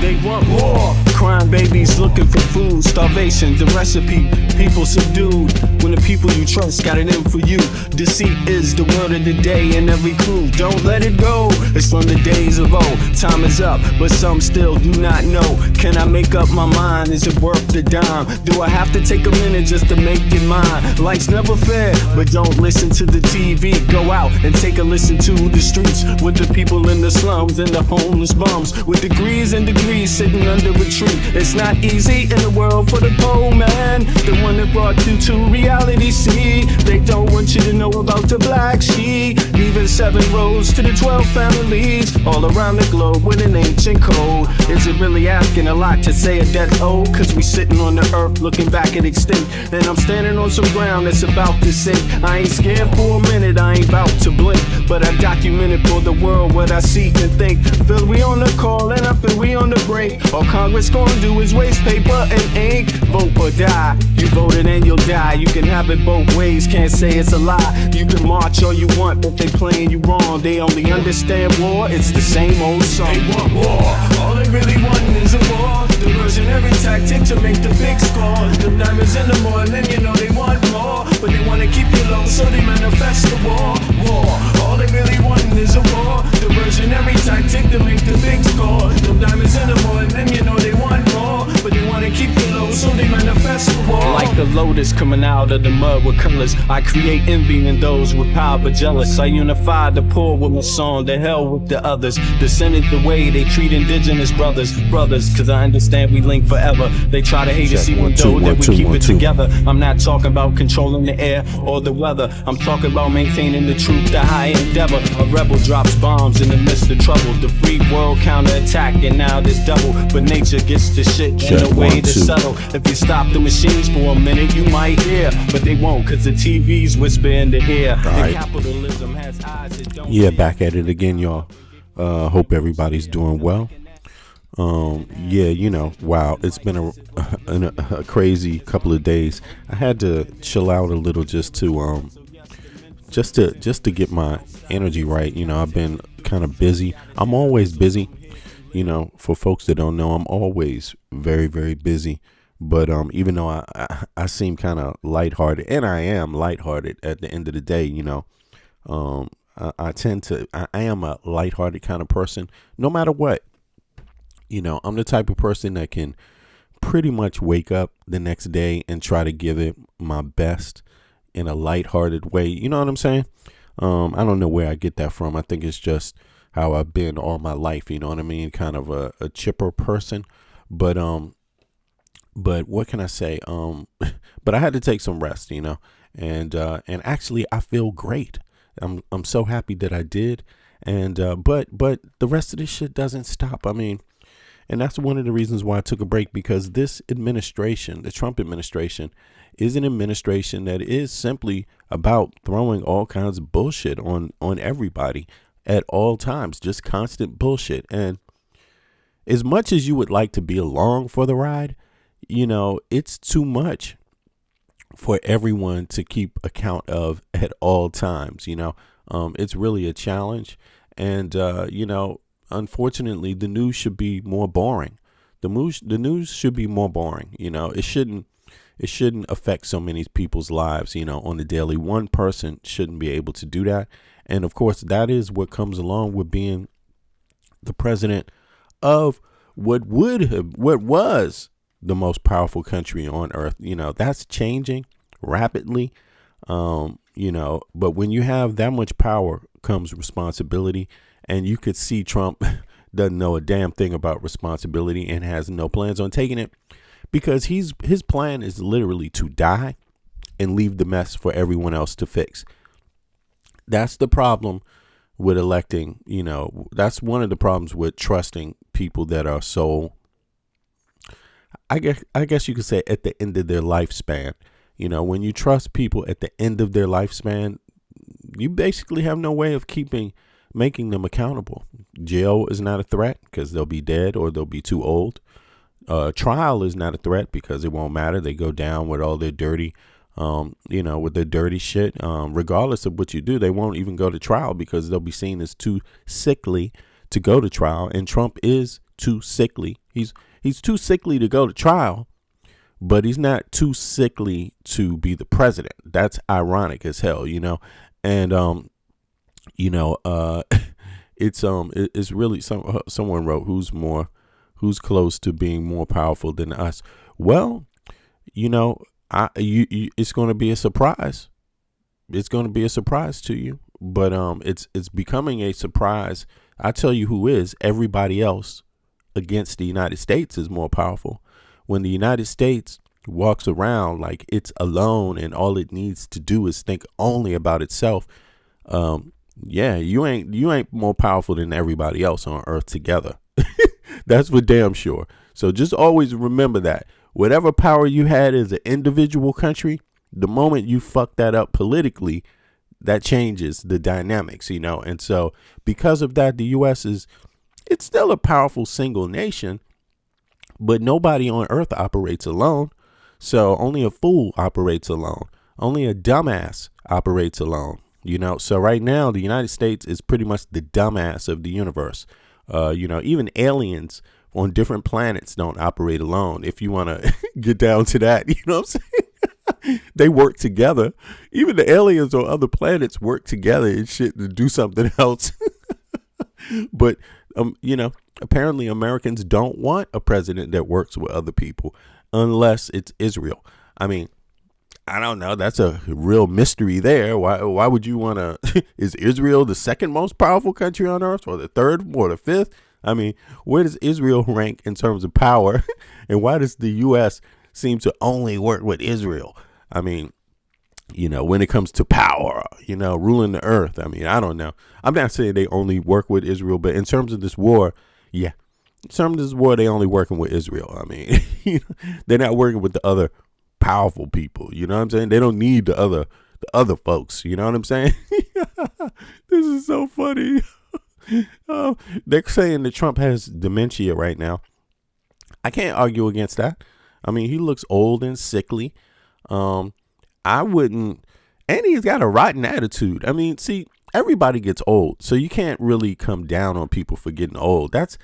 They want war. Crime babies looking for food. Starvation, the recipe. People subdued. When the people you trust got it in for you. Deceit is the word of the day and every clue. Don't let it go. It's from the days of old. Time is up, but some still do not know. Can I make up my mind? Is it worth the dime? Do I have to take a minute just to make it mine? Life's never fair, but don't listen to the TV. Go out and take a listen to the streets with the people in the slums and the homeless bums with degrees and degrees sitting under a tree. It's not easy in the world for the poor man, the one that brought you to reality. See, they don't want you to know about the black sheep. Leaving 7 rows to the 12 families all around the globe with an ancient code. Is it really asking a lot to say a death old? Cause we sitting on the earth looking back at extinct, and I'm standing on some ground that's about to sink. I ain't scared for a minute, I ain't about to blink, but I documented for the world what I see and think. Feel we on the call and I feel we on the break. All Congress gonna do is waste paper and ink. Vote or die, you voted and you'll die. You can have it both ways, can't say it's a lie. You can march all you want, but they playing you wrong. They only understand war, it's the same old song. They want war, all they really want is a war. Diversionary tactic to make the big score. The diamonds in the morning, you know they want more, but they wanna keep you low, so they manifest the war. War, all they really want is a war. Diversionary tactic to make the big score. The diamonds in the morning, you know they want more, but they wanna keep you low, so they manifest the war. Like a lotus coming out of the mud with colors, I create envy in those with power but jealous. I unify the poor with my song, the hell with the others. Descended the way they treat indigenous brothers, cause I understand we link forever. They try to hate us even though that we keep it together. I'm not talking about controlling the air or the weather. I'm talking about maintaining the truth, the high endeavor. A rebel drops bombs in the midst of trouble. The free world counterattack and now there's double. But nature gets the shit in a way to settle. If you stop the machines for a minute, you might hear, but they won't, cause the TV's whisper in the ear. Right. Capitalism has eyes that don't. Yeah, back at it again, y'all. Hope everybody's doing well. Yeah, you know, wow, it's been a crazy couple of days. I had to chill out a little just to get my energy right. You know, I've been kind of busy. I'm always busy. You know, for folks that don't know, I'm always very, very busy. But even though I seem kind of lighthearted, and I am lighthearted at the end of the day, you know, I am a lighthearted kind of person, no matter what. You know, I'm the type of person that can pretty much wake up the next day and try to give it my best in a lighthearted way. You know what I'm saying? I don't know where I get that from. I think it's just how I've been all my life. You know what I mean? Kind of a chipper person. But what can I say? But I had to take some rest, you know, and actually I feel great. I'm so happy that I did. And but the rest of this shit doesn't stop. I mean, and that's one of the reasons why I took a break, because this administration, the Trump administration, is an administration that is simply about throwing all kinds of bullshit on everybody at all times, just constant bullshit. And as much as you would like to be along for the ride, you know, it's too much for everyone to keep account of at all times. You know, it's really a challenge. And, you know, unfortunately, the news should be more boring. The news should be more boring. You know, it shouldn't affect so many people's lives, you know, on the daily. One person shouldn't be able to do that. And of course, that is what comes along with being the president of what was the most powerful country on earth. You know, that's changing rapidly. You know, but when you have that much power comes responsibility. And you could see Trump doesn't know a damn thing about responsibility and has no plans on taking it, because his plan is literally to die and leave the mess for everyone else to fix. That's the problem with electing. You know, that's one of the problems with trusting people that are so, I guess you could say, at the end of their lifespan. You know, when you trust people at the end of their lifespan, you basically have no way of making them accountable. Jail is not a threat because they'll be dead or they'll be too old. Trial is not a threat because it won't matter. They go down with all their dirty, you know, with their dirty shit. Regardless of what you do, they won't even go to trial because they'll be seen as too sickly to go to trial. And Trump is too sickly. He's too sickly to go to trial, but he's not too sickly to be the president. That's ironic as hell, And it's really someone wrote who's close to being more powerful than us. Well, it's going to be a surprise. It's going to be a surprise to you, but it's becoming a surprise. I tell you who is. Everybody else against the United States is more powerful. When the United States walks around like it's alone and all it needs to do is think only about itself, you ain't more powerful than everybody else on earth together. That's for damn sure. So just always remember that whatever power you had as an individual country, the moment you fuck that up politically, that changes the dynamics, And so because of that, the U.S. it's still a powerful single nation, but nobody on earth operates alone. So only a fool operates alone. Only a dumbass operates alone. So right now, the United States is pretty much the dumbass of the universe. Even aliens on different planets don't operate alone. If you want to get down to that, you know what I'm saying? They work together. Even the aliens on other planets work together and shit to do something else. But, apparently Americans don't want a president that works with other people unless it's Israel. I mean, I don't know. That's a real mystery there. Why would you want to? Is Israel the second most powerful country on earth, or the third, or the fifth? I mean, where does Israel rank in terms of power? And why does the U.S. seem to only work with Israel? I mean, when it comes to power, ruling the earth. I mean, I don't know. I'm not saying they only work with Israel, but in terms of this war, yeah. In terms of this war, they only working with Israel. I mean, they're not working with the other powerful people. You know what I'm saying? They don't need the other folks. You know what I'm saying? This is so funny. They're saying that Trump has dementia right now. I can't argue against that. I mean, he looks old and sickly. I wouldn't, and he's got a rotten attitude. I mean, see, everybody gets old, so you can't really come down on people for getting old. That's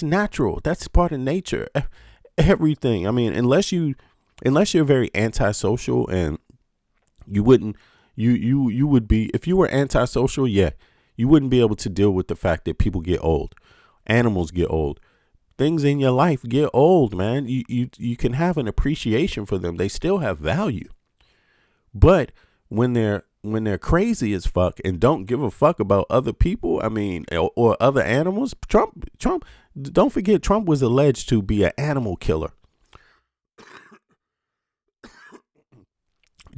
natural. That's part of nature. Everything. I mean, unless you're very antisocial, and you would be, if you were antisocial, yeah, you wouldn't be able to deal with the fact that people get old, animals get old, things in your life get old, man. You can have an appreciation for them. They still have value. But when they're crazy as fuck and don't give a fuck about other people, I mean, or other animals, Trump, don't forget, Trump was alleged to be an animal killer.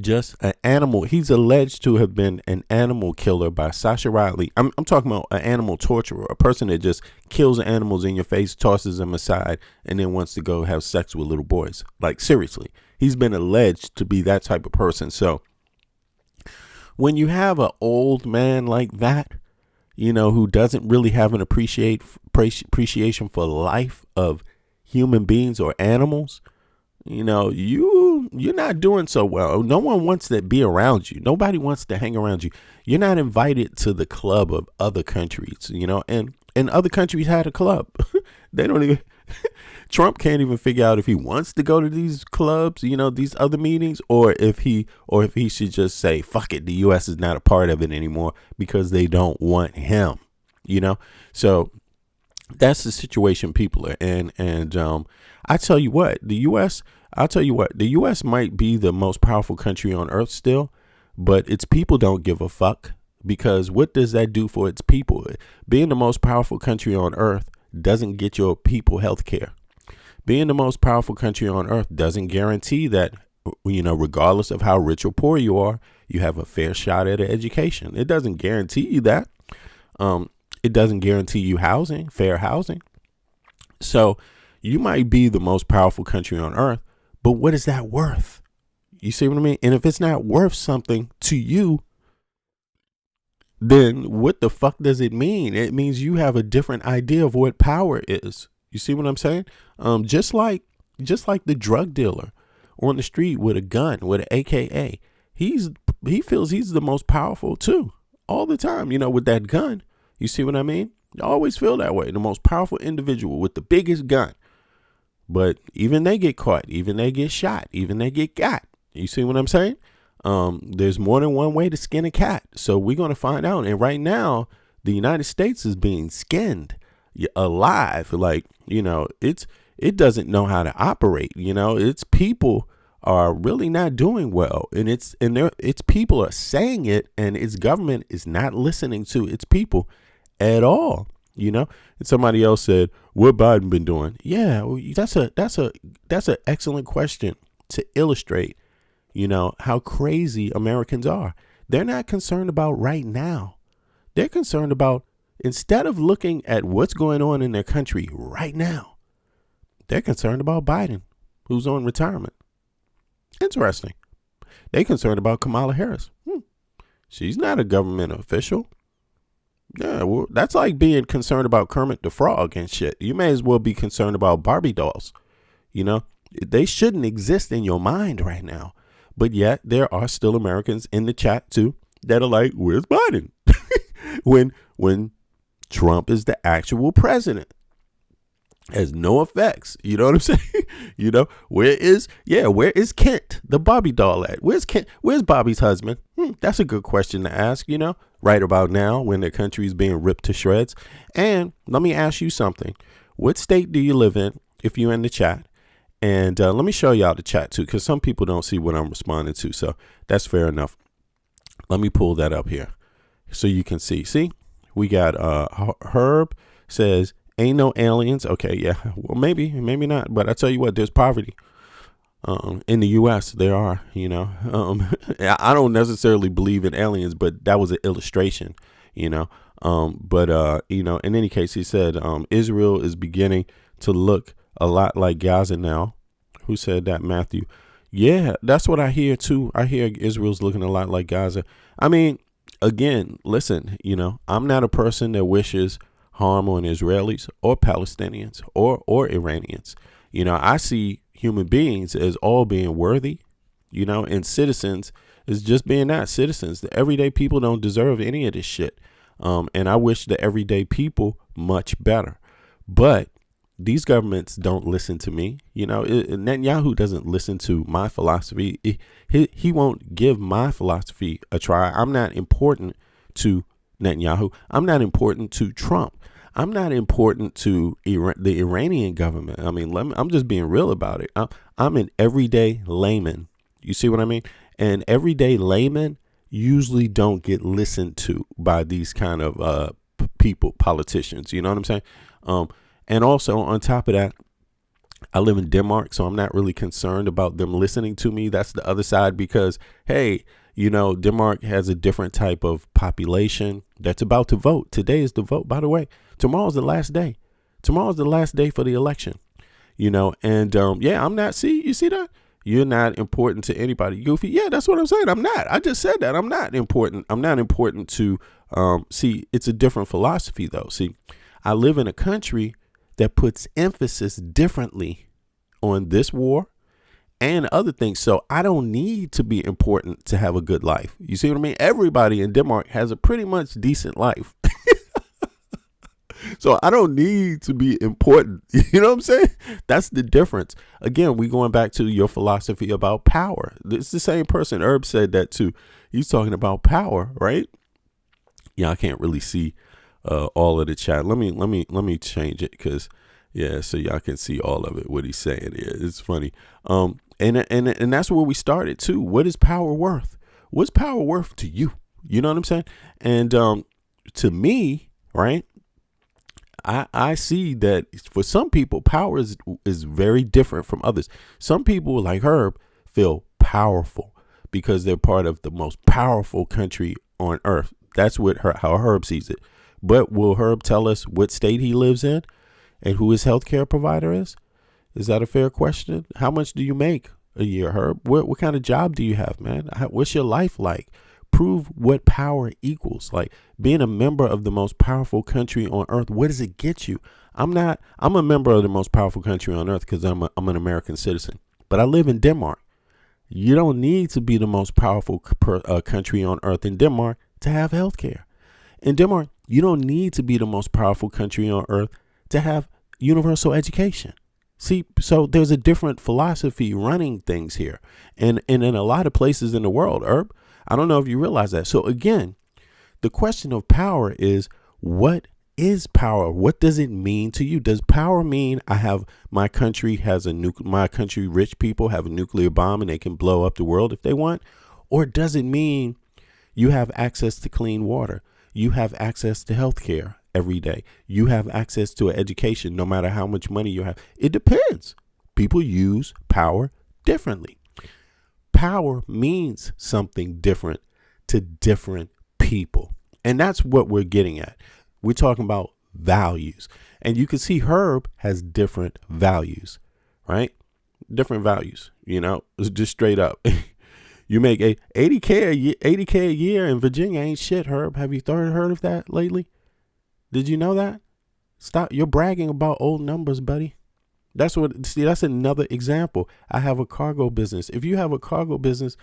Just an animal. He's alleged to have been an animal killer by Sasha Riley. I'm talking about an animal torturer, a person that just kills animals in your face, tosses them aside, and then wants to go have sex with little boys. Like, seriously, he's been alleged to be that type of person. So when you have an old man like that, who doesn't really have an appreciation for life of human beings or animals, you're not doing so well. No one wants to be around you. Nobody wants to hang around you. You're not invited to the club of other countries, and other countries had a club. They don't even, Trump can't even figure out if he wants to go to these clubs, these other meetings, or if he should just say, fuck it, the U.S. is not a part of it anymore because they don't want him, So that's the situation people are in. And I tell you what, the U.S. might be the most powerful country on earth still, but its people don't give a fuck, because what does that do for its people? Being the most powerful country on earth doesn't get your people health care. Being the most powerful country on earth doesn't guarantee that, regardless of how rich or poor you are, you have a fair shot at an education. It doesn't guarantee you that. It doesn't guarantee you housing, fair housing. So you might be the most powerful country on earth, but what is that worth? You see what I mean? And if it's not worth something to you, then what the fuck does it mean? It means you have a different idea of what power is. You see what I'm saying? Just like the drug dealer on the street with a gun, with an AKA, he feels he's the most powerful too, all the time, with that gun. You see what I mean? You always feel that way. The most powerful individual with the biggest gun, But even they get caught, even they get shot, even they get got. You see what I'm saying? There's more than one way to skin a cat. So we're going to find out. And right now, the United States is being skinned alive. Like, it doesn't know how to operate. Its people are really not doing well. And its people are saying it, and its government is not listening to its people at all. And somebody else said, what Biden been doing? Yeah, well, that's an excellent question to illustrate, how crazy Americans are. They're not concerned about right now. They're concerned about, instead of looking at what's going on in their country right now, they're concerned about Biden, who's on retirement. Interesting. They're concerned about Kamala Harris. She's not a government official. Yeah, well, that's like being concerned about Kermit the Frog and shit. You may as well be concerned about Barbie dolls. They shouldn't exist in your mind right now. But yet there are still Americans in the chat too that are like, where's Biden? when Trump is the actual president. Has no effects. You know what I'm saying? Where is Kent, the Barbie doll at? Where's Kent? Where's Bobby's husband? That's a good question to ask, right about now when the country is being ripped to shreds. And let me ask you something. What state do you live in if you're in the chat? And let me show y'all the chat too, because some people don't see what I'm responding to. So that's fair enough. Let me pull that up here so you can see. See, we got Herb says, ain't no aliens. Okay, yeah. Well, maybe not. But I tell you what, there's poverty. In the U.S., there are, I don't necessarily believe in aliens, but that was an illustration, But in any case, he said Israel is beginning to look a lot like Gaza now. Who said that, Matthew? Yeah, that's what I hear, too. I hear Israel's looking a lot like Gaza. I mean, again, listen, I'm not a person that wishes harm on Israelis or Palestinians or Iranians. I see human beings as all being worthy, and citizens as just being that, citizens. The everyday people don't deserve any of this shit. And I wish the everyday people much better. But these governments don't listen to me. Netanyahu doesn't listen to my philosophy. He won't give my philosophy a try. I'm not important to Netanyahu. I'm not important to Trump. I'm not important to the Iranian government. I mean, I'm just being real about it. I'm an everyday layman. You see what I mean? And everyday laymen usually don't get listened to by these kind of people, politicians. You know what I'm saying? And also on top of that, I live in Denmark, so I'm not really concerned about them listening to me. That's the other side because, hey, Denmark has a different type of population that's about to vote. Today is the vote, by the way. Tomorrow's the last day. Tomorrow's the last day for the election, and I'm not. See, you see that? You're not important to anybody. Goofy. Yeah, that's what I'm saying. I'm not. I just said that. I'm not important. I'm not important to, see, it's a different philosophy though. See, I live in a country that puts emphasis differently on this war and other things. So I don't need to be important to have a good life. You see what I mean? Everybody in Denmark has a pretty much decent life. So I don't need to be important. You know what I'm saying? That's the difference. Again, we going back to your philosophy about power. It's the same person. Herb said that too. He's talking about power, right? Yeah, I can't really see all of the chat. Let me change it because so y'all can see all of it. What he's saying here, it's funny. And that's where we started too. What is power worth? What's power worth to you? You know what I'm saying? And to me, right? I see that for some people, power is very different from others. Some people like Herb feel powerful because they're part of the most powerful country on earth. That's how Herb sees it. But will Herb tell us what state he lives in and who his healthcare provider is? Is that a fair question? How much do you make a year, Herb? What kind of job do you have, man? What's your life like? Prove what power equals. Like being a member of the most powerful country on earth. What does it get you? I'm a member of the most powerful country on earth because I'm an American citizen, but I live in Denmark. You don't need to be the most powerful country on earth in Denmark to have health care. In Denmark, you don't need to be the most powerful country on earth to have universal education. See, so there's a different philosophy running things here. And in a lot of places in the world, Herb, I don't know if you realize that. So again, the question of power is, what is power? What does it mean to you? Does power mean my country rich people have a nuclear bomb and they can blow up the world if they want? Or does it mean you have access to clean water? You have access to health care every day. You have access to an education no matter how much money you have. It depends. People use power differently. Power means something different to different people. And that's what we're getting at. We're talking about values. And you can see Herb has different values, right? Different values, it's just straight up. You make $80K a year in Virginia ain't shit, Herb. Have you heard of that lately? Did you know that? Stop. You're bragging about old numbers, buddy. That's another example. I have a cargo business. If you have a cargo business,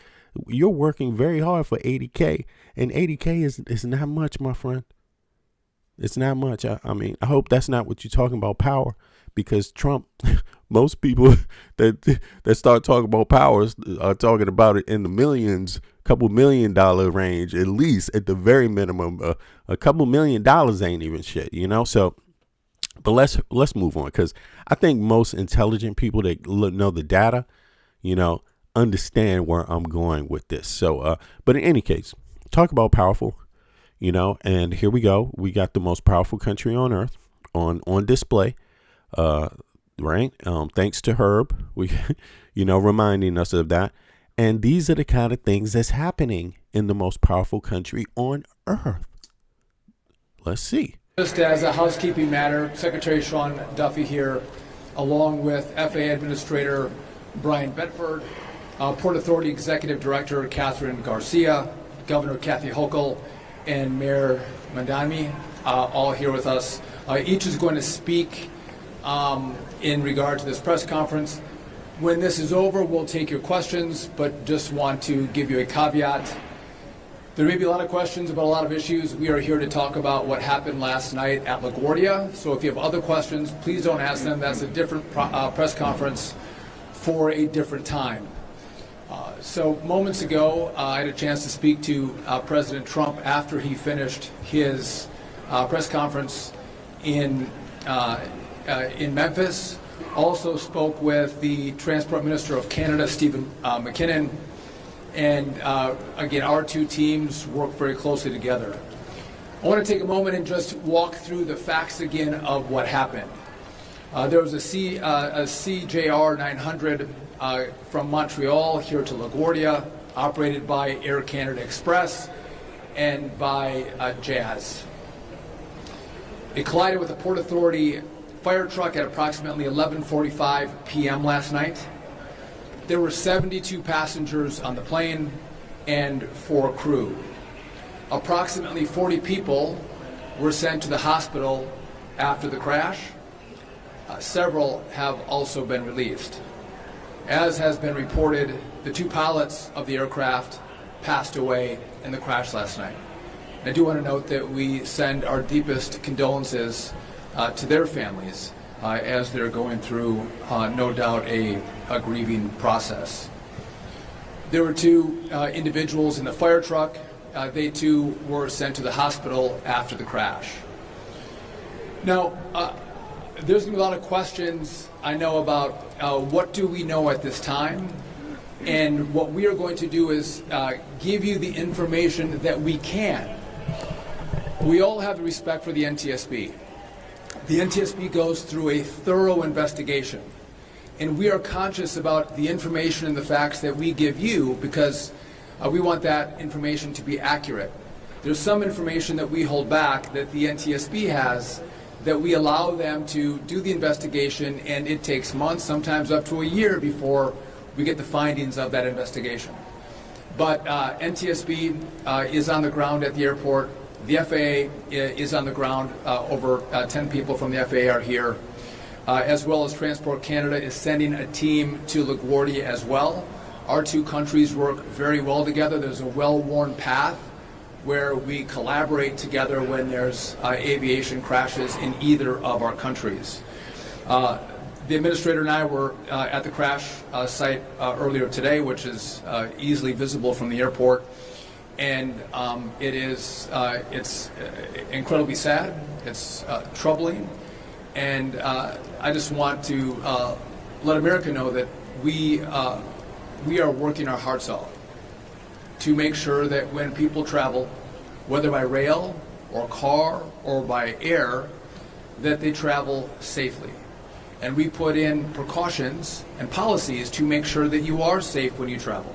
you're working very hard for 80K, and 80K is not much, my friend. It's not much. I mean, I hope that's not what you're talking about, power, because Trump, most people that start talking about powers are talking about it in the millions, couple $1 million range, at least at the very minimum. A couple $1 million ain't even shit, So, but let's move on, because I think most intelligent people that know the data, understand where I'm going with this. So, but in any case, talk about powerful, and here we go. We got the most powerful country on earth on display, right? Thanks to Herb, we, reminding us of that. And these are the kind of things that's happening in the most powerful country on earth. Let's see. Just as a housekeeping matter, Secretary Sean Duffy here, along with FAA Administrator Brian Bedford, Port Authority Executive Director Catherine Garcia, Governor Kathy Hochul, and Mayor Mandami, all here with us. Each is going to speak in regard to this press conference. When this is over, we'll take your questions, but just want to give you a caveat. There may be a lot of questions about a lot of issues. We are here to talk about what happened last night at LaGuardia. So if you have other questions, please don't ask them. That's a different press conference for a different time. So moments ago, I had a chance to speak to President Trump after he finished his press conference in Memphis. Also spoke with the Transport Minister of Canada, Stephen McKinnon. And again, our two teams work very closely together. I want to take a moment and just walk through the facts again of what happened. There was a CJR 900 from Montreal here to LaGuardia, operated by Air Canada Express and by Jazz. It collided with a Port Authority fire truck at approximately 11:45 p.m. last night. There were 72 passengers on the plane and 4 crew. Approximately 40 people were sent to the hospital after the crash. Several have also been released. As has been reported, the 2 pilots of the aircraft passed away in the crash last night. And I do want to note that we send our deepest condolences to their families as they're going through, no doubt, a grieving process. There were 2 individuals in the fire truck. They too were sent to the hospital after the crash. Now, there's going to be a lot of questions, I know, about what do we know at this time. And what we are going to do is give you the information that we can. We all have the respect for the NTSB. The NTSB goes through a thorough investigation. And we are conscious about the information and the facts that we give you because we want that information to be accurate. There's some information that we hold back that the NTSB has that we allow them to do the investigation, and it takes months, sometimes up to a year, before we get the findings of that investigation. But NTSB is on the ground at the airport. The FAA is on the ground. Over 10 people from the FAA are here, as well as Transport Canada is sending a team to LaGuardia as well. Our 2 countries work very well together. There's a well-worn path where we collaborate together when there's aviation crashes in either of our countries. The administrator and I were at the crash site earlier today, which is easily visible from the airport, and it's incredibly sad. It's troubling, and I just want to let America know that we are working our hearts out to make sure that when people travel, whether by rail or car or by air, that they travel safely. And we put in precautions and policies to make sure that you are safe when you travel.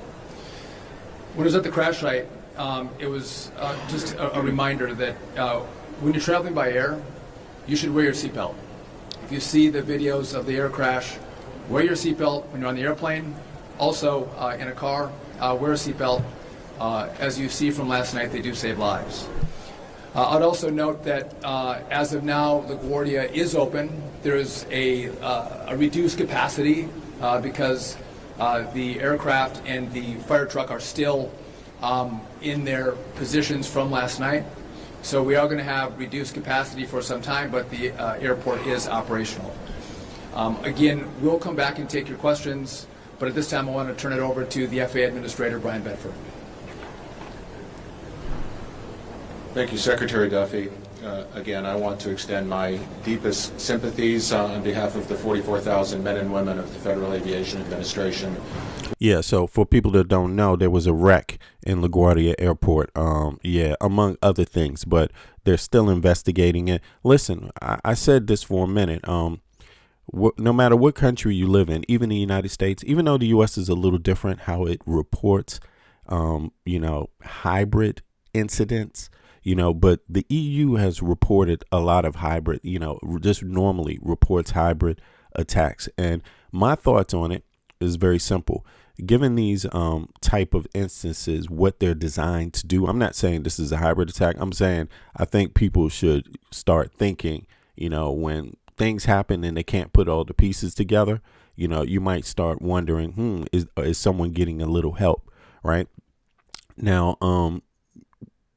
When I was at the crash site, it was just a reminder that when you're traveling by air, you should wear your seatbelt. If you see the videos of the air crash, wear your seatbelt when you're on the airplane. Also, in a car, wear a seatbelt. As you see from last night, they do save lives. I'd also note that as of now, LaGuardia is open. There is a reduced capacity because the aircraft and the fire truck are still in their positions from last night. So we are going to have reduced capacity for some time, but the airport is operational. Again, we'll come back and take your questions, but at this time I want to turn it over to the FAA Administrator, Brian Bedford. Thank you, Secretary Duffy. Again, I want to extend my deepest sympathies on behalf of the 44,000 men and women of the Federal Aviation Administration. Yeah, so for people that don't know, there was a wreck in LaGuardia Airport, among other things, but they're still investigating it. Listen, I said this for a minute. No matter what country you live in, even the United States, even though the U.S. is a little different how it reports, hybrid incidents, but the EU has reported a lot of hybrid, just normally reports hybrid attacks. And my thoughts on it is very simple. Given these type of instances, what they're designed to do, I'm not saying this is a hybrid attack. I'm saying I think people should start thinking, when things happen and they can't put all the pieces together, you might start wondering, is someone getting a little help, right? Now,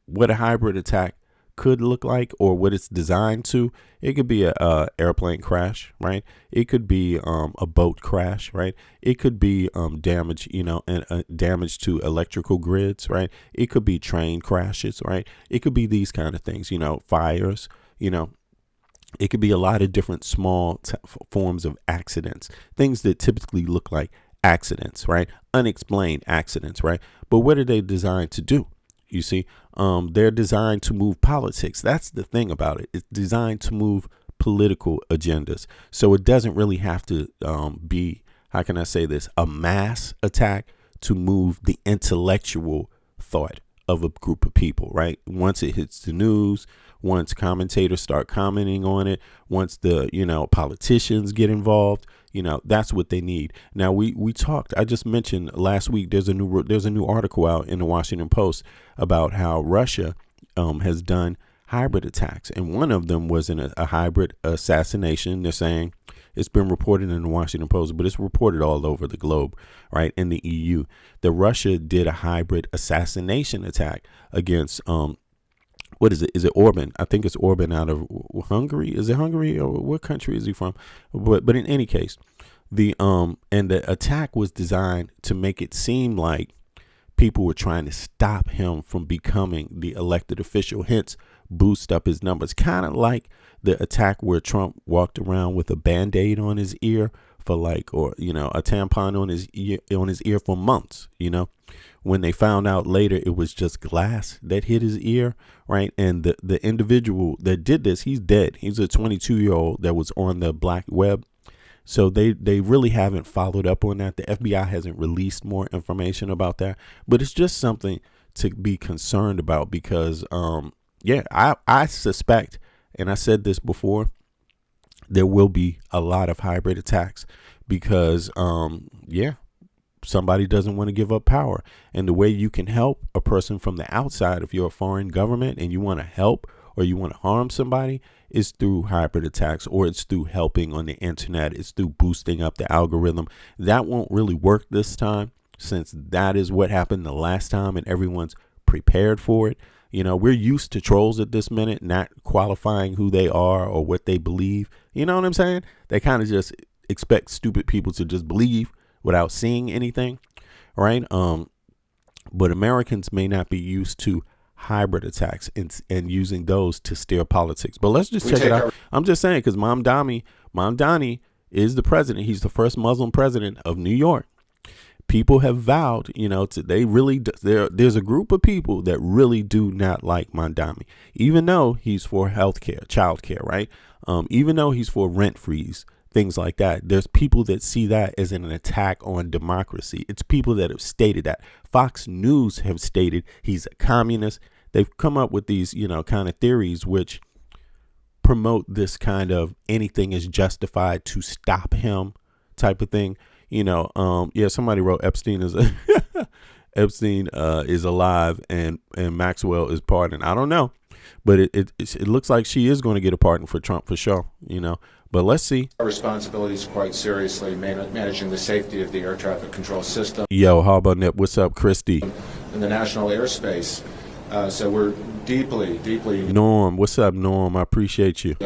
what a hybrid attack could look like, or what it's designed to, it could be a airplane crash, right? It could be a boat crash, right? It could be damage, and damage to electrical grids, right? It could be train crashes, right? It could be these kind of things, fires, it could be a lot of different small forms of accidents, things that typically look like accidents, right? Unexplained accidents, right? But what are they designed to do? You see, they're designed to move politics. That's the thing about it. It's designed to move political agendas. So it doesn't really have to be, how can I say this, a mass attack to move the intellectual thought of a group of people, right? Once it hits the news, once commentators start commenting on it, once the, politicians get involved, that's what they need. Now, we talked, I just mentioned last week, there's a new article out in the Washington Post about how Russia has done hybrid attacks. And one of them was in a hybrid assassination. They're saying it's been reported in the Washington Post, but it's reported all over the globe, right? In the EU, that Russia did a hybrid assassination attack against, what is it? Is it Orban? I think it's Orban out of Hungary. Is it Hungary, or what country is he from? But in any case, the attack was designed to make it seem like people were trying to stop him from becoming the elected official, hence boost up his numbers. Kind of like the attack where Trump walked around with a Band-Aid on his ear for a tampon on his ear for months, when they found out later it was just glass that hit his ear, right? And the individual that did this, he's dead. He's a 22-year-old that was on the black web. So they really haven't followed up on that. The FBI hasn't released more information about that, but it's just something to be concerned about because, I suspect, and I said this before, there will be a lot of hybrid attacks because, somebody doesn't want to give up power. And the way you can help a person from the outside, if you're a foreign government and you want to help or you want to harm somebody, is through hybrid attacks, or it's through helping on the internet. It's through boosting up the algorithm. That won't really work this time, since that is what happened the last time and everyone's prepared for it. We're used to trolls at this minute not qualifying who they are or what they believe. You know what I'm saying? They kind of just expect stupid people to just believe without seeing anything, right? But Americans may not be used to hybrid attacks and using those to steer politics. But let's just check it out. I'm just saying, because Mamdani is the president. He's the first Muslim president of New York. People have vowed, there's a group of people that really do not like Mamdani, even though he's for healthcare, childcare, right? Even though he's for rent freeze, things like that. There's people that see that as an attack on democracy. It's people that have stated that. Fox News have stated he's a communist. They've come up with these, kind of theories which promote this kind of anything is justified to stop him type of thing. Somebody wrote Epstein is Epstein is alive and Maxwell is pardoned. I don't know, but it looks like she is going to get a pardon for Trump for sure. But let's see. Our responsibility is quite seriously managing the safety of the air traffic control system. Yo, how about that? What's up, Christy? In the national airspace. So we're deeply Norm, what's up, Norm? I appreciate you.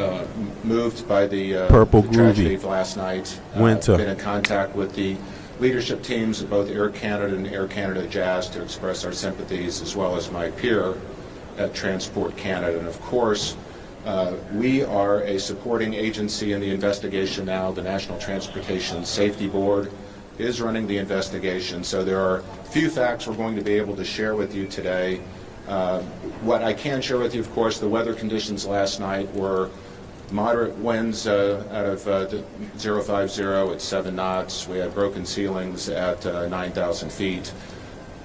Moved by the Purple the tragedy Groovy of last night. Winter. Been in contact with the leadership teams of both Air Canada and Air Canada Jazz to express our sympathies, as well as my peer at Transport Canada. And of course, we are a supporting agency in the investigation now. The National Transportation Safety Board is running the investigation. So there are few facts we're going to be able to share with you today. What I can share with you, of course, the weather conditions last night were moderate winds out of 050 at 7 knots. We had broken ceilings at 9,000 feet.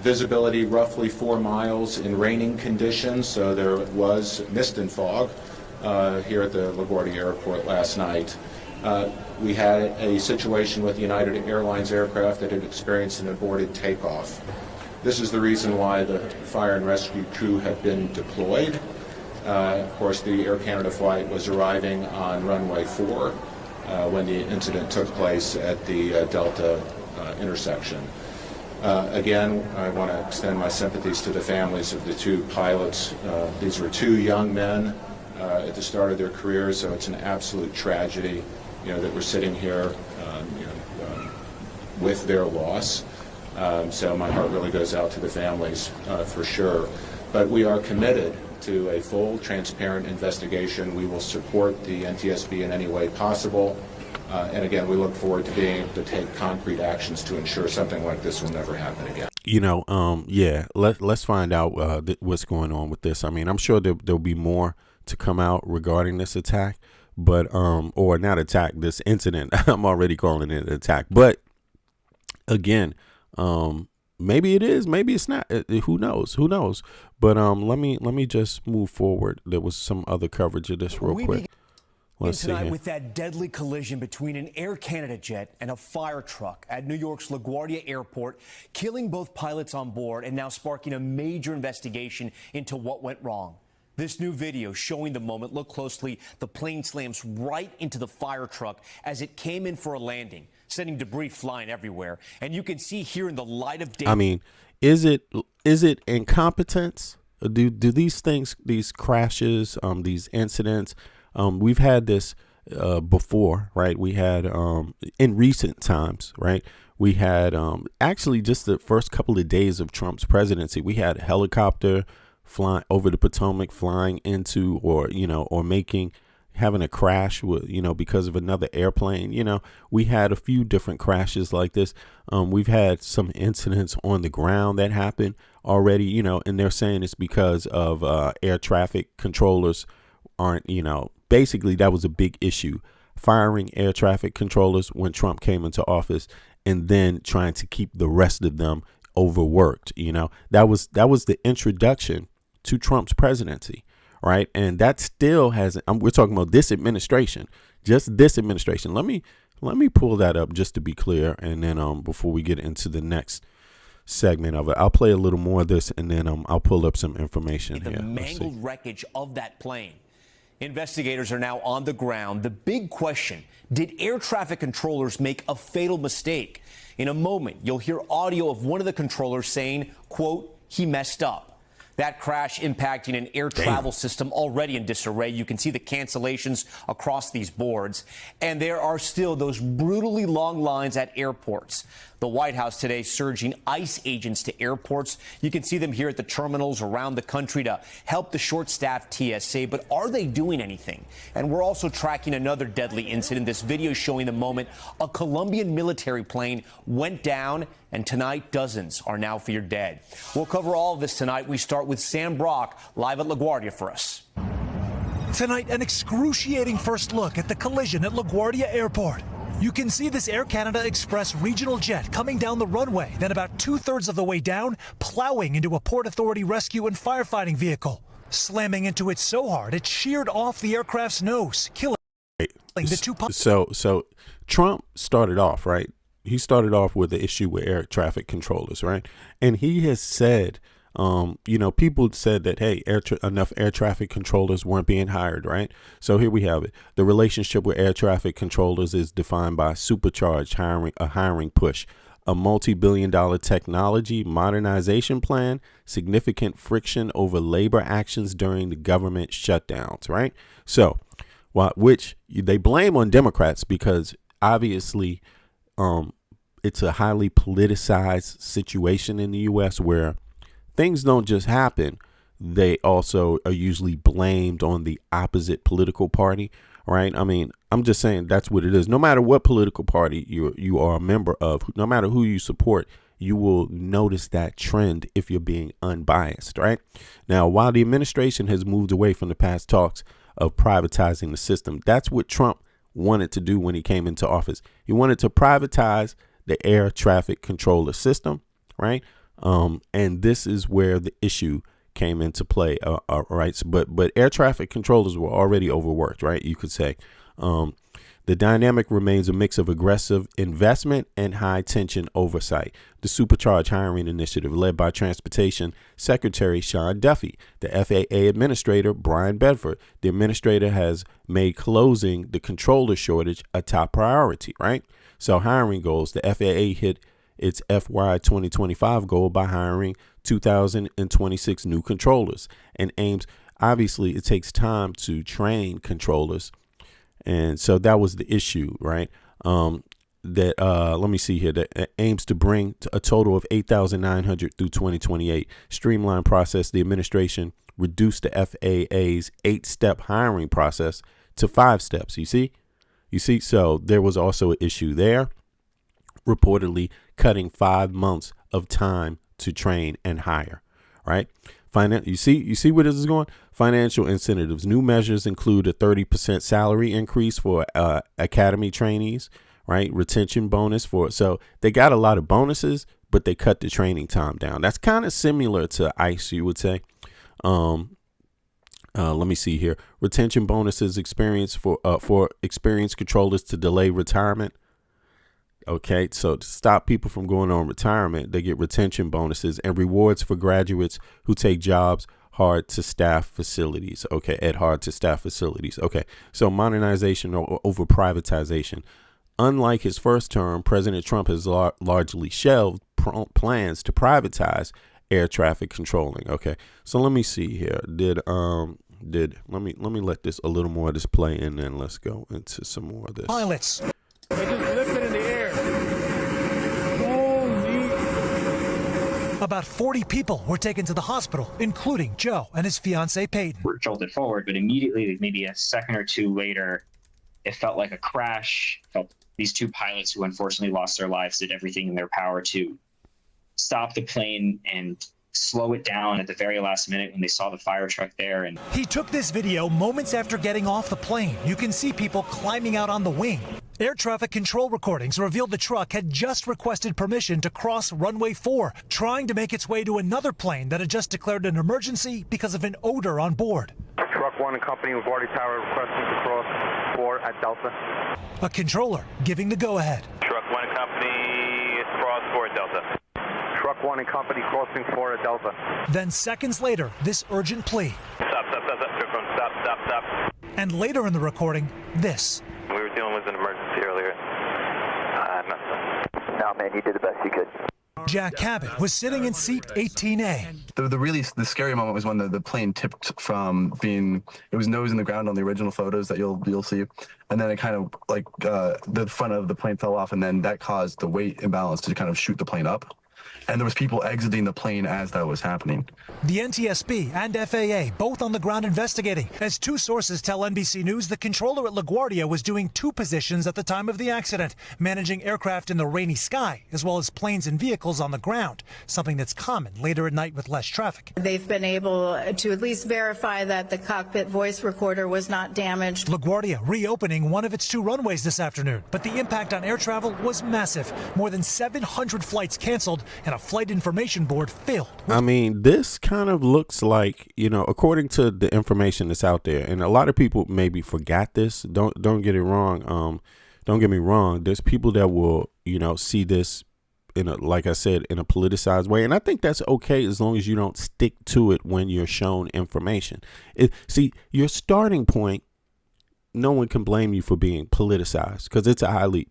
Visibility roughly 4 miles in raining conditions, so there was mist and fog here at the LaGuardia Airport last night. We had a situation with United Airlines aircraft that had experienced an aborted takeoff. This is the reason why the fire and rescue crew have been deployed. Of course, the Air Canada flight was arriving on runway 4 when the incident took place at the Delta intersection. Again, I want to extend my sympathies to the families of the two pilots. These were two young men at the start of their careers, so it's an absolute tragedy, that we're sitting here, with their loss. So my heart really goes out to the families for sure. But we are committed to a full, transparent investigation. We will support the NTSB in any way possible. And again, we look forward to being able to take concrete actions to ensure something like this will never happen again. Let's find out what's going on with this. I mean, I'm sure there'll be more to come out regarding this attack, but or not attack, this incident. I'm already calling it an attack. But again, maybe it is, maybe it's not. Who knows? But let me just move forward. There was some other coverage of this real quick. Let's see tonight here. with that deadly collision between an Air Canada jet and a fire truck at New York's LaGuardia Airport, killing both pilots on board and now sparking a major investigation into what went wrong. This new video showing the moment. Look closely. The plane slams right into the fire truck as it came in for a landing, sending debris flying everywhere. And you can see here in the light of day. I mean, is it incompetence? Do these things, these crashes, these incidents? We've had this before, right? We had in recent times, right? We had actually just the first couple of days of Trump's presidency, we had a helicopter flying over the Potomac, flying into or having a crash with, because of another airplane. We had a few different crashes like this. We've had some incidents on the ground that happened already, and they're saying it's because of air traffic controllers aren't, basically that was a big issue, firing air traffic controllers when Trump came into office and then trying to keep the rest of them overworked. That was the introduction to Trump's presidency. Right. And that still hasn't. We're talking about this administration, just this administration. Let me pull that up just to be clear. And then before we get into the next segment of it, I'll play a little more of this and then I'll pull up some information here. The mangled wreckage of that plane. Investigators are now on the ground. The big question, did air traffic controllers make a fatal mistake? In a moment, you'll hear audio of one of the controllers saying, quote, he messed up. That crash impacting an air travel system already in disarray. You can see the cancellations across these boards. And there are still those brutally long lines at airports. The White House today surging ICE agents to airports. You can see them here at the terminals around the country to help the short-staffed TSA. But are they doing anything? And we're also tracking another deadly incident. This video showing the moment a Colombian military plane went down, and tonight dozens are now feared dead. We'll cover all of this tonight. We start with Sam Brock live at LaGuardia for us. Tonight, an excruciating first look at the collision at LaGuardia Airport. You can see this Air Canada Express regional jet coming down the runway, then about 2/3 of the way down, plowing into a Port Authority rescue and firefighting vehicle. Slamming into it so hard, it sheared off the aircraft's nose, killing the two pilots. So Trump started off, right? He started off with the issue with air traffic controllers, right? And he has said, people said that, hey, enough air traffic controllers weren't being hired, right? So here we have it. The relationship with air traffic controllers is defined by supercharged hiring push, a multi-billion-dollar technology modernization plan, significant friction over labor actions during the government shutdowns, right? So, which they blame on Democrats because obviously it's a highly politicized situation in the U.S. where things don't just happen. They also are usually blamed on the opposite political party, right? I mean, I'm just saying that's what it is. No matter what political party you are a member of, no matter who you support, you will notice that trend if you're being unbiased, right? Now, while the administration has moved away from the past talks of privatizing the system, that's what Trump wanted to do when he came into office. He wanted to privatize the air traffic controller system, right? And this is where the issue came into play, right? But air traffic controllers were already overworked, right? You could say. The dynamic remains a mix of aggressive investment and high tension oversight. The supercharged hiring initiative led by Transportation Secretary Sean Duffy, the FAA Administrator Brian Bedford. The administrator has made closing the controller shortage a top priority, right? So hiring goals, the FAA hit its FY 2025 goal by hiring 2,026 new controllers and aims, obviously it takes time to train controllers. And so that was the issue, right? Let me see here, that aims to bring a total of 8,900 through 2028. Streamline process, the administration reduced the FAA's 8-step hiring process to 5 steps. You see, so there was also an issue there, reportedly cutting 5 months of time to train and hire, right? You see where this is going? Financial incentives. New measures include a 30% salary increase for academy trainees, right? Retention bonus so they got a lot of bonuses, but they cut the training time down. That's kind of similar to ICE, you would say. Let me see here. Retention bonuses for experienced controllers to delay retirement. Okay, so to stop people from going on retirement, they get retention bonuses and rewards for graduates who take jobs hard to staff facilities. Okay, at hard to staff facilities. Okay, so modernization over privatization. Unlike his first term, President Trump has largely shelved plans to privatize air traffic controlling. Okay, so let me see here. Let me let this a little more of this play, and then let's go into some more of this. Pilots. They just lifted in the air. About 40 people were taken to the hospital, including Joe and his fiancée Peyton. We're jolted forward, but immediately, maybe a second or two later, it felt like a crash. These two pilots who unfortunately lost their lives did everything in their power to stop the plane and slow it down at the very last minute when they saw the fire truck there. And he took this video moments after getting off the plane. You can see people climbing out on the wing. Air traffic control recordings revealed the truck had just requested permission to cross runway 4, trying to make its way to another plane that had just declared an emergency because of an odor on board. Truck 1 and Company LaGuardia Tower requesting to cross 4 at Delta. A controller giving the go-ahead. Truck 1 and Company cross 4 at Delta. Truck 1 and Company crossing 4 at Delta. Then seconds later, this urgent plea. Stop. Truck 1, stop. And later in the recording, this. We were dealing with an emergency earlier. Nothing. No, man, you did the best you could. Jack Cabot was sitting in seat 18A. The scary moment was when the plane tipped from being, it was nose in the ground on the original photos that you'll see, and then it kind of like the front of the plane fell off, and then that caused the weight imbalance to kind of shoot the plane up. And there was people exiting the plane as that was happening. The NTSB and FAA both on the ground investigating. As two sources tell NBC News, the controller at LaGuardia was doing two positions at the time of the accident, managing aircraft in the rainy sky, as well as planes and vehicles on the ground, something that's common later at night with less traffic. They've been able to at least verify that the cockpit voice recorder was not damaged. LaGuardia reopening one of its two runways this afternoon, but the impact on air travel was massive. More than 700 flights canceled and a flight information board filled. I mean, this kind of looks like, according to the information that's out there, and a lot of people maybe forgot this. Don't get it wrong. Don't get me wrong. There's people that will, see this like I said, in a politicized way. And I think that's okay as long as you don't stick to it when you're shown information. See, your starting point, no one can blame you for being politicized, because it's a highly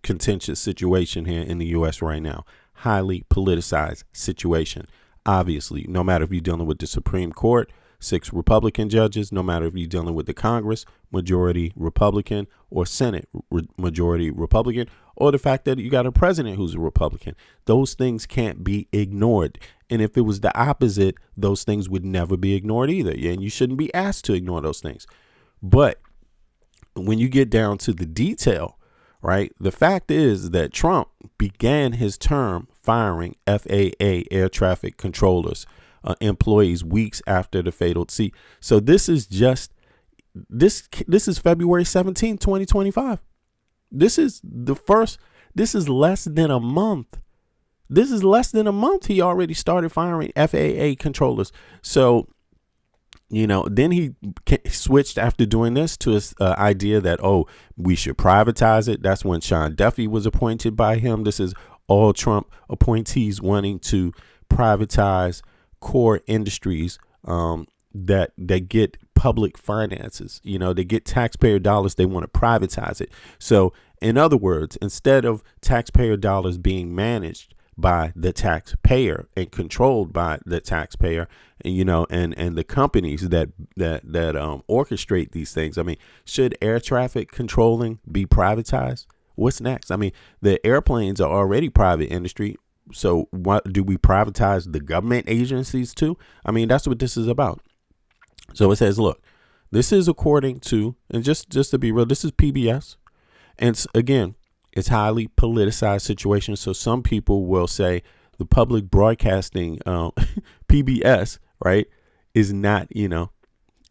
contentious situation here in the U.S. right now. Highly politicized situation. Obviously, no matter if you're dealing with the Supreme Court, 6 Republican judges, no matter if you're dealing with the Congress, majority Republican, or Senate, majority Republican, or the fact that you got a president who's a Republican. Those things can't be ignored. And if it was the opposite, those things would never be ignored either. And you shouldn't be asked to ignore those things. But when you get down to the detail, right, the fact is that Trump began his term firing FAA air traffic controllers, employees, weeks after the fatal. See, so this is just this is February 17, 2025. This is less than a month. This is less than a month. He already started firing FAA controllers. So, then he switched after doing this to his idea that, we should privatize it. That's when Sean Duffy was appointed by him. This is all Trump appointees wanting to privatize core industries that get public finances. They get taxpayer dollars. They want to privatize it. So, in other words, instead of taxpayer dollars being managed by the taxpayer and controlled by the taxpayer, and the companies that orchestrate these things. I mean, should air traffic controlling be privatized? What's next? I mean, the airplanes are already private industry. So what do we privatize the government agencies too? I mean, that's what this is about. So it says, look, this is according to, and just to be real, this is PBS. And again, it's highly politicized situation. So some people will say the public broadcasting PBS, right, is not,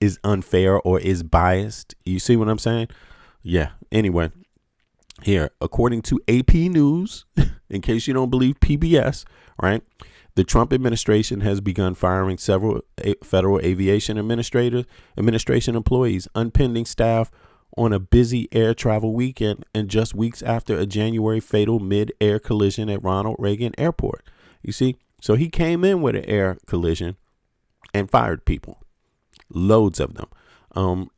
is unfair or is biased. You see what I'm saying? Yeah. Anyway, here, according to AP News, in case you don't believe PBS, right, the Trump administration has begun firing several federal aviation administration employees, unpending staff on a busy air travel weekend, and just weeks after a January fatal mid-air collision at Ronald Reagan Airport. You see, so he came in with an air collision and fired people, loads of them.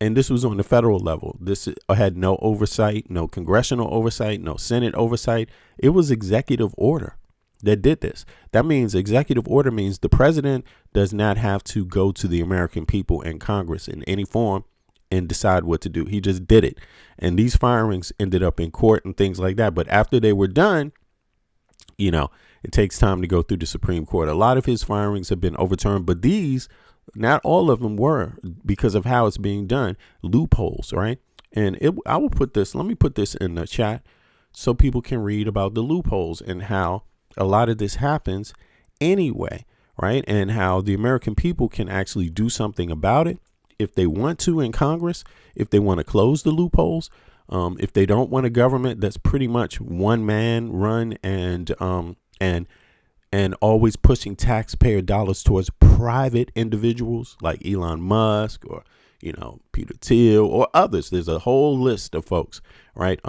And this was on the federal level. This had no oversight, no congressional oversight, no Senate oversight. It was executive order that did this. That means executive order means the president does not have to go to the American people and Congress in any form and decide what to do. He just did it. And these firings ended up in court and things like that. But after they were done, it takes time to go through the Supreme Court. A lot of his firings have been overturned, but these, not all of them were, because of how it's being done. Loopholes, right? And I will put this, let me put this in the chat so people can read about the loopholes and how a lot of this happens anyway, right? And how the American people can actually do something about it if they want to in Congress, if they want to close the loopholes, if they don't want a government that's pretty much one man run and always pushing taxpayer dollars towards private individuals like Elon Musk or, Peter Thiel or others. There's a whole list of folks, right?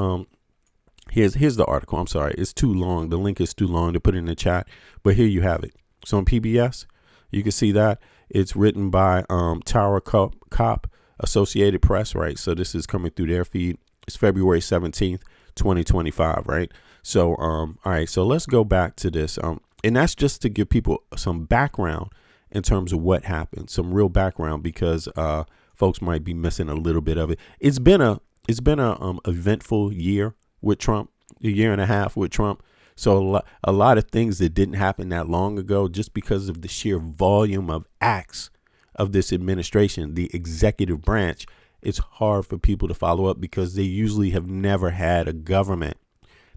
Here's the article. I'm sorry. It's too long. The link is too long to put in the chat, but here you have it. So on PBS, you can see that it's written by Tara Kopp, Associated Press, right? So this is coming through their feed. It's February 17th, 2025, right? So, all right, so let's go back to this. And that's just to give people some background in terms of what happened, some real background, because folks might be missing a little bit of it. It's been a eventful year with Trump, a year and a half with Trump. So a lot of things that didn't happen that long ago, just because of the sheer volume of acts of this administration, the executive branch, it's hard for people to follow up because they usually have never had a government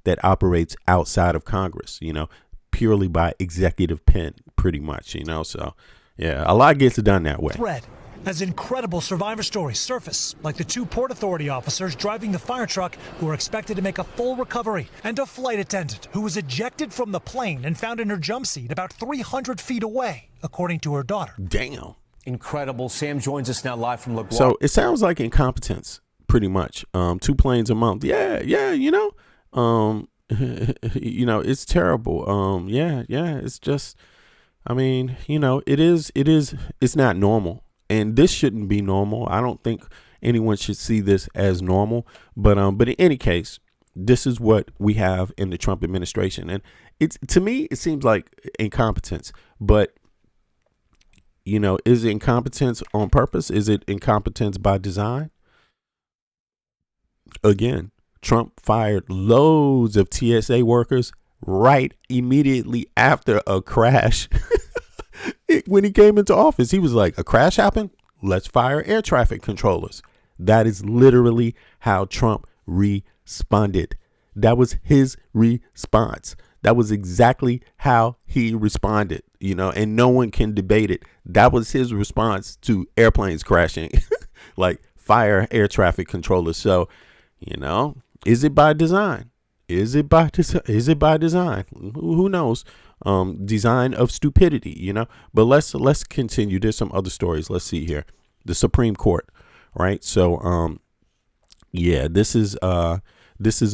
that operates outside of Congress, you know, purely by executive pen, pretty much, you know. So, yeah, a lot gets done that way. Thread as incredible survivor stories surface, like the 2 Port Authority officers driving the fire truck who are expected to make a full recovery, and a flight attendant who was ejected from the plane and found in her jump seat about 300 feet away, according to her daughter. Damn. Incredible. Sam joins us now live from LaGuardia. So it sounds like incompetence, pretty much. 2 planes a month. Yeah, you know. You know, it's terrible. Yeah, it's just, I mean, you know, it's not normal. And this shouldn't be normal. I don't think anyone should see this as normal. But in any case, this is what we have in the Trump administration. And to me, it seems like incompetence. But, you know, is it incompetence on purpose? Is it incompetence by design? Again, Trump fired loads of TSA workers right immediately after a crash. When he came into office, he was like, a crash happened? Let's fire air traffic controllers. That is literally how Trump responded. That was his response. That was exactly how he responded, you know, and no one can debate it. That was his response to airplanes crashing, like fire air traffic controllers. So, you know, is it by design? Is it by design? Who knows? Design of stupidity, you know. But let's continue. There's some other stories. Let's see here. The Supreme Court, right? So, yeah, this is a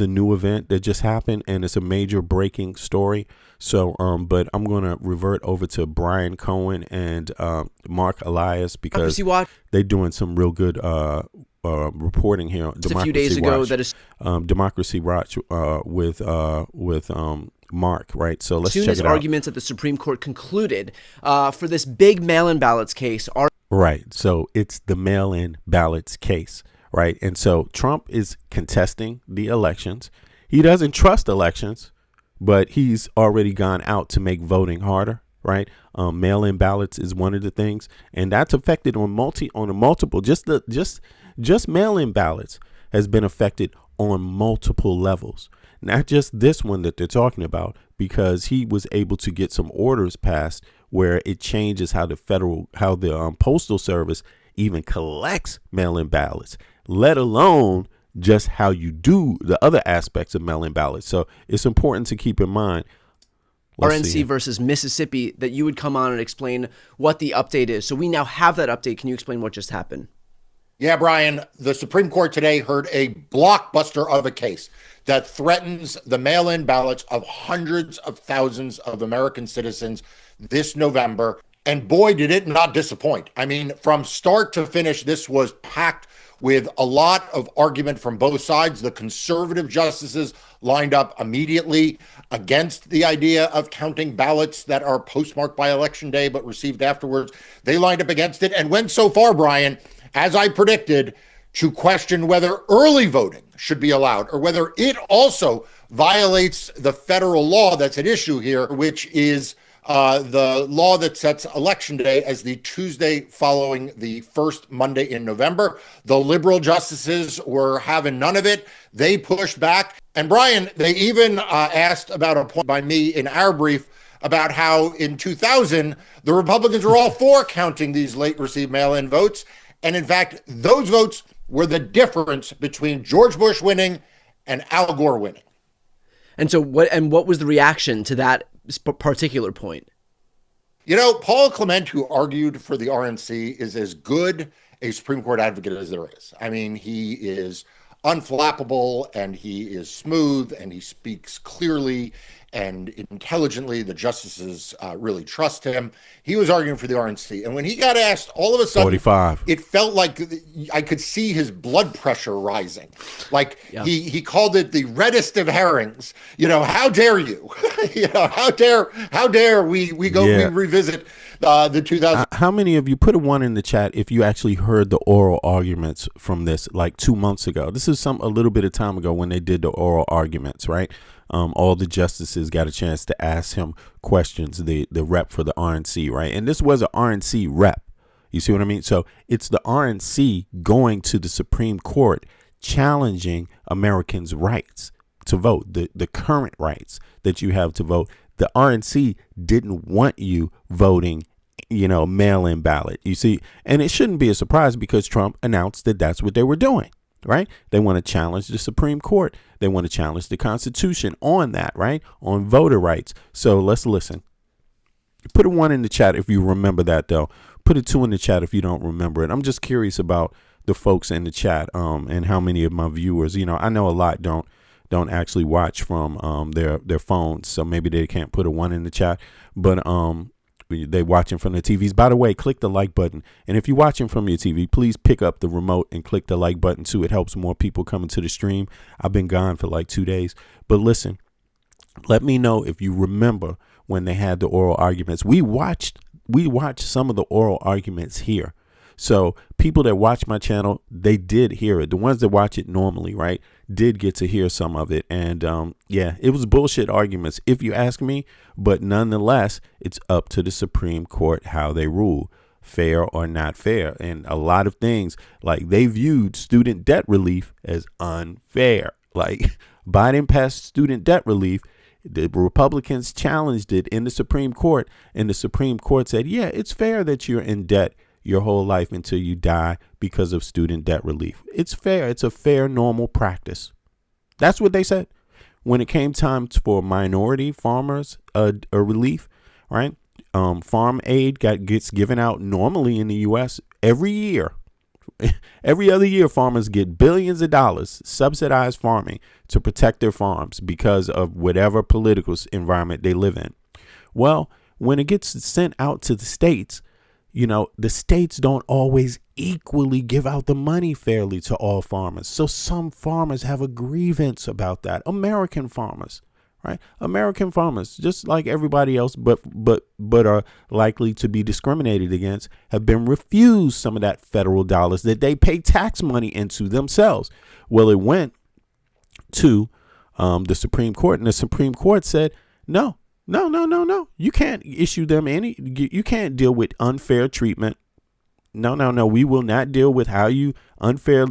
new event that just happened, and it's a major breaking story. So, but I'm gonna revert over to Brian Cohen and Mark Elias because they're doing some real good reporting here. Just a few days ago, that is Democracy Watch with Mark, right? So let's check it out. As soon as arguments at the Supreme Court concluded for this big mail-in ballots case, right. So it's the mail-in ballots case, right? And so Trump is contesting the elections. He doesn't trust elections, but he's already gone out to make voting harder, right? Mail-in ballots is one of the things, and that's affected on a multiple. Just mail-in ballots has been affected on multiple levels, not just this one that they're talking about, because he was able to get some orders passed where it changes how the Postal Service even collects mail-in ballots, let alone just how you do the other aspects of mail-in ballots. So it's important to keep in mind. RNC versus Mississippi, that you would come on and explain what the update is. So we now have that update. Can you explain what just happened? Yeah, Brian, the Supreme Court today heard a blockbuster of a case that threatens the mail-in ballots of hundreds of thousands of American citizens this November. And boy, did it not disappoint. I mean, from start to finish, this was packed with a lot of argument from both sides. The conservative justices lined up immediately against the idea of counting ballots that are postmarked by Election Day but received afterwards. They lined up against it and went so far, Brian, as I predicted, to question whether early voting should be allowed or whether it also violates the federal law that's at issue here, which is the law that sets Election Day as the Tuesday following the first Monday in November. The liberal justices were having none of it. They pushed back. And Brian, they even asked about a point by me in our brief about how in 2000, the Republicans were all for counting these late received mail-in votes. And in fact, those votes were the difference between George Bush winning and Al Gore winning. And so what was the reaction to that particular point? You know, Paul Clement, who argued for the RNC, is as good a Supreme Court advocate as there is. I mean, he is unflappable, and he is smooth, and he speaks clearly and intelligently. The justices really trust him. He was arguing for the RNC. And when he got asked, all of a sudden, 45. It felt like I could see his blood pressure rising. Like he called it the reddest of herrings. How dare you? How dare we revisit the 2000. How many of you put a 1 in the chat if you actually heard the oral arguments from this like 2 months ago? This is a little bit of time ago when they did the oral arguments, right? All the justices got a chance to ask him questions, the rep for the RNC, right? And this was an RNC rep. You see what I mean? So it's the RNC going to the Supreme Court challenging Americans' rights to vote, the current rights that you have to vote. The RNC didn't want you voting, mail-in ballot. You see, and it shouldn't be a surprise because Trump announced that that's what they were doing, right? They want to challenge the Supreme Court. They want to challenge the Constitution on that, right? On voter rights. So let's listen. Put a 1 in the chat if you remember that, though. Put a 2 in the chat if you don't remember it. I'm just curious about the folks in the chat and how many of my viewers, I know a lot don't actually watch from their phones, so maybe they can't put a 1 in the chat, but they watching from their TVs. By the way, click the like button, and if you're watching from your TV, please pick up the remote and click the like button too. It helps more people coming to the stream. I've been gone for like 2 days, but listen, let me know if you remember when they had the oral arguments. We watched some of the oral arguments here. So people that watch my channel, they did hear it. The ones that watch it normally, right, did get to hear some of it. And it was bullshit arguments, if you ask me. But nonetheless, it's up to the Supreme Court how they rule, fair or not fair. And a lot of things, like they viewed student debt relief as unfair. Like Biden passed student debt relief. The Republicans challenged it in the Supreme Court, and the Supreme Court said, yeah, it's fair that you're in debt your whole life until you die because of student debt relief. It's fair. It's a fair, normal practice. That's what they said. When it came time for minority farmers a relief, right? Farm aid gets given out normally in the U.S. every year. Every other year, farmers get billions of dollars subsidized farming to protect their farms because of whatever political environment they live in. Well, when it gets sent out to the states, the states don't always equally give out the money fairly to all farmers. So some farmers have a grievance about that. American farmers, right? American farmers, just like everybody else, but are likely to be discriminated against, have been refused some of that federal dollars that they pay tax money into themselves. Well, it went to the Supreme Court, and the Supreme Court said, no. You can't issue them you can't deal with unfair treatment. No. We will not deal with how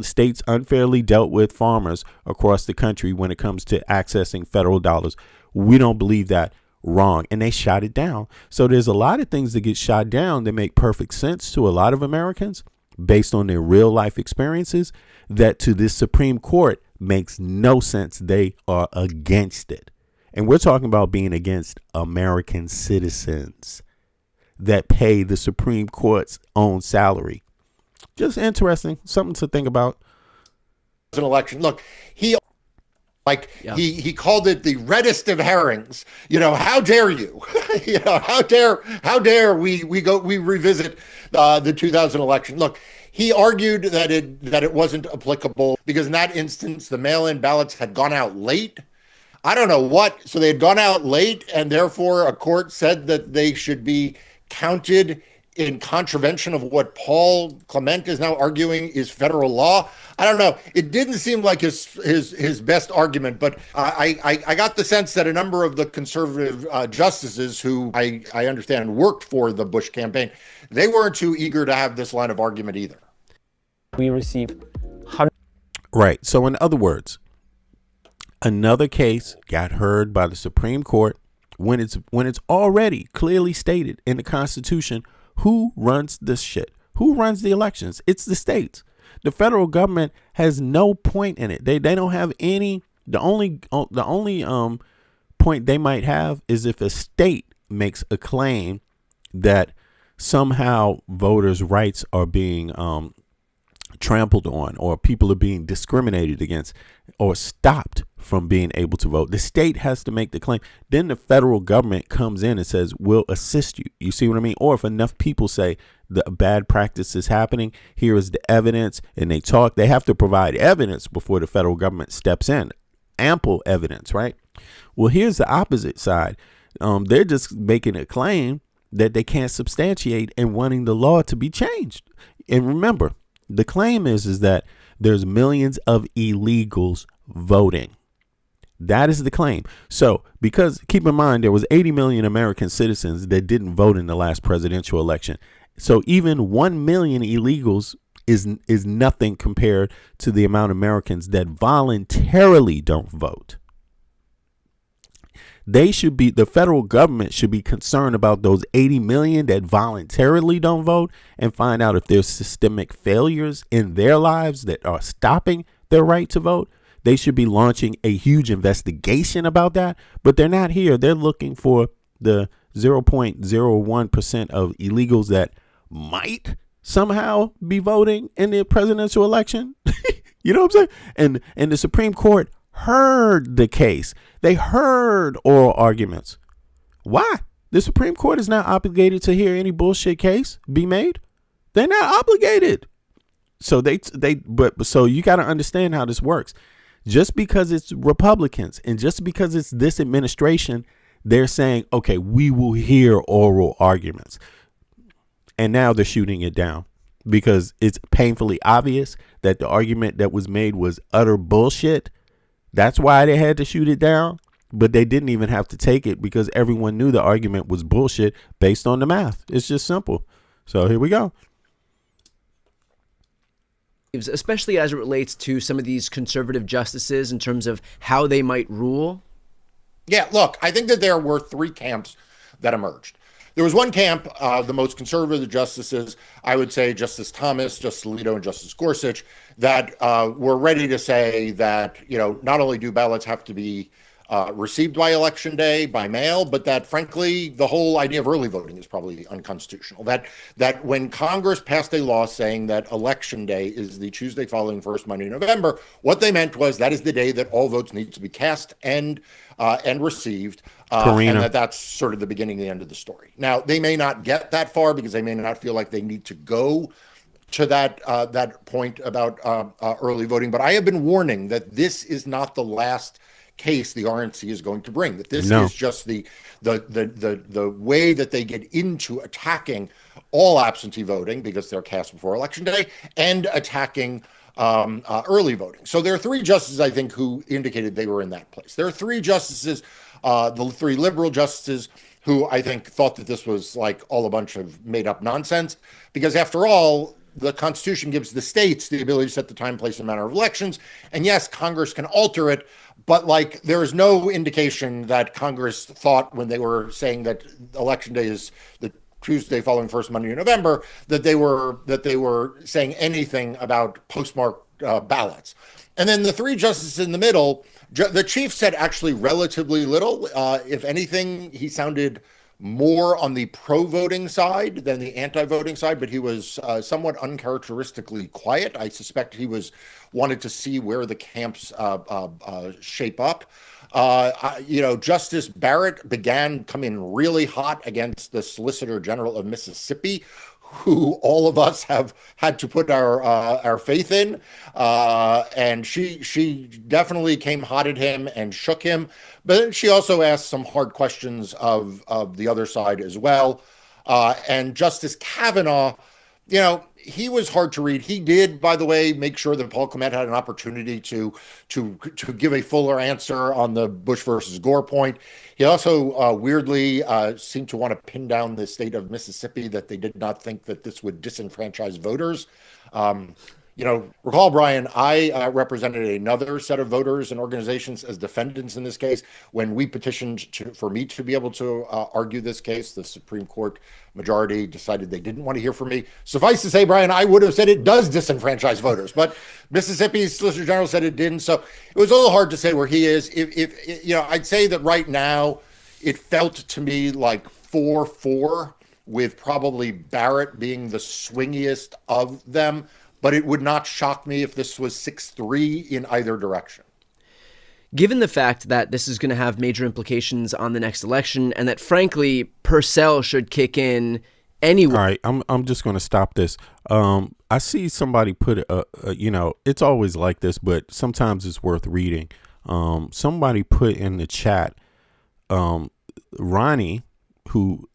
states unfairly dealt with farmers across the country when it comes to accessing federal dollars. We don't believe that. Wrong. And they shot it down. So there's a lot of things that get shot down that make perfect sense to a lot of Americans based on their real life experiences that to this Supreme Court makes no sense. They are against it. And we're talking about being against American citizens that pay the Supreme Court's own salary. Just interesting. Something to think about. An election. Look, he called it the reddest of herrings. How dare you? How dare we revisit the 2000 election? Look, he argued that it wasn't applicable because in that instance the mail-in ballots had gone out late. I don't know what. So they had gone out late, and therefore a court said that they should be counted in contravention of what Paul Clement is now arguing is federal law. I don't know. It didn't seem like his best argument, but I got the sense that a number of the conservative justices who I understand worked for the Bush campaign, they weren't too eager to have this line of argument either. We received right. So in other words, another case got heard by the Supreme Court when it's already clearly stated in the Constitution who runs this shit, who runs the elections. It's the states. The federal government has no point in it. They don't have any. The only point they might have is if a state makes a claim that somehow voters' rights are being trampled on, or people are being discriminated against or stopped from being able to vote, the state has to make the claim. Then the federal government comes in and says, we'll assist you. You see what I mean? Or if enough people say the bad practice is happening, here is the evidence, and they talk, they have to provide evidence before the federal government steps in. Ample evidence, right? Well, here's the opposite side. They're just making a claim that they can't substantiate and wanting the law to be changed. And remember, the claim is that there's millions of illegals voting. That is the claim. So, because keep in mind, there was 80 million American citizens that didn't vote in the last presidential election. So even 1 million illegals is nothing compared to the amount of Americans that voluntarily don't vote. The federal government should be concerned about those 80 million that voluntarily don't vote and find out if there's systemic failures in their lives that are stopping their right to vote. They should be launching a investigation about that, but they're not here. They're looking for the 0.01% of illegals that might somehow be voting in the presidential election. You know what I'm saying? And the Supreme Court heard the case. They heard oral arguments. Why? The Supreme Court is not obligated to hear any bullshit case be made. They're not obligated. So so you got to understand how this works. Just because it's Republicans and just because it's this administration, they're saying, okay, we will hear oral arguments. And now they're shooting it down because it's painfully obvious that the argument that was made was utter bullshit. That's why they had to shoot it down, but they didn't even have to take it because everyone knew the argument was bullshit based on the math. It's just simple. So here we go. Especially as it relates to some of these conservative justices in terms of how they might rule. Yeah, look, I think that there were three camps that emerged. There was one camp, the most conservative justices, I would say Justice Thomas, Justice Alito, and Justice Gorsuch, that were ready to say that, not only do ballots have to be received by Election Day by mail, but that, frankly, the whole idea of early voting is probably unconstitutional. That when Congress passed a law saying that Election Day is the Tuesday following first Monday in November, what they meant was that is the day that all votes need to be cast and received. And that's sort of the beginning and the end of the story. Now, they may not get that far because they may not feel like they need to go to that point about early voting. But I have been warning that this is not the last case the RNC is going to bring. That this is just the way that they get into attacking all absentee voting because they're cast before Election Day and attacking early voting. So there are three justices, I think, who indicated they were in that place. There are three justices, the three liberal justices, who I think thought that this was like all a bunch of made up nonsense, because after all, the Constitution gives the states the ability to set the time, place, and manner of elections. And yes, Congress can alter it, but there is no indication that Congress thought when they were saying that Election Day is the Tuesday following first Monday in November, that they were saying anything about postmarked ballots. And then the three justices in the middle, the chief said actually relatively little. If anything, he sounded more on the pro-voting side than the anti-voting side, but he was somewhat uncharacteristically quiet. I suspect he wanted to see where the camps shape up. Justice Barrett began coming really hot against the Solicitor General of Mississippi, who all of us have had to put our faith in. And she definitely came hot at him and shook him. But she also asked some hard questions of the other side as well. And Justice Kavanaugh, he was hard to read. He did, by the way, make sure that Paul Clement had an opportunity to give a fuller answer on the Bush versus Gore point. He also weirdly seemed to want to pin down the state of Mississippi, that they did not think that this would disenfranchise voters. Recall, Brian, I represented another set of voters and organizations as defendants in this case. When we petitioned for me to be able to argue this case, the Supreme Court majority decided they didn't want to hear from me. Suffice to say, Brian, I would have said it does disenfranchise voters, but Mississippi's Solicitor General said it didn't. So it was a little hard to say where he is. If I'd say that right now it felt to me like 4-4, with probably Barrett being the swingiest of them. but it would not shock me if this was 6-3 in either direction. Given the fact that this is going to have major implications on the next election, and that frankly Purcell should kick in anyway. All right, I'm just going to stop this. I see somebody put it's always like this, but sometimes it's worth reading. Somebody put in the chat, Ronnie, who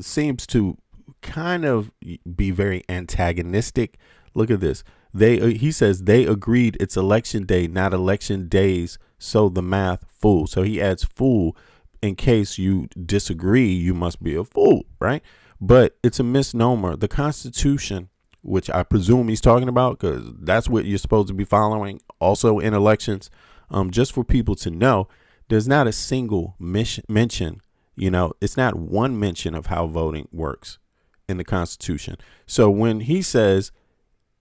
seems to kind of be very antagonistic. Look at this. He says they agreed it's election day, not election days. So the math fool. So he adds fool in case you disagree. You must be a fool, right? But it's a misnomer. The Constitution, which I presume he's talking about, because that's what you're supposed to be following also in elections. Just for people to know, there's not a single mention. It's not one mention of how voting works in the Constitution. So when he says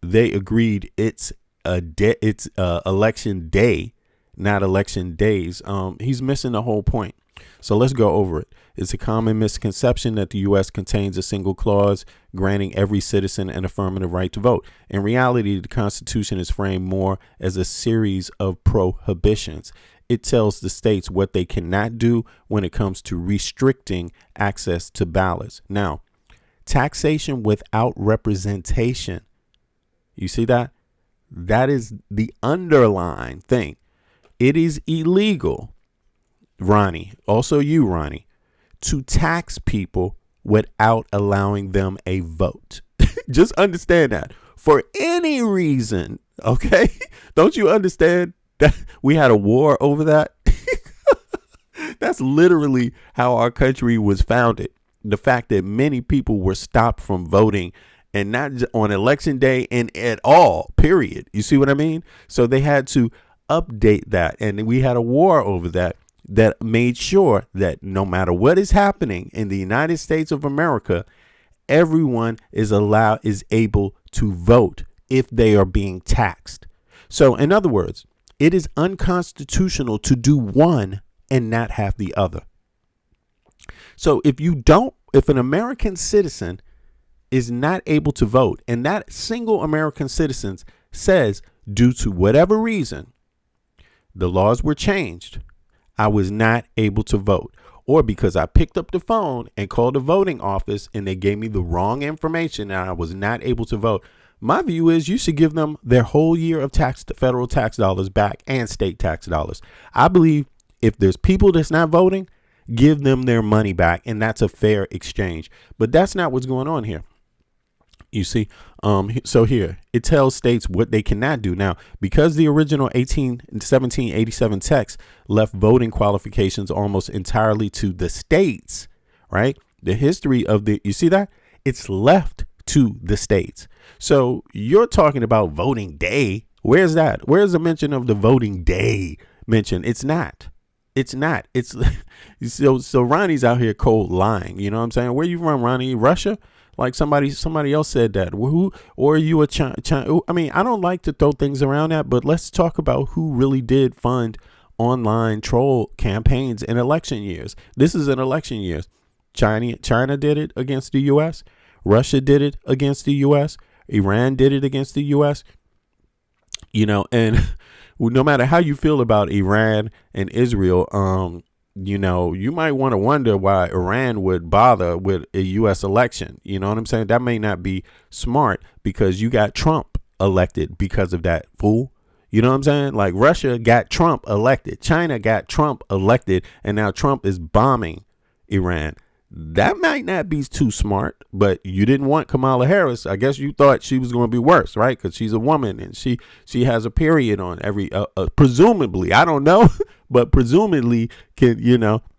they agreed it's election day, not election days, he's missing the whole point. So let's go over it. It's a common misconception that the U.S. contains a single clause granting every citizen an affirmative right to vote. In reality, the Constitution is framed more as a series of prohibitions. It tells the states what they cannot do when it comes to restricting access to ballots. Now, taxation without representation. You see that? That is the underlying thing. It is illegal, Ronnie, also you, Ronnie, to tax people without allowing them a vote. Just understand that for any reason. Okay. Don't you understand that we had a war over that? That's literally how our country was founded. The fact that many people were stopped from voting, and not on election day and at all, period. You see what I mean? So they had to update that. And we had a war over that made sure that no matter what is happening in the United States of America, everyone is able to vote if they are being taxed. So in other words, it is unconstitutional to do one and not have the other. So if an American citizen is not able to vote, and that single American citizen says, due to whatever reason, the laws were changed, I was not able to vote, or because I picked up the phone and called the voting office and they gave me the wrong information and I was not able to vote, my view is you should give them their whole year of federal tax dollars back and state tax dollars. I believe if there's people that's not voting, give them their money back, and that's a fair exchange. But that's not what's going on here. You see, so here it tells states what they cannot do. Now, because the original 1787 text left voting qualifications almost entirely to the states, right? The history of you see that? It's left to the states. So you're talking about voting day. Where's that? Where's the mention of the voting day mention? It's not. It's so Ronnie's out here cold lying. You know what I'm saying? Where you from, Ronnie? Russia? Like somebody else said that. Who, or are you a China? I mean, I don't like to throw things around that, but let's talk about who really did fund online troll campaigns in election years. This is an election year. China did it against the U.S. Russia did it against the U.S. Iran did it against the U.S. And no matter how you feel about Iran and Israel, you might want to wonder why Iran would bother with a U.S. election. You know what I'm saying? That may not be smart because you got Trump elected because of that, fool. You know what I'm saying? Like Russia got Trump elected. China got Trump elected. And now Trump is bombing Iran. That might not be too smart, but you didn't want Kamala Harris. I guess you thought she was going to be worse, right? Because she's a woman and she has a period on every, presumably, I don't know, but presumably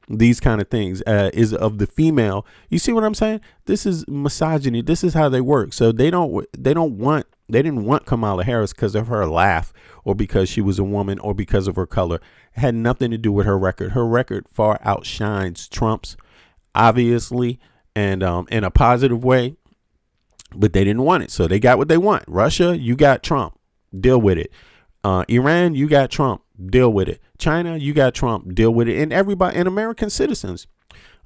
these kind of things is of the female. You see what I'm saying? This is misogyny. This is how they work. So they didn't want Kamala Harris because of her laugh or because she was a woman or because of her color. It had nothing to do with her record. Her record far outshines Trump's, obviously, and in a positive way, but they didn't want it. So they got what they want. Russia, you got Trump, deal with it. Iran, you got Trump, deal with it. China, you got Trump, deal with it. And everybody, and American citizens,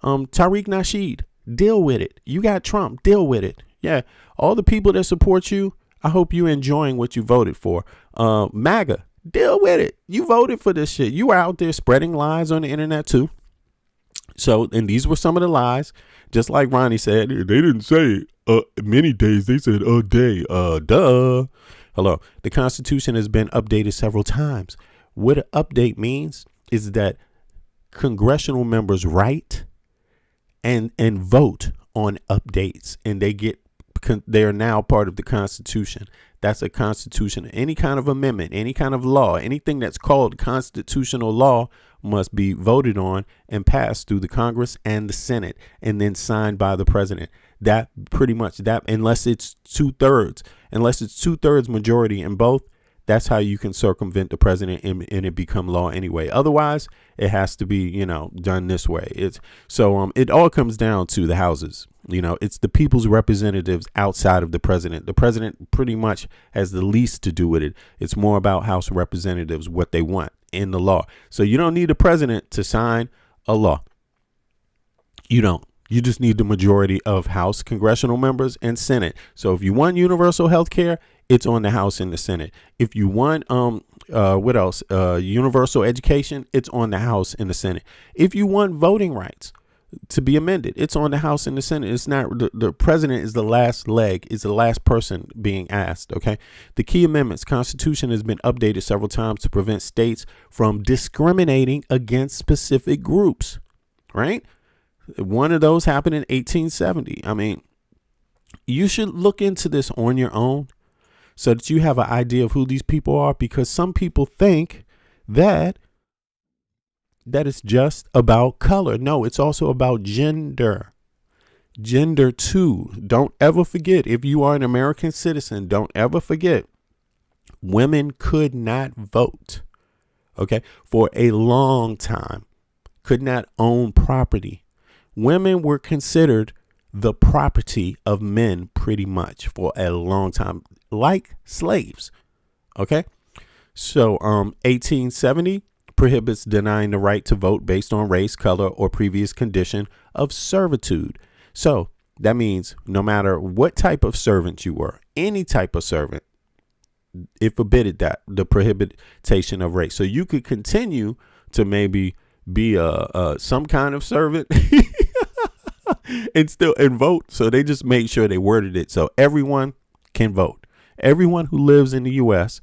Tariq Nasheed, deal with it. You got Trump, deal with it. Yeah, all the people that support you, I hope you enjoying what you voted for. MAGA, deal with it. You voted for this shit. You were out there spreading lies on the internet too. So, and these were some of the lies. Just like Ronnie said, they didn't say many days. They said a day. Duh. Hello. The Constitution has been updated several times. What an update means is that congressional members write and vote on updates, and they are now part of the Constitution. That's a constitution. Any kind of amendment, any kind of law, anything that's called constitutional law must be voted on and passed through the Congress and the Senate and then signed by the president. That pretty much that, unless it's 2/3 majority in both, that's how you can circumvent the president and it become law anyway. Otherwise, it has to be, done this way. It all comes down to the houses. It's the people's representatives outside of the president. The president pretty much has the least to do with it. It's more about House representatives, what they want in the law. So you don't need the president to sign a law. You don't. You just need the majority of House congressional members and Senate. So if you want universal health care, it's on the House and the Senate. If you want universal education, it's on the House and the Senate. If you want voting rights to be amended, it's on the House and the Senate. It's not the president is the last leg, is the last person being asked. OK, the key amendments. Constitution has been updated several times to prevent states from discriminating against specific groups. Right. One of those happened in 1870. I mean, you should look into this on your own so that you have an idea of who these people are, because some people think that it's just about color. No, it's also about gender. Gender too. Don't ever forget, if you are an American citizen, don't ever forget, women could not vote. Okay, for a long time, could not own property. Women were considered the property of men pretty much for a long time, like slaves. OK, so 1870 prohibits denying the right to vote based on race, color, or previous condition of servitude. So that means no matter what type of servant you were, any type of servant, it forbidded that, the prohibition of race. So you could continue to maybe be some kind of servant and vote. So they just made sure they worded it so everyone can vote. Everyone who lives in the U.S.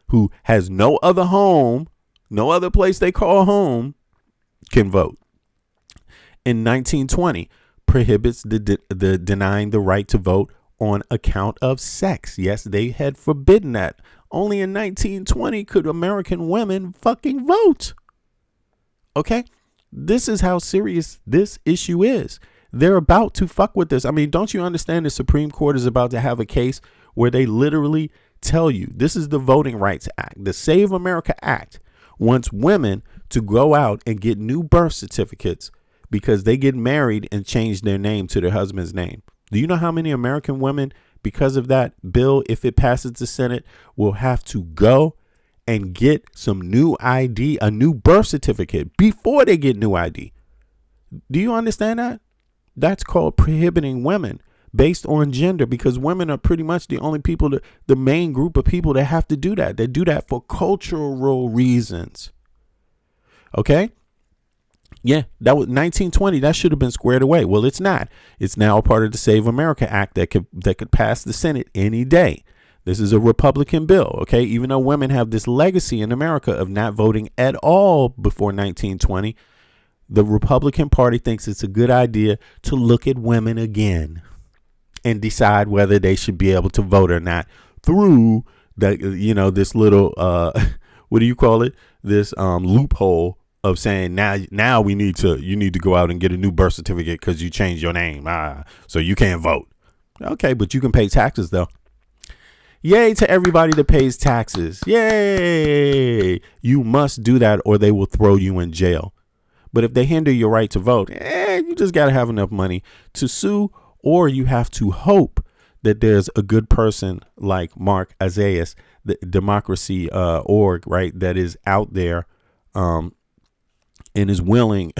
who has no other home, no other place they call home, can vote. In 1920, prohibits the denying the right to vote on account of sex. Yes, they had forbidden that. Only in 1920 could American women fucking vote. Okay, this is how serious this issue is. They're about to fuck with this. I mean, don't you understand the Supreme Court is about to have a case where they literally tell you this is the Voting Rights Act. The Save America Act wants women to go out and get new birth certificates because they get married and change their name to their husband's name. Do you know how many American women, because of that bill, if it passes the Senate, will have to go and get some new ID, a new birth certificate before they get new ID? Do you understand that? That's called prohibiting women based on gender, because women are pretty much the only people, the main group of people that have to do that. They do that for cultural reasons. Okay. Yeah, that was 1920. That should have been squared away. Well, it's not. It's now a part of the Save America Act that could pass the Senate any day. This is a Republican bill. OK, even though women have this legacy in America of not voting at all before 1920, the Republican Party thinks it's a good idea to look at women again and decide whether they should be able to vote or not through the, this little what do you call it? This loophole of saying now you need to go out and get a new birth certificate because you changed your name. So you can't vote. OK, but you can pay taxes, though. Yay to everybody that pays taxes. Yay. You must do that or they will throw you in jail. But if they hinder your right to vote, you just got to have enough money to sue, or you have to hope that there's a good person like Mark Azayas, the democracy org, right, that is out there and is willing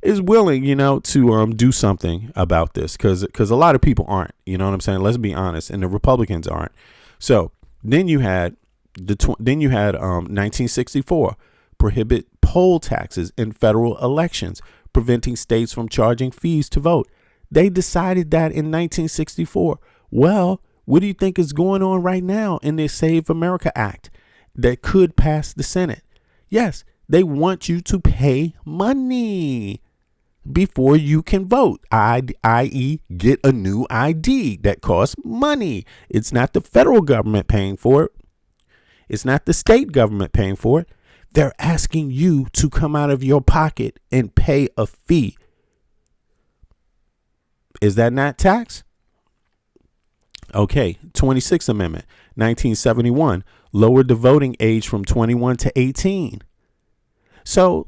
is willing, to do something about this, because a lot of people aren't. You know what I'm saying? Let's be honest, and the Republicans aren't. So then you had 1964, prohibit poll taxes in federal elections, preventing states from charging fees to vote. They decided that in 1964. Well, what do you think is going on right now in the Save America Act that could pass the Senate? Yes, they want you to pay money before you can vote, i.e. get a new ID that costs money. It's not the federal government paying for it. It's not the state government paying for it. They're asking you to come out of your pocket and pay a fee. Is that not tax? Okay, 26th Amendment, 1971, lowered the voting age from 21 to 18. So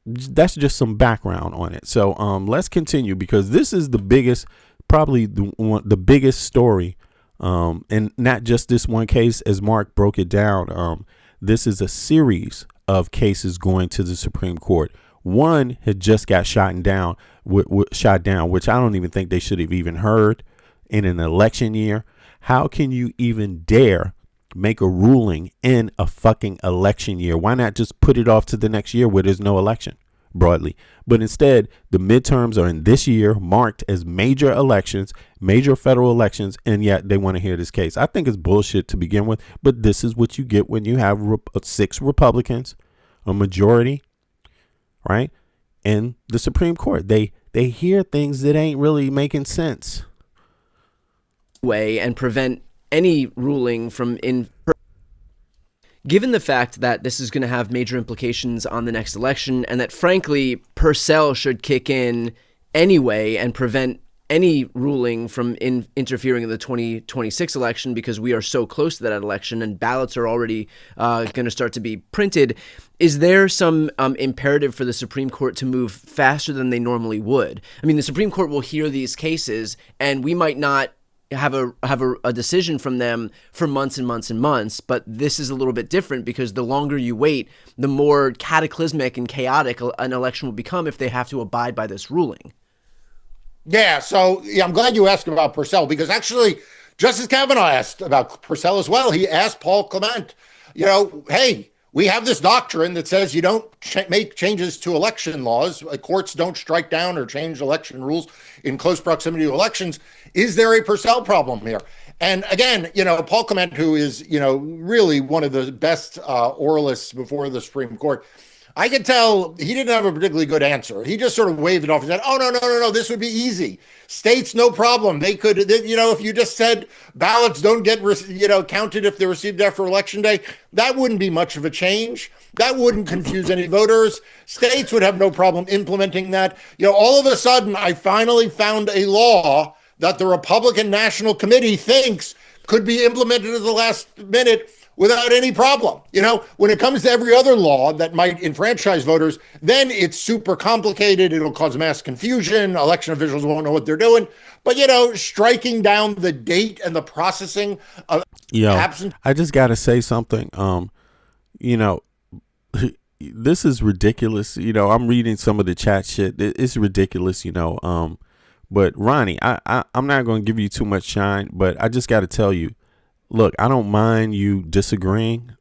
that's just some background on it. So let's continue, because this is the biggest, probably the biggest story, and not just this one case, as Mark broke it down. This is a series of cases going to the Supreme Court. One had just got shot down, which I don't even think they should have even heard in an election year. How can you even dare make a ruling in a fucking election year? Why not just put it off to the next year where there's no election broadly? But instead, the midterms are in this year, marked as major elections, major federal elections, and yet they want to hear this case. I think it's bullshit to begin with, but this is what you get when you have 6 Republicans, a majority, right, in the Supreme Court. They hear things that ain't really making sense. Way and prevent any ruling from given the fact that this is going to have major implications on the next election, and that frankly Purcell should kick in anyway and prevent any ruling from interfering in the 2026 election, because we are so close to that election and ballots are already going to start to be printed. Is there some imperative for the Supreme Court to move faster than they normally would? I mean, the Supreme Court will hear these cases and we might not have a decision from them for months and months and months, but this is a little bit different, because the longer you wait, the more cataclysmic and chaotic an election will become if they have to abide by this ruling. Yeah, so I'm glad you asked about Purcell, because actually Justice Kavanaugh asked about Purcell as well. He asked Paul Clement, hey, we have this doctrine that says you don't make changes to election laws. Courts don't strike down or change election rules in close proximity to elections. Is there a Purcell problem here? And again, Paul Clement, who is, really one of the best oralists before the Supreme Court, I could tell he didn't have a particularly good answer. He just sort of waved it off and said, oh, no, this would be easy. States, no problem. They could, if you just said ballots don't get, counted if they're received after Election Day, that wouldn't be much of a change. That wouldn't confuse any voters. States would have no problem implementing that. All of a sudden, I finally found a law that the Republican National Committee thinks could be implemented at the last minute without any problem. When it comes to every other law that might enfranchise voters, then it's super complicated. It'll cause mass confusion. Election officials won't know what they're doing. But, striking down the date and the processing of absence. I just got to say something. This is ridiculous. I'm reading some of the chat shit. It's ridiculous, but Ronnie, I'm not going to give you too much shine, but I just got to tell you, look, I don't mind you disagreeing.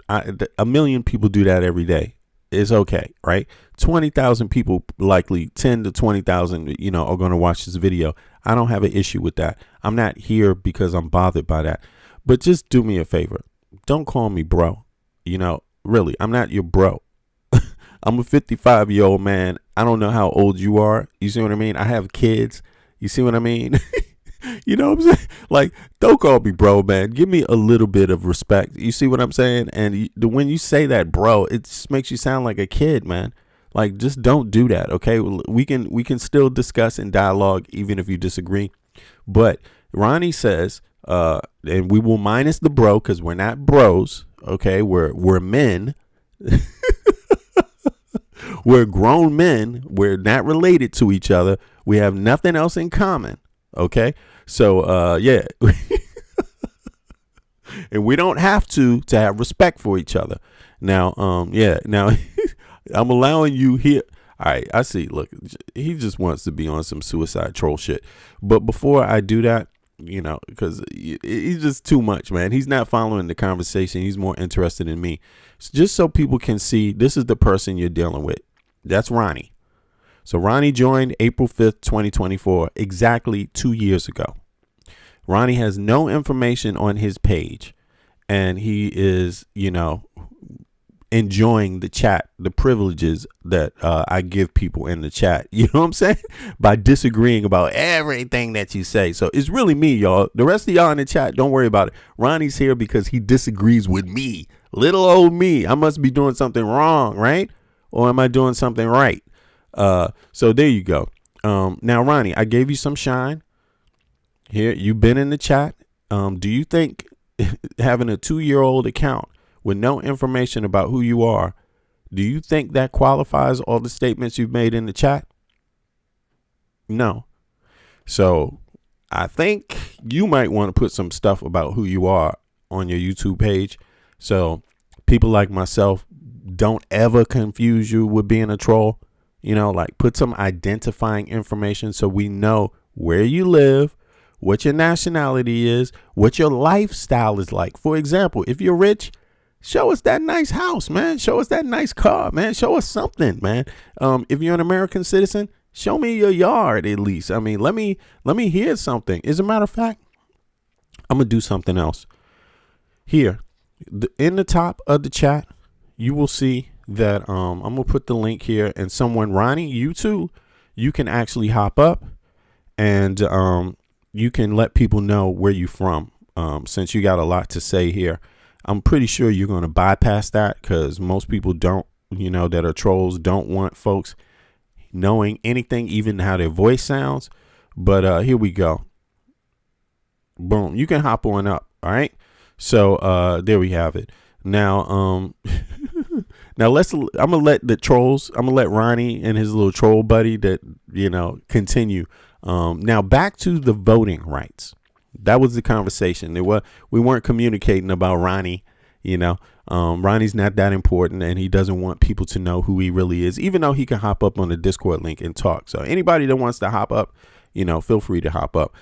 A million people do that every day. It's okay, right? 20,000 people, likely 10 to 20,000, are going to watch this video. I don't have an issue with that. I'm not here because I'm bothered by that. But just do me a favor. Don't call me bro. Really, I'm not your bro. I'm a 55-year-old man. I don't know how old you are. You see what I mean? I have kids. You see what I mean? You know what I'm saying? Like, don't call me bro, man. Give me a little bit of respect. You see what I'm saying? And when you say that, bro, it just makes you sound like a kid, man. Like, just don't do that, okay? We can still discuss and dialogue even if you disagree. But Ronnie says, and we will minus the bro because we're not bros, okay? We're men. We're grown men. We're not related to each other. We have nothing else in common, okay? So, yeah. And we don't have to have respect for each other. Now, yeah. Now, I'm allowing you here. All right, I see. Look, he just wants to be on some suicide troll shit. But before I do that, because he's just too much, man. He's not following the conversation. He's more interested in me. Just so people can see, this is the person you're dealing with. That's Ronnie. So Ronnie joined April 5th, 2024, exactly 2 years ago. Ronnie has no information on his page, and he is, enjoying the chat, the privileges that I give people in the chat. You know what I'm saying? By disagreeing about everything that you say. So it's really me, y'all. The rest of y'all in the chat, don't worry about it. Ronnie's here because he disagrees with me. Little old me. I must be doing something wrong, right? Or am I doing something right? So there you go. Now, Ronnie, I gave you some shine. Here, you've been in the chat. Do you think having a 2-year-old account with no information about who you are, do you think that qualifies all the statements you've made in the chat? No. So I think you might want to put some stuff about who you are on your YouTube page. So people like myself don't ever confuse you with being a troll. Like put some identifying information so we know where you live, what your nationality is, what your lifestyle is like. For example, if you're rich, show us that nice house, man. Show us that nice car, man. Show us something, man. If you're an American citizen, show me your yard at least. I mean, let me hear something. As a matter of fact, I'm gonna do something else. Here, in the top of the chat, you will see that I'm gonna put the link here, and someone, Ronnie, you too, you can actually hop up and you can let people know where you're from. Since you got a lot to say here, I'm pretty sure you're going to bypass that because most people don't, that are trolls, don't want folks knowing anything, even how their voice sounds. But here we go. Boom. You can hop on up. All right. So there we have it. Now, I'm going to let the trolls, I'm going to let Ronnie and his little troll buddy that, continue. Now back to the voting rights. That was the conversation. We weren't communicating about Ronnie. Ronnie's not that important, and he doesn't want people to know who he really is, even though he can hop up on the Discord link and talk. So anybody that wants to hop up, feel free to hop up.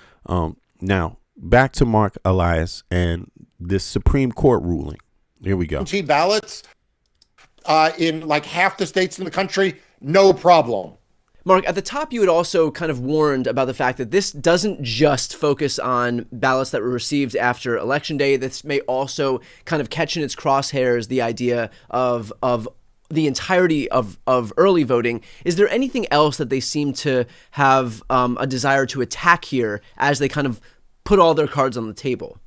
Now back to Mark Elias and this Supreme Court ruling. Here we go. Ballots in like half the states in the country, no problem. Mark, at the top, you had also kind of warned about the fact that this doesn't just focus on ballots that were received after Election Day. This may also kind of catch in its crosshairs the idea of the entirety of early voting. Is there anything else that they seem to have a desire to attack here as they kind of put all their cards on the table?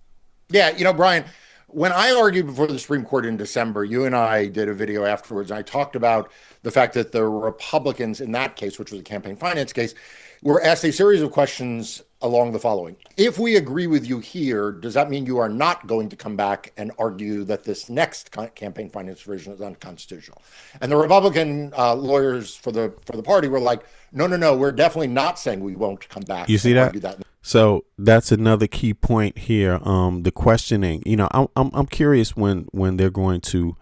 Yeah, Brian, when I argued before the Supreme Court in December, you and I did a video afterwards, and I talked about the fact that the Republicans in that case, which was a campaign finance case, were asked a series of questions along the following. If we agree with you here, does that mean you are not going to come back and argue that this next campaign finance provision is unconstitutional? And the Republican lawyers for the party were like, no, we're definitely not saying we won't come back. You see that? So that's another key point here. The questioning, I'm curious when they're going to,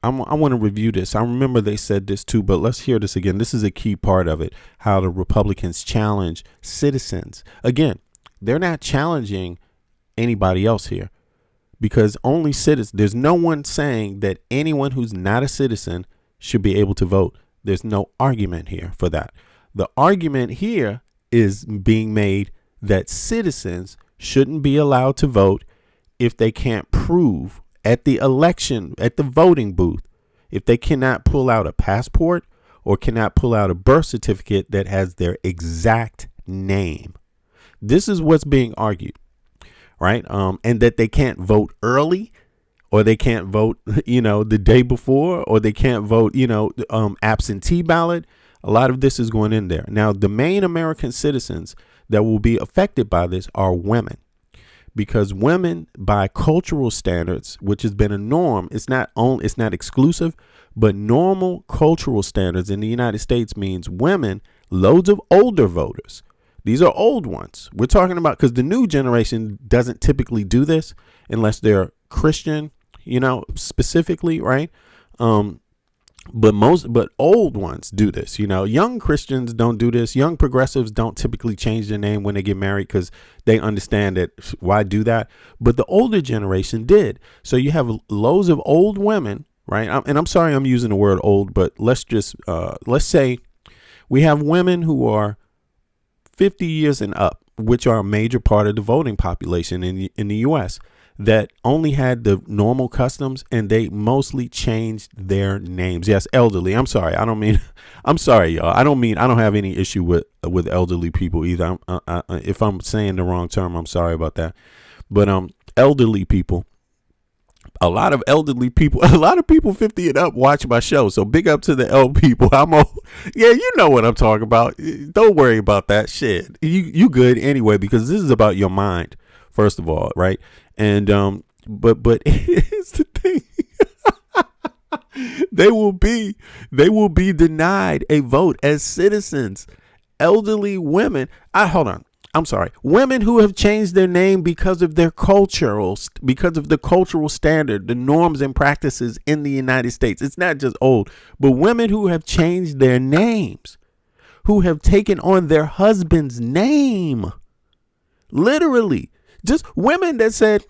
I want to review this. I remember they said this too, but let's hear this again. This is a key part of it, how the Republicans challenge citizens. Again, they're not challenging anybody else here because only citizens, there's no one saying that anyone who's not a citizen should be able to vote. There's no argument here for that. The argument here is being made that citizens shouldn't be allowed to vote if they can't prove at the election, at the voting booth, if they cannot pull out a passport or cannot pull out a birth certificate that has their exact name. This is what's being argued, right? And that they can't vote early, or they can't vote, the day before, or they can't vote, absentee ballot. A lot of this is going in there. Now, the main American citizens that will be affected by this are women. Because women, by cultural standards, which has been a norm, it's not exclusive, but normal cultural standards in the United States means women, loads of older voters. These are old ones. We're talking about, because the new generation doesn't typically do this unless they're Christian, specifically, right? but old ones do this. Young Christians don't do this. Young progressives don't typically change their name when they get married because they understand that why do that. But the older generation did. So you have loads of old women, right? And I'm sorry I'm using the word old, but let's say we have women who are 50 years and up, which are a major part of the voting population in the U.S., that only had the normal customs, and they mostly changed their names. Yes, elderly. I'm sorry. I'm sorry, y'all. I don't have any issue with elderly people either. If I'm saying the wrong term, I'm sorry about that. But elderly people, a lot of people 50 and up watch my show. So big up to the old people. I'm old. Yeah, you know what I'm talking about. Don't worry about that shit. You good anyway, because this is about your mind, first of all, right? And but here's the thing. They will be denied a vote as citizens. Elderly women. Hold on. I'm sorry. Women who have changed their name because of the cultural standard, the norms and practices in the United States. It's not just old, but women who have changed their names, who have taken on their husband's name. Literally. Just women that said,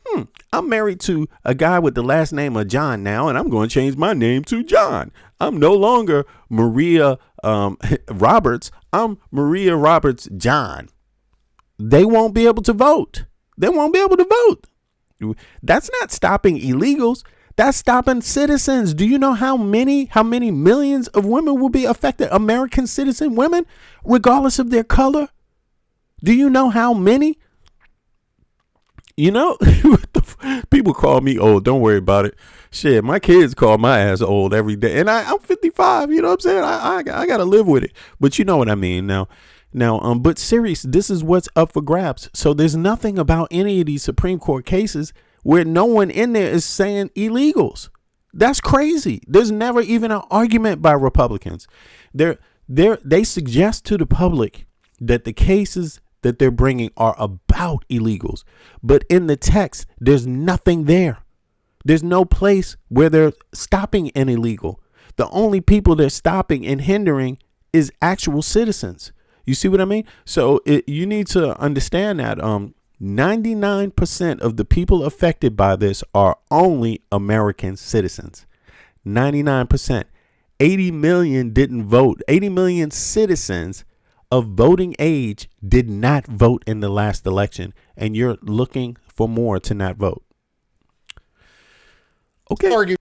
I'm married to a guy with the last name of John now, and I'm going to change my name to John. I'm no longer Maria Roberts. I'm Maria Roberts John. They won't be able to vote. That's not stopping illegals. That's stopping citizens. Do you know how many millions of women will be affected? American citizen women, regardless of their color. Do you know how many? People call me old. Don't worry about it. Shit, my kids call my ass old every day. And I'm 55. You know what I'm saying? I got to live with it. But you know what I mean now. But serious, this is what's up for grabs. So there's nothing about any of these Supreme Court cases where no one in there is saying illegals. That's crazy. There's never even an argument by Republicans. They suggest to the public that the cases that they're bringing are about illegals. But in the text, there's nothing there. There's no place where they're stopping an illegal. The only people they're stopping and hindering is actual citizens. You see what I mean? So you need to understand that 99% of the people affected by this are only American citizens. 99%. 80 million didn't vote. 80 million citizens of voting age did not vote in the last election, and you're looking for more to not vote. Okay. Argue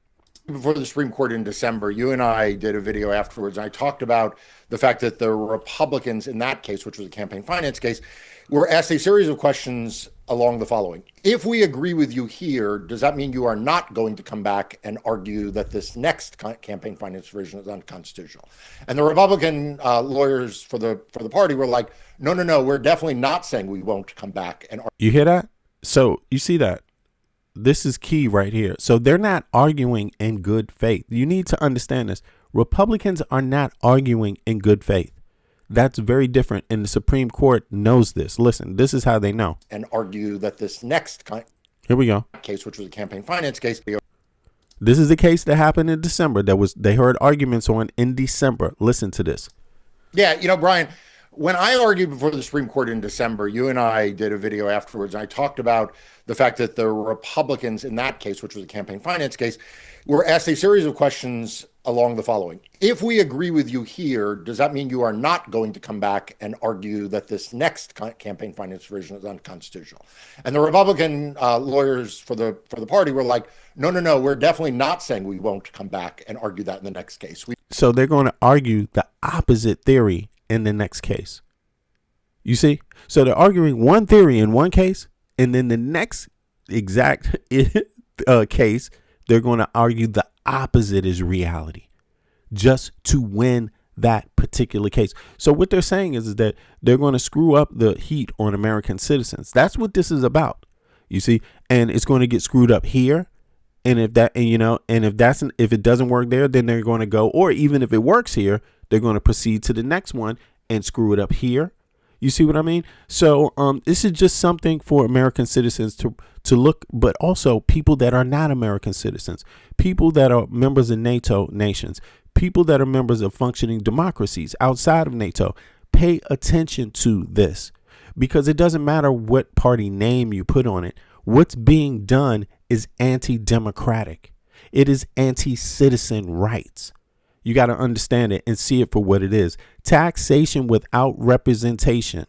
before the Supreme Court in December. You and I did a video afterwards. And I talked about the fact that the Republicans in that case, which was a campaign finance case, were asked a series of questions along the following. If we agree with you here, does that mean you are not going to come back and argue that this next campaign finance provision is unconstitutional? And the Republican lawyers for the party were like, no, we're definitely not saying we won't come back and argue. You hear that? So you see that? This is key right here. So they're not arguing in good faith. You need to understand this. Republicans are not arguing in good faith. That's very different, and the Supreme Court knows this. Listen, this is how they know. And argue that this next here we go case, which was a campaign finance case. This is the case that happened in December. They heard arguments on in December. Listen to this. Yeah, Brian, when I argued before the Supreme Court in December, you and I did a video afterwards. And I talked about the fact that the Republicans in that case, which was a campaign finance case, were asked a series of questions along the following. If we agree with you here, does that mean you are not going to come back and argue that this next campaign finance provision is unconstitutional? And the Republican lawyers for the party were like, no, we're definitely not saying we won't come back and argue that in the next case. So they're going to argue the opposite theory in the next case. You see? So they're arguing one theory in one case, and then the next exact case, they're going to argue the opposite is reality, just to win that particular case. So what they're saying is that they're going to screw up the heat on American citizens. That's what this is about. You see, and it's going to get screwed up here. And if it doesn't work there, then they're going to go, or even if it works here, they're going to proceed to the next one and screw it up here. You see what I mean? So this is just something for American citizens to look, but also people that are not American citizens, people that are members of NATO nations, people that are members of functioning democracies outside of NATO, pay attention to this, because it doesn't matter what party name you put on it. What's being done is anti-democratic. It is anti-citizen rights. You got to understand it and see it for what it is. Taxation without representation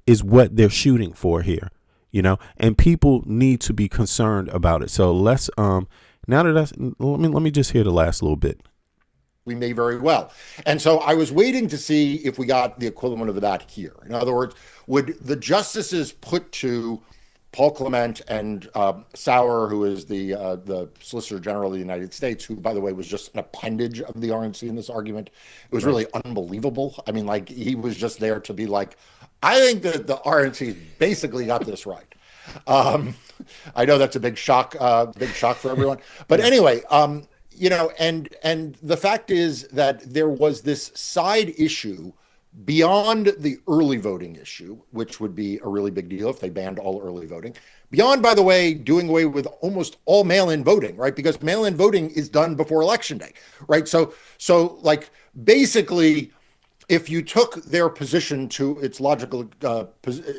is what they're shooting for here, you know, and people need to be concerned about it. So let's now that that's, let me just hear the last little bit. We may very well. And so I was waiting to see if we got the equivalent of that here. In other words, would the justices put to Paul Clement and Sauer, who is the Solicitor General of the United States, who, by the way, was just an appendage of the RNC in this argument. It was really unbelievable. I mean, like, he was just there to be like, I think that the RNC basically got this right. I know that's a big shock for everyone. But anyway, you know, and the fact is that there was this side issue beyond the early voting issue, which would be a really big deal if they banned all early voting. Beyond, by the way, doing away with almost all mail-in voting, right? Because mail-in voting is done before Election Day, right? So like, basically, if you took their position to its logical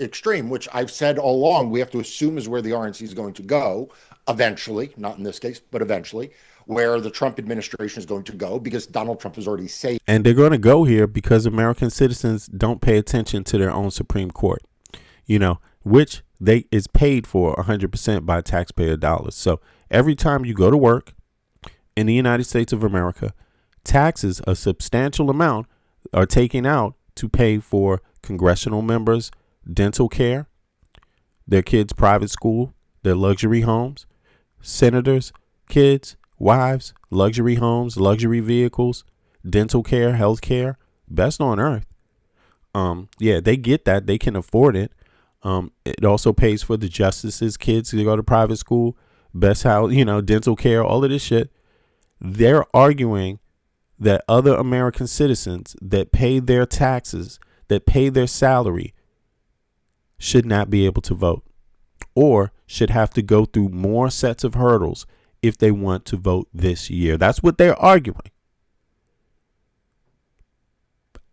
extreme, which I've said all along, we have to assume is where the RNC is going to go eventually, not in this case, but eventually, where the Trump administration is going to go, because Donald Trump has already said. And they're going to go here because American citizens don't pay attention to their own Supreme Court, you know, which is paid for 100% by taxpayer dollars. So every time you go to work in the United States of America, taxes, a substantial amount, are taken out to pay for congressional members' dental care, their kids' private school, their luxury homes, senators' kids, wives, luxury homes, luxury vehicles, dental care, health care, best on earth. Yeah, they get that. They can afford it. It also pays for the justices' kids to go to private school, best house, you know, dental care, all of this shit. They're arguing that other American citizens that pay their taxes, that pay their salary, should not be able to vote, or should have to go through more sets of hurdles if they want to vote this year. That's what they're arguing.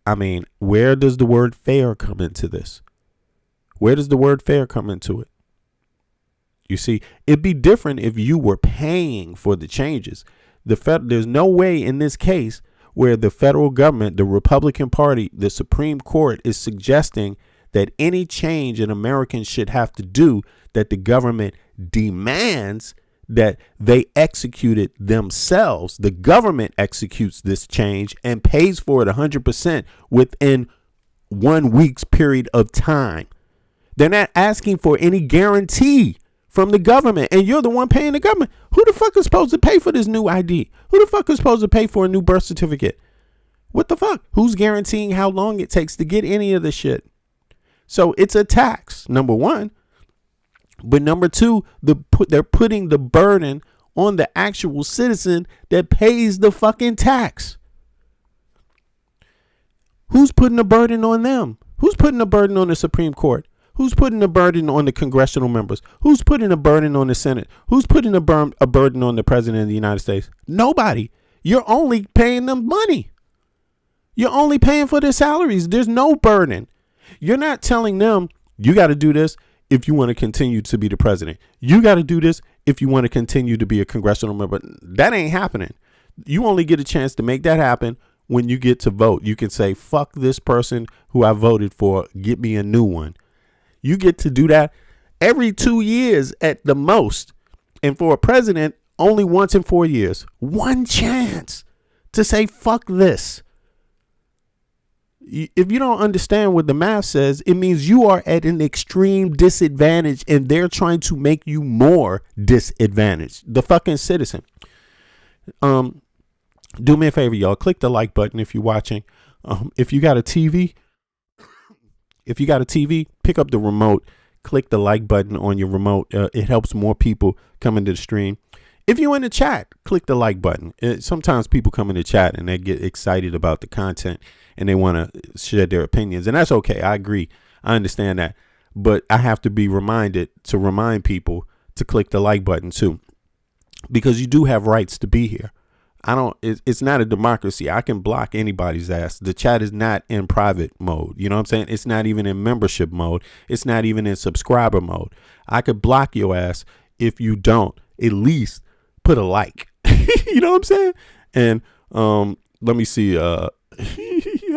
I mean, where does the word fair come into this? Where does the word fair come into it? You see, it'd be different if you were paying for the changes. There's no way in this case where the federal government, the Republican Party, the Supreme Court is suggesting that any change an American should have to do, that the government demands that they execute it themselves. The government executes this change and pays for it 100% within 1 week's period of time. They're not asking for any guarantee from the government, and you're the one paying the government. Who the fuck is supposed to pay for this new ID? Who the fuck is supposed to pay for a new birth certificate? What the fuck? Who's guaranteeing how long it takes to get any of this shit? So it's a tax, number one. But number two, they're putting the burden on the actual citizen that pays the fucking tax. Who's putting the burden on them? Who's putting the burden on the Supreme Court? Who's putting the burden on the congressional members? Who's putting a burden on the Senate? Who's putting a burden on the President of the United States? Nobody. You're only paying them money. You're only paying for their salaries. There's no burden. You're not telling them, you got to do this if you want to continue to be the president. You got to do this if you want to continue to be a congressional member. That ain't happening. You only get a chance to make that happen when you get to vote. You can say, fuck this person who I voted for, get me a new one. You get to do that every 2 years at the most. And for a president, only once in 4 years. One chance to say, fuck this. If you don't understand what the math says, it means you are at an extreme disadvantage and they're trying to make you more disadvantaged. The fucking citizen. Do me a favor, y'all. Click the like button if you're watching. If you got a TV, pick up the remote, click the like button on your remote. It helps more people come into the stream. If you're in the chat, click the like button. Sometimes people come in the chat and they get excited about the content and they want to share their opinions. And that's okay. I agree. I understand that. But I have to be reminded to remind people to click the like button too, because you do have rights to be here. It's not a democracy. I can block anybody's ass. The chat is not in private mode. You know what I'm saying? It's not even in membership mode. It's not even in subscriber mode. I could block your ass if you don't at least put a like. You know what I'm saying? And let me see. Yeah,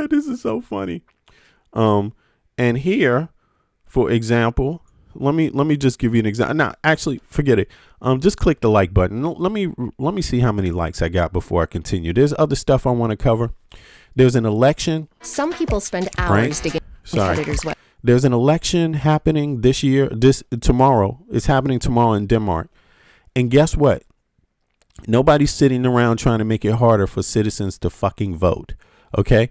this is so funny. And here, for example, let me just give you an example. No, actually, forget it. Just click the like button. Let me see how many likes I got before I continue. There's other stuff I want to cover. There's an election. Some people spend hours digging competitors' web. There's an election happening tomorrow. It's happening tomorrow in Denmark. And guess what? Nobody's sitting around trying to make it harder for citizens to fucking vote. Okay?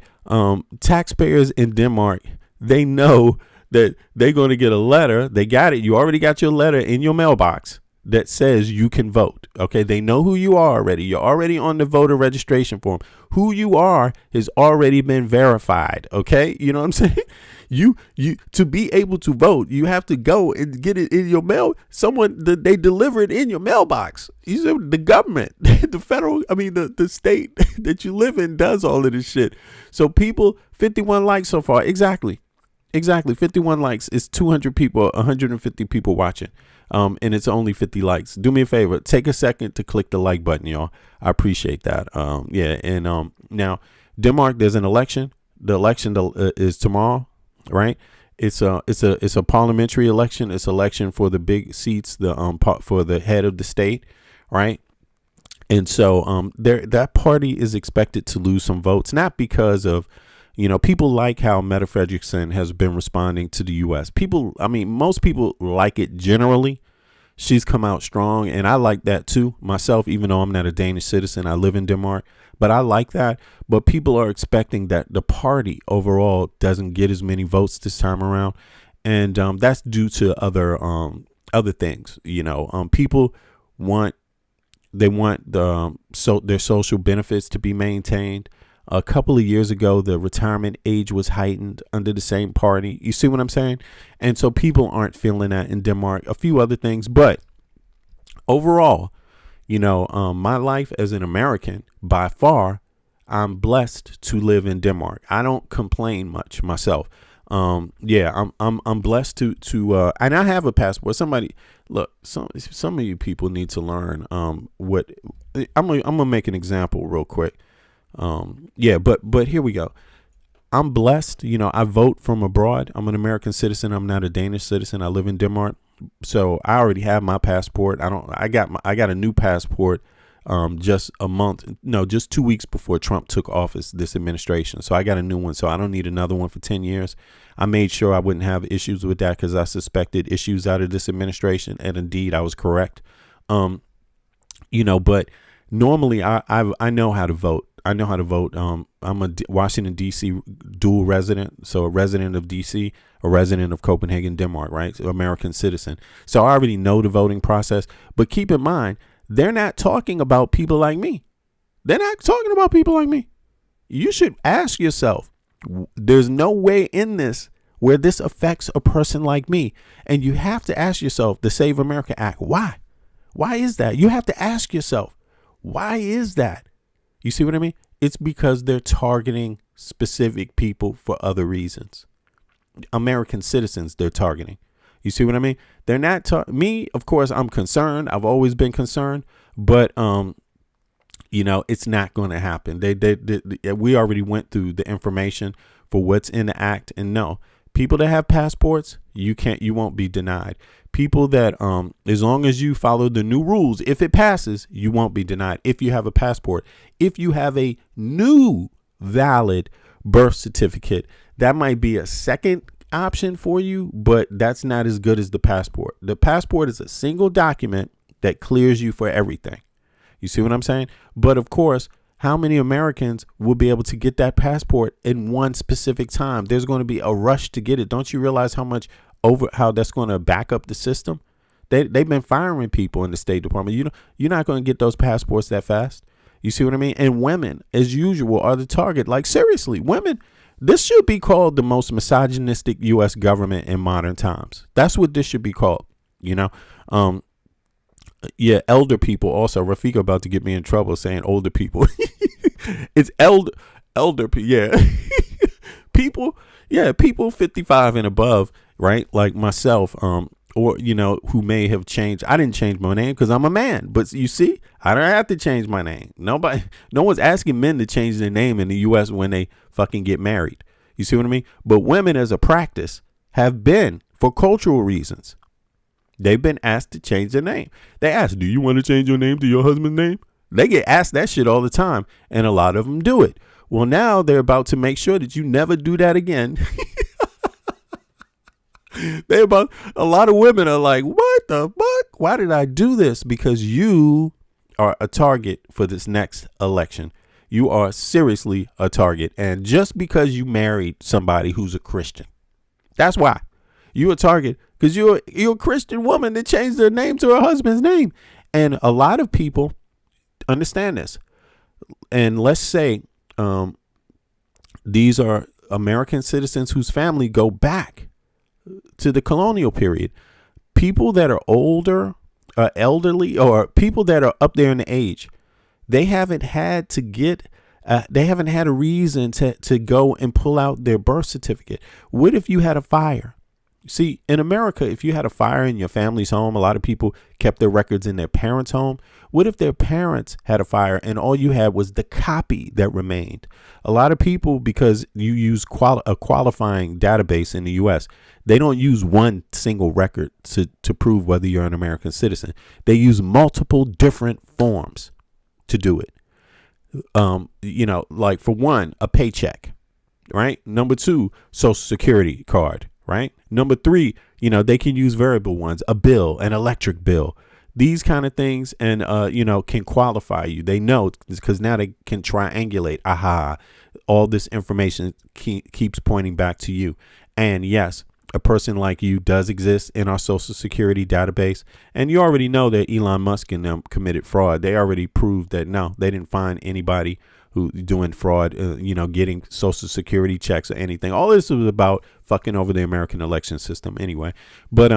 Taxpayers in Denmark, they know that they're going to get a letter. They got it. You already got your letter in your mailbox that says you can vote. Okay? They know who you are already. You're already on the voter registration form. Who you are has already been verified. Okay? You know what I'm saying? You to be able to vote, you have to go and get it in your mail. They deliver it in your mailbox. You said the government, the federal, the state that you live in does all of this shit. So people, 51 likes so far. Exactly. 51 likes is 200 people, 150 people watching. And it's only 50 likes. Do me a favor. Take a second to click the like button, y'all. I appreciate that. Now Denmark, there's an election. The election is tomorrow. Right, it's a parliamentary election. It's election for the big seats, for the head of the state, right? And so that party is expected to lose some votes, not because of, people like how Mette Frederiksen has been responding to the U.S. Most people like it generally. She's come out strong, and I like that too myself, even though I'm not a Danish citizen. I live in Denmark, but I like that. But people are expecting that the party overall doesn't get as many votes this time around, and that's due to other things. People want their social benefits to be maintained. A couple of years ago, the retirement age was heightened under the same party. You see what I'm saying? And so people aren't feeling that in Denmark. A few other things, but overall, my life as an American, by far, I'm blessed to live in Denmark. I don't complain much myself. I'm blessed to and I have a passport. Somebody look, some of you people need to learn what I'm gonna make an example real quick. But here we go. I'm blessed. I vote from abroad. I'm an American citizen. I'm not a Danish citizen. I live in Denmark. So I already have my passport. I got a new passport just 2 weeks before Trump took office, this administration. So I got a new one. So I don't need another one for 10 years. I made sure I wouldn't have issues with that because I suspected issues out of this administration. And indeed, I was correct. But normally I know how to vote. I'm a Washington, D.C. dual resident. So a resident of D.C., a resident of Copenhagen, Denmark, right? So American citizen. So I already know the voting process. But keep in mind, they're not talking about people like me. You should ask yourself, there's no way in this where this affects a person like me. And you have to ask yourself, the Save America Act, why? Why is that? You have to ask yourself, why is that? You see what I mean? It's because they're targeting specific people for other reasons. American citizens they're targeting. You see what I mean? They're not me. Of course, I'm concerned. I've always been concerned, but it's not going to happen. We already went through the information for what's in the act, and no, people that have passports, you won't be denied. People that as long as you follow the new rules, if it passes, you won't be denied. If you have a passport, if you have a new valid birth certificate, that might be a second option for you, but that's not as good as the passport. The passport is a single document that clears you for everything. You see what I'm saying? But of course, how many Americans will be able to get that passport in one specific time? There's going to be a rush to get it. Don't you realize how that's going to back up the system? They've been firing people in the State Department. You're not going to get those passports that fast. You see what I mean? And women, as usual, are the target. Like, seriously, women, this should be called the most misogynistic U.S. government in modern times. That's what this should be called. Yeah, elder people also. Rafika about to get me in trouble saying older people. It's elder people. Yeah. People, yeah, people 55 and above, right? Like myself, or, you know, who may have changed. I didn't change my name because I'm a man. But you see, I don't have to change my name. No one's asking men to change their name in the U.S. when they fucking get married. You see what I mean? But women as a practice have been, for cultural reasons, they've been asked to change their name. They ask, do you want to change your name to your husband's name? They get asked that shit all the time. And a lot of them do it. Well, now they're about to make sure that you never do that again. A lot of women are like, what the fuck? Why did I do this? Because you are a target for this next election. You are seriously a target. And just because you married somebody who's a Christian, that's why you a target, because you're a Christian woman that changed their name to her husband's name. And a lot of people understand this. And let's say, these are American citizens whose family go back to the colonial period. People that are older, elderly, or people that are up there in the age, they haven't had to they haven't had a reason to go and pull out their birth certificate. What if you had a fire? See, in America, if you had a fire in your family's home, a lot of people kept their records in their parents' home. What if their parents had a fire and all you had was the copy that remained? A lot of people, because you use a qualifying database in the U.S., they don't use one single record to prove whether you're an American citizen. They use multiple different forms to do it. You know, like for one, a paycheck, right? Number two, Social Security card. Right. Number three, you know, they can use variable ones, a bill, an electric bill, these kind of things. And, you know, can qualify you. They know because now they can triangulate. Aha. All this information keeps pointing back to you. And yes, a person like you does exist in our Social Security database. And you already know that Elon Musk and them committed fraud. They already proved that, no, they didn't find anybody who doing fraud, you know, getting Social Security checks or anything. All this was about fucking over the American election system anyway. But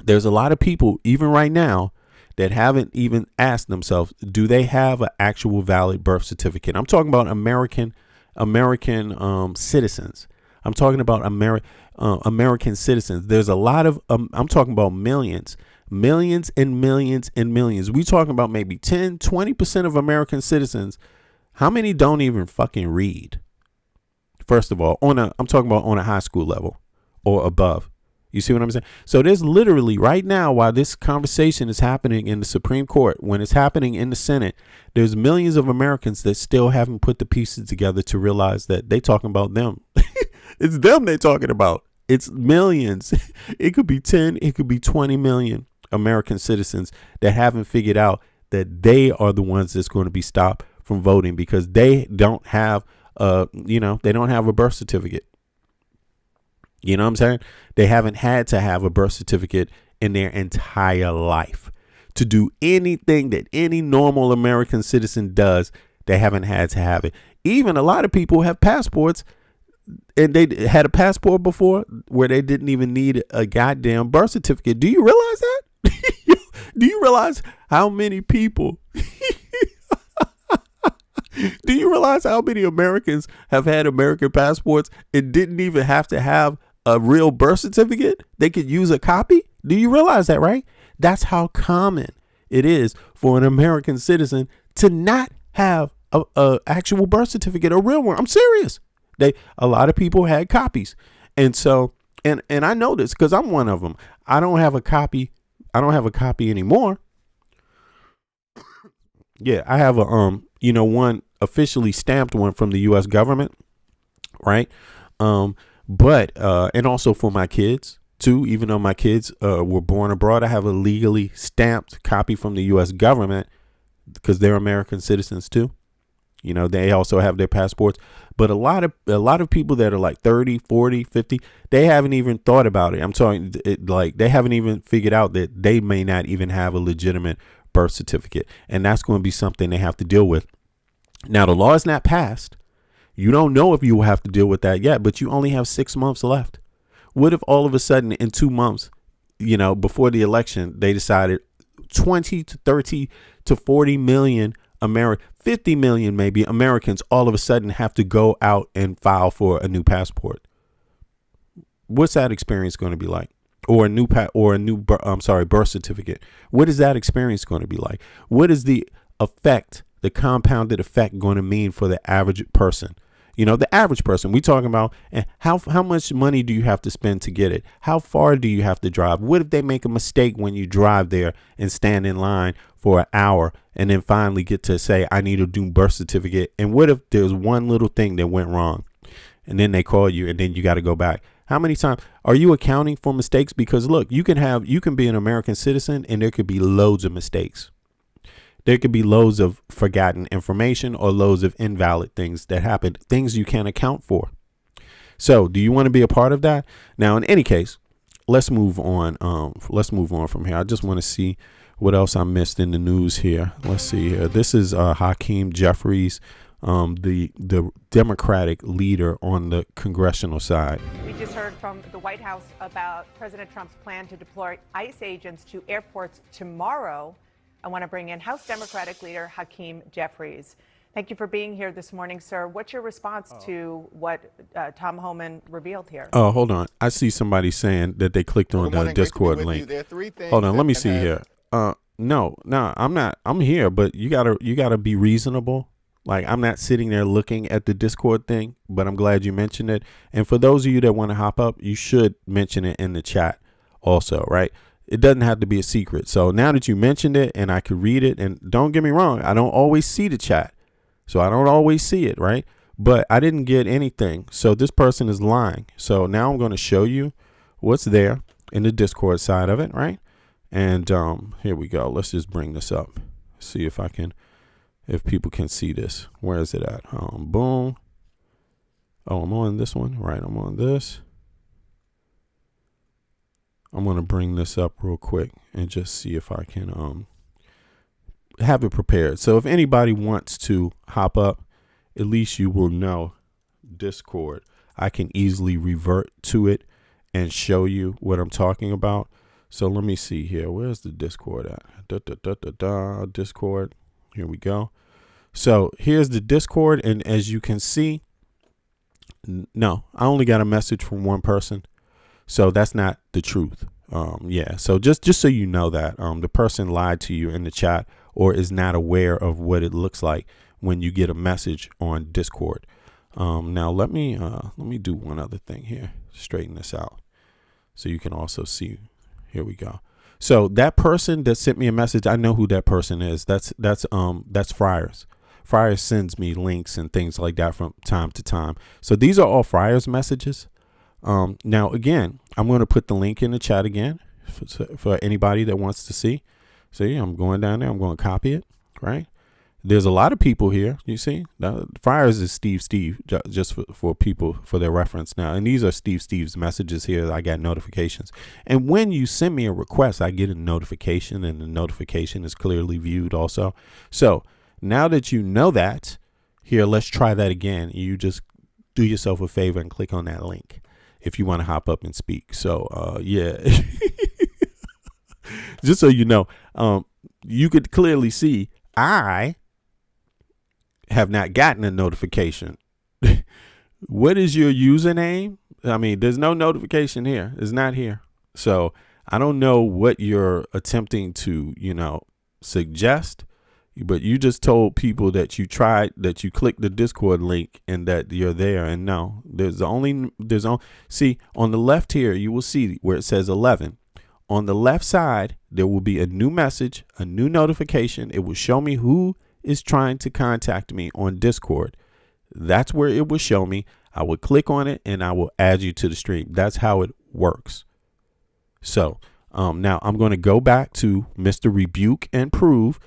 there's a lot of people, even right now, that haven't even asked themselves, do they have an actual valid birth certificate? I'm talking about American citizens. I'm talking about American citizens. There's a lot of, I'm talking about millions and millions and millions. We talking about maybe 10, 20% of American citizens. How many don't even fucking read? First of all, I'm talking about on a high school level or above. You see what I'm saying? So there's literally right now, while this conversation is happening in the Supreme Court, when it's happening in the Senate, there's millions of Americans that still haven't put the pieces together to realize that they talking about them. It's them they talking about. It's millions. It could be 10, it could be 20 million American citizens that haven't figured out that they are the ones that's going to be stopped from voting because they don't have they don't have a birth certificate. You know what I'm saying? They haven't had to have a birth certificate in their entire life to do anything that any normal American citizen does. They haven't had to have it. Even a lot of people have passports and they had a passport before where they didn't even need a goddamn birth certificate. Do you realize that? Do you realize how many people do you realize how many Americans have had American passports and didn't even have to have a real birth certificate? They could use a copy. Do you realize that, right? That's how common it is for an American citizen to not have a actual birth certificate, a real one. I'm serious. A lot of people had copies. And so, and I know this because I'm one of them. I don't have a copy. I don't have a copy anymore. Yeah, I have a, one officially stamped one from the U.S. government. Right. But and also for my kids, too, even though my kids were born abroad, I have a legally stamped copy from the U.S. government because they're American citizens, too. You know, they also have their passports. But a lot of people that are like 30, 40, 50, they haven't even thought about it. I'm talking like they haven't even figured out that they may not even have a legitimate birth certificate. And that's going to be something they have to deal with. Now, the law is not passed. You don't know if you will have to deal with that yet, but you only have 6 months left. What if all of a sudden in 2 months, before the election, they decided 20 to 30 to 40 million 50 million maybe Americans all of a sudden have to go out and file for a new passport. What's that experience going to be like? Or a new birth certificate. What is that experience going to be like? What is the effect, the compounded effect, going to mean for the average person? You know, the average person we talking about, and how much money do you have to spend to get it? How far do you have to drive? What if they make a mistake when you drive there and stand in line for an hour and then finally get to say, I need a new birth certificate? And what if there's one little thing that went wrong and then they call you and then you got to go back? How many times are you accounting for mistakes? Because look, you can be an American citizen and there could be loads of mistakes. There could be loads of forgotten information or loads of invalid things that happen, things you can't account for. So do you want to be a part of that? Now, in any case, let's move on. Let's move on from here. I just want to see what else I missed in the news here. Let's see here. This is Hakeem Jeffries, the Democratic leader on the congressional side. We just heard from the White House about President Trump's plan to deploy ICE agents to airports tomorrow. I want to bring in House Democratic leader Hakeem Jeffries. Thank you for being here this morning, sir. What's your response to what Tom Homan revealed here? Oh, hold on. I see somebody saying that they clicked on the Discord link. Hold on. Let me see here. No, I'm not. I'm here, but you gotta be reasonable. Like, I'm not sitting there looking at the Discord thing, but I'm glad you mentioned it. And for those of you that want to hop up, you should mention it in the chat also, right? It doesn't have to be a secret. So now that you mentioned it and I could read it, and don't get me wrong, I don't always see the chat. So I don't always see it, right? But I didn't get anything. So this person is lying. So now I'm going to show you what's there in the Discord side of it, right? And here we go. Let's just bring this up. See if people can see this. Where is it at? Boom. Oh, I'm on this one. Right, I'm on this. I'm going to bring this up real quick and just see if I can have it prepared. So if anybody wants to hop up, at least you will know Discord. I can easily revert to it and show you what I'm talking about. So let me see here. Where's the Discord at? Discord. Here we go. So here's the Discord. And as you can see, no, I only got a message from one person. So that's not the truth. Yeah. So just so you know that the person lied to you in the chat or is not aware of what it looks like when you get a message on Discord. Now let me do one other thing here. Straighten this out so you can also see. Here we go. So that person that sent me a message, I know who that person is. That's Friars. Friars sends me links and things like that from time to time. So these are all Friars messages. Now, again, I'm going to put the link in the chat again for anybody that wants to see. So yeah, I'm going down there. I'm going to copy it. Right. There's a lot of people here. You see, Friars is Steve, just for people for their reference now. And these are Steve's messages here. I got notifications. And when you send me a request, I get a notification, and the notification is clearly viewed also. So now that you know that, here, let's try that again. You just do yourself a favor and click on that link if you want to hop up and speak. So, yeah, just so you know, you could clearly see I have not gotten a notification. What is your username? I mean, there's no notification here. It's not here. So I don't know what you're attempting to, suggest, but you just told people that you tried, that you clicked the Discord link and that you're there. And no, see on the left here, you will see where it says 11. On the left side, there will be a new message, a new notification. It will show me who is trying to contact me on Discord. That's where it will show me. I will click on it and I will add you to the stream. That's how it works. So now I'm going to go back to Mr. Rebuke and Prove.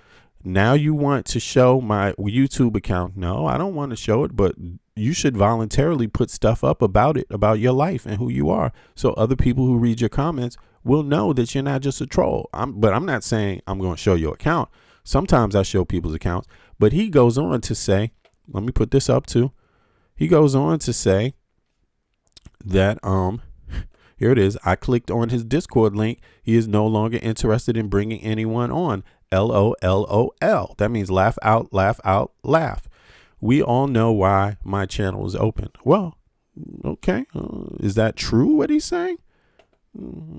Now you want to show my YouTube account. No, I don't want to show it, but you should voluntarily put stuff up about it, about your life and who you are. So other people who read your comments will know that you're not just a troll. But I'm not saying I'm going to show your account. Sometimes I show people's accounts, but he goes on to say, let me put this up too. He goes on to say that Here it is. I clicked on his Discord link. He is no longer interested in bringing anyone on. LOLOL. That means laugh out, laugh out, laugh. We all know why my channel is open. Well, okay. Is that true what he's saying?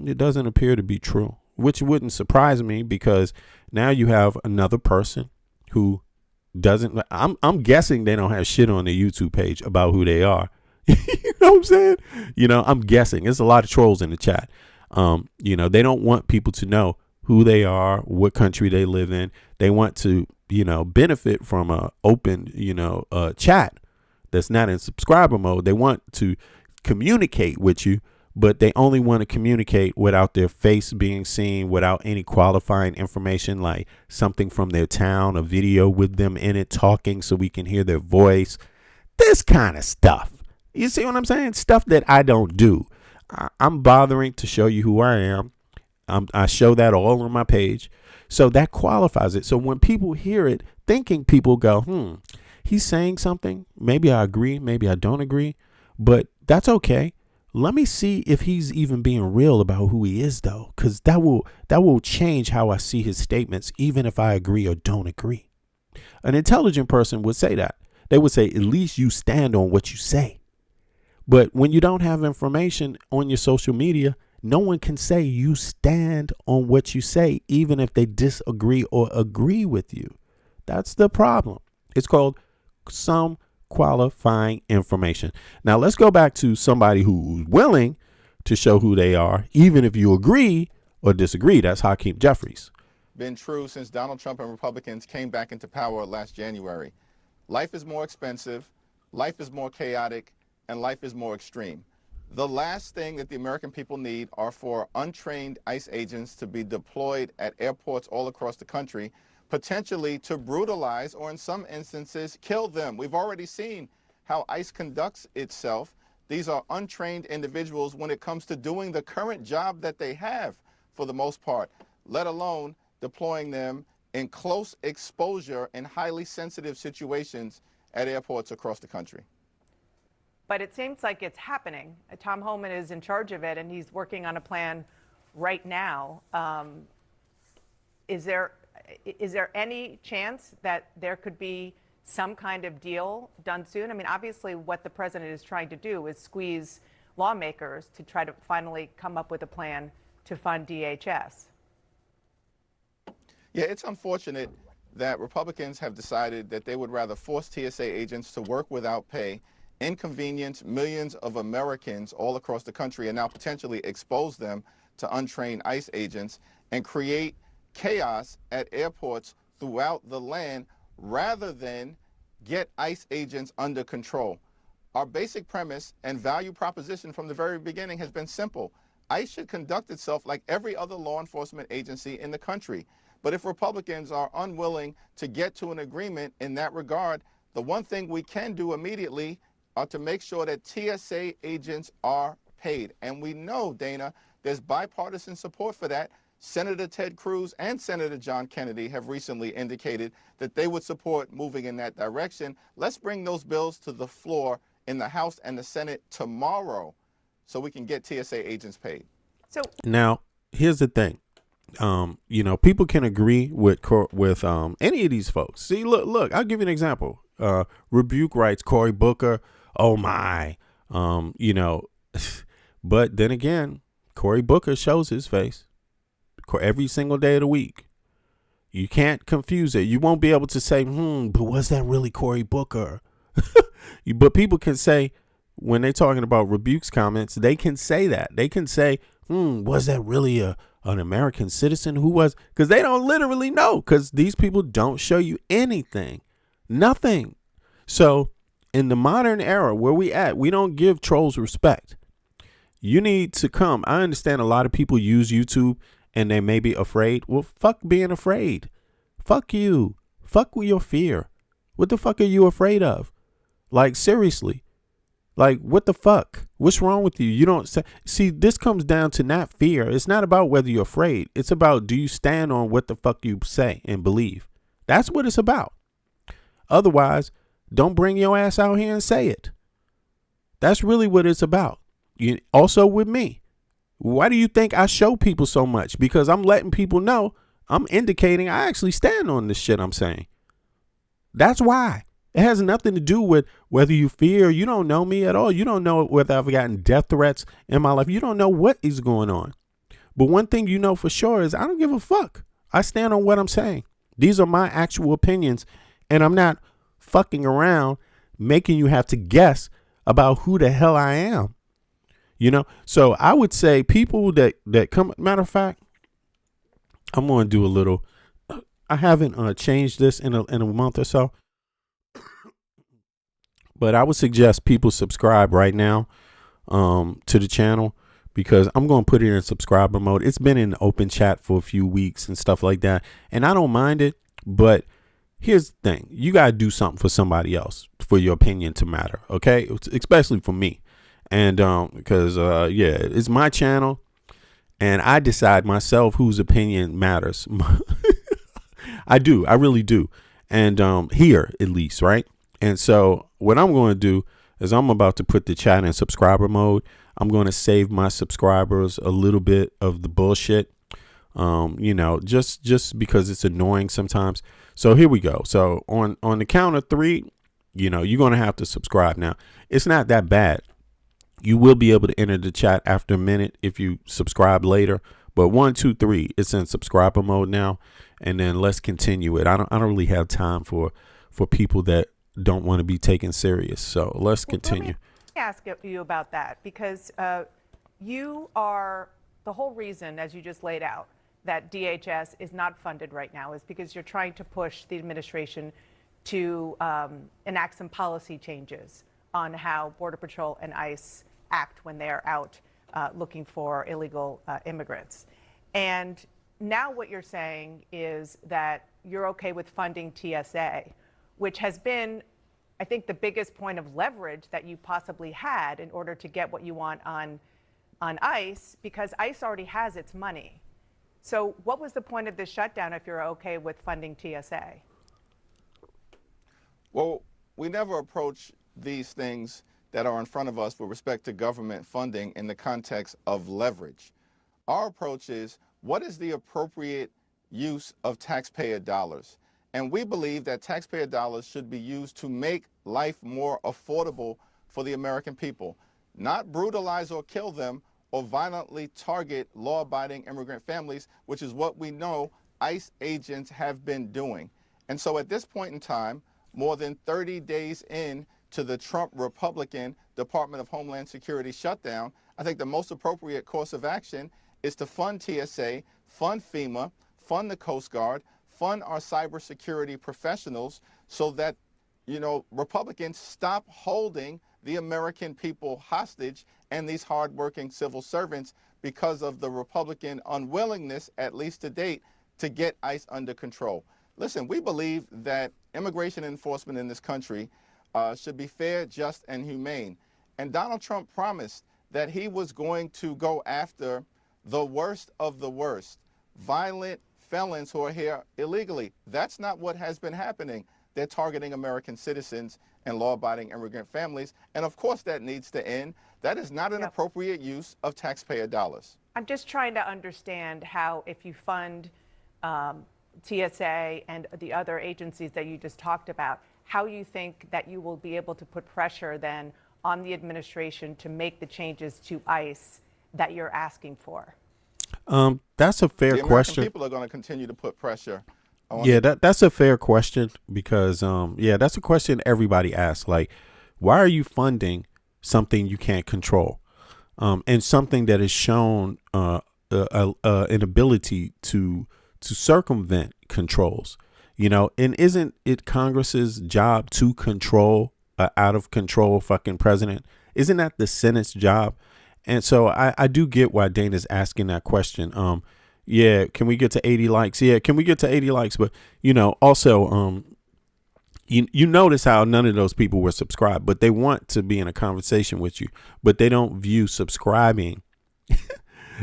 It doesn't appear to be true, which wouldn't surprise me because now you have another person who doesn't. I'm guessing they don't have shit on their YouTube page about who they are. You know what I'm saying? You know, I'm guessing. There's a lot of trolls in the chat. You know, they don't want people to know who they are, what country they live in. They want to, you know, benefit from a open, you know, chat that's not in subscriber mode. They want to communicate with you, but they only want to communicate without their face being seen, without any qualifying information like something from their town, a video with them in it talking so we can hear their voice. This kind of stuff. You see what I'm saying? Stuff that I don't do. I'm bothering to show you who I am. I show that all on my page. So that qualifies it. So when people hear it, thinking people go, he's saying something. Maybe I agree. Maybe I don't agree. But that's okay. Let me see if he's even being real about who he is, though, because that will change how I see his statements, even if I agree or don't agree. An intelligent person would say that. They would say, at least you stand on what you say. But when you don't have information on your social media, no one can say you stand on what you say, even if they disagree or agree with you. That's the problem. It's called some qualifying information. Now, let's go back to somebody who's willing to show who they are, even if you agree or disagree. That's Hakeem Jeffries. Been true since Donald Trump and Republicans came back into power last January. Life is more expensive, life is more chaotic, and life is more extreme. The last thing that the American people need are for untrained ICE agents to be deployed at airports all across the country, potentially to brutalize or in some instances kill them. We've already seen how ICE conducts itself. These are untrained individuals when it comes to doing the current job that they have for the most part, let alone deploying them in close exposure and highly sensitive situations at airports across the country. But it seems like it's happening. Tom Homan is in charge of it, and he's working on a plan right now. Is there any chance that there could be some kind of deal done soon? I mean, obviously, what the president is trying to do is squeeze lawmakers to try to finally come up with a plan to fund DHS. Yeah, it's unfortunate that Republicans have decided that they would rather force TSA agents to work without pay, inconvenience millions of Americans all across the country, and now potentially expose them to untrained ICE agents and create chaos at airports throughout the land rather than get ICE agents under control. Our basic premise and value proposition from the very beginning has been simple. ICE should conduct itself like every other law enforcement agency in the country. But if Republicans are unwilling to get to an agreement in that regard, the one thing we can do immediately are to make sure that TSA agents are paid. And we know, Dana, there's bipartisan support for that. Senator Ted Cruz and Senator John Kennedy have recently indicated that they would support moving in that direction. Let's bring those bills to the floor in the House and the Senate tomorrow so we can get TSA agents paid. So now, here's the thing. You know, people can agree with any of these folks. See, look, I'll give you an example. Rebuke writes, Cory Booker, oh my, you know, but then again, Cory Booker shows his face every single day of the week. You can't confuse it. You won't be able to say, but was that really Cory Booker? But people can say, when they're talking about Rebuke's comments, they can say that. They can say, was that really an American citizen? Who was? Because they don't literally know, because these people don't show you anything. Nothing. So in the modern era where we at, we don't give trolls respect. You need to come. I understand a lot of people use YouTube and they may be afraid. Well, fuck being afraid. Fuck you. Fuck with your fear. What the fuck are you afraid of? Like, seriously. Like, what the fuck? What's wrong with you? You don't see, this comes down to not fear. It's not about whether you're afraid. It's about, do you stand on what the fuck you say and believe? That's what it's about. Otherwise, don't bring your ass out here and say it. That's really what it's about. Also with me. Why do you think I show people so much? Because I'm letting people know, I'm indicating I actually stand on this shit I'm saying. That's why. It has nothing to do with whether you fear. You don't know me at all. You don't know whether I've gotten death threats in my life. You don't know what is going on. But one thing you know for sure is I don't give a fuck. I stand on what I'm saying. These are my actual opinions, and I'm not fucking around making you have to guess about who the hell I am. You know, so I would say people that come, matter of fact, I'm going to do a little, I haven't changed this in a month or so, but I would suggest people subscribe right now to the channel, because I'm going to put it in subscriber mode. It's been in open chat for a few weeks and stuff like that, and I don't mind it, but here's the thing. You got to do something for somebody else for your opinion to matter, okay? Especially for me. And because, yeah, it's my channel, and I decide myself whose opinion matters. I do. I really do. And here, at least, right? And so what I'm going to do is I'm about to put the chat in subscriber mode. I'm going to save my subscribers a little bit of the bullshit, you know, just because it's annoying sometimes. So here we go. So on the count of 3, you know, you're going to have to subscribe now. It's not that bad. You will be able to enter the chat after a minute if you subscribe later. But 1, 2, 3, it's in subscriber mode now. And then let's continue it. I don't really have time for people that don't want to be taken serious. So let's continue. Let me ask you about that, because you are the whole reason, as you just laid out, that DHS is not funded right now is because you're trying to push the administration to enact some policy changes on how Border Patrol and ICE act when they are out looking for illegal immigrants. And now what you're saying is that you're okay with funding TSA, which has been, I think, the biggest point of leverage that you possibly had in order to get what you want on ICE, because ICE already has its money. So what was the point of this shutdown if you're okay with funding TSA? Well, we never approach these things that are in front of us with respect to government funding in the context of leverage. Our approach is, what is the appropriate use of taxpayer dollars? And we believe that taxpayer dollars should be used to make life more affordable for the American people, not brutalize or kill them or violently target law-abiding immigrant families, which is what we know ICE agents have been doing. And so at this point in time, more than 30 days in to the Trump Republican Department of Homeland Security shutdown, I think the most appropriate course of action is to fund TSA, fund FEMA, fund the Coast Guard, fund our cybersecurity professionals, so that, you know, Republicans stop holding the American people hostage and these hardworking civil servants because of the Republican unwillingness, at least to date, to get ICE under control. Listen, we believe that immigration enforcement in this country should be fair, just, and humane. And Donald Trump promised that he was going to go after the worst of the worst, violent felons who are here illegally. That's not what has been happening. They're targeting American citizens and law-abiding immigrant families. And of course that needs to end. That is not an appropriate use of taxpayer dollars. I'm just trying to understand how, if you fund TSA and the other agencies that you just talked about, how you think that you will be able to put pressure then on the administration to make the changes to ICE that you're asking for. That's a fair question. The American people are going to continue to put pressure on. Yeah, that's a fair question, because yeah, that's a question everybody asks. Like, why are you funding something you can't control, and something that has shown an ability to circumvent controls? You know, and isn't it Congress's job to control an out of control fucking president? Isn't that the Senate's job? And so I do get why Dana's asking that question. Yeah, can we get to 80 likes? Yeah, can we get to 80 likes? But, you know, also, you notice how none of those people were subscribed, but they want to be in a conversation with you, but they don't view subscribing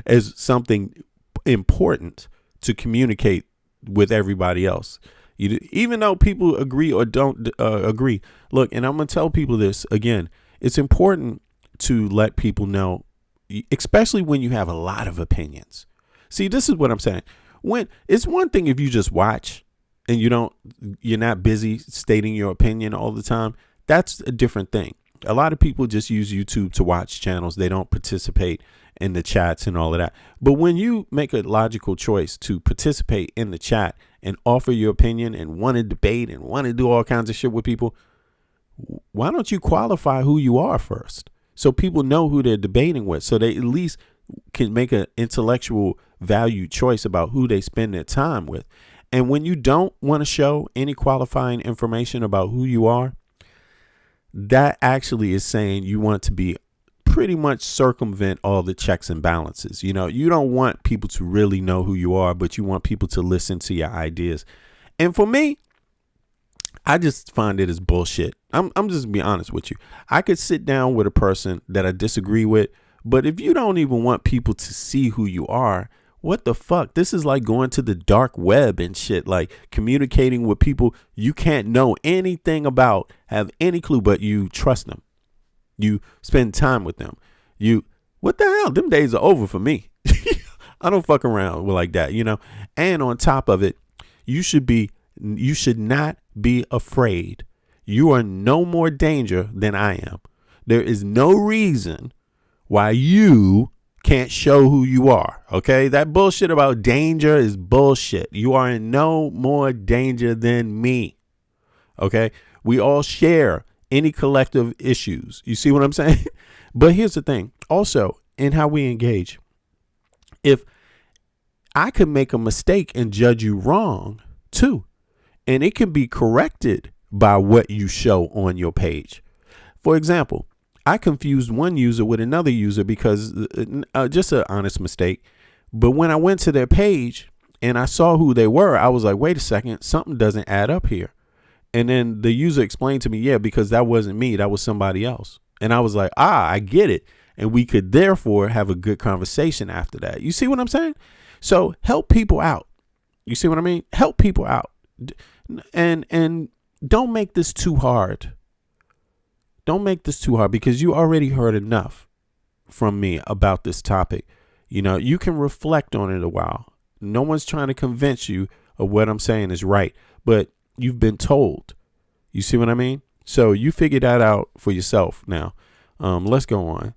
as something important to communicate with everybody else. Even though people agree or don't agree. Look, and I'm going to tell people this again. It's important to let people know especially when you have a lot of opinions. See, this is what I'm saying. When it's one thing if you just watch and you're not busy stating your opinion all the time. That's a different thing. A lot of people just use YouTube to watch channels. They don't participate in the chats and all of that. But when you make a logical choice to participate in the chat and offer your opinion and want to debate and want to do all kinds of shit with people, why don't you qualify who you are first? So people know who they're debating with, so they at least can make an intellectual value choice about who they spend their time with. And when you don't want to show any qualifying information about who you are, that actually is saying you want to be pretty much circumvent all the checks and balances. You don't want people to really know who you are, but you want people to listen to your ideas. And for me, I just find it as bullshit. I'm just be honest with you. I could sit down with a person that I disagree with, but if you don't even want people to see who you are, what the fuck? This is like going to the dark web and shit, like communicating with people you can't know anything about, have any clue, but you trust them. You spend time with them. What the hell? Them days are over for me. I don't fuck around with like that, And on top of it, you should not be afraid. You are no more danger than I am. There is no reason why you can't show who you are. Okay. That bullshit about danger is bullshit. You are in no more danger than me. Okay. We all share any collective issues. You see what I'm saying? But here's the thing. Also, in how we engage, if I could make a mistake and judge you wrong too, and it can be corrected by what you show on your page. For example, I confused one user with another user because just an honest mistake. But when I went to their page and I saw who they were, I was like, wait a second, something doesn't add up here. And then the user explained to me, yeah, because that wasn't me. That was somebody else. And I was like, I get it. And we could therefore have a good conversation after that. You see what I'm saying? So help people out. You see what I mean? Help people out. And don't make this too hard. Don't make this too hard because you already heard enough from me about this topic. You can reflect on it a while. No one's trying to convince you of what I'm saying is right, but you've been told. You see what I mean? So you figure that out for yourself now. Let's go on.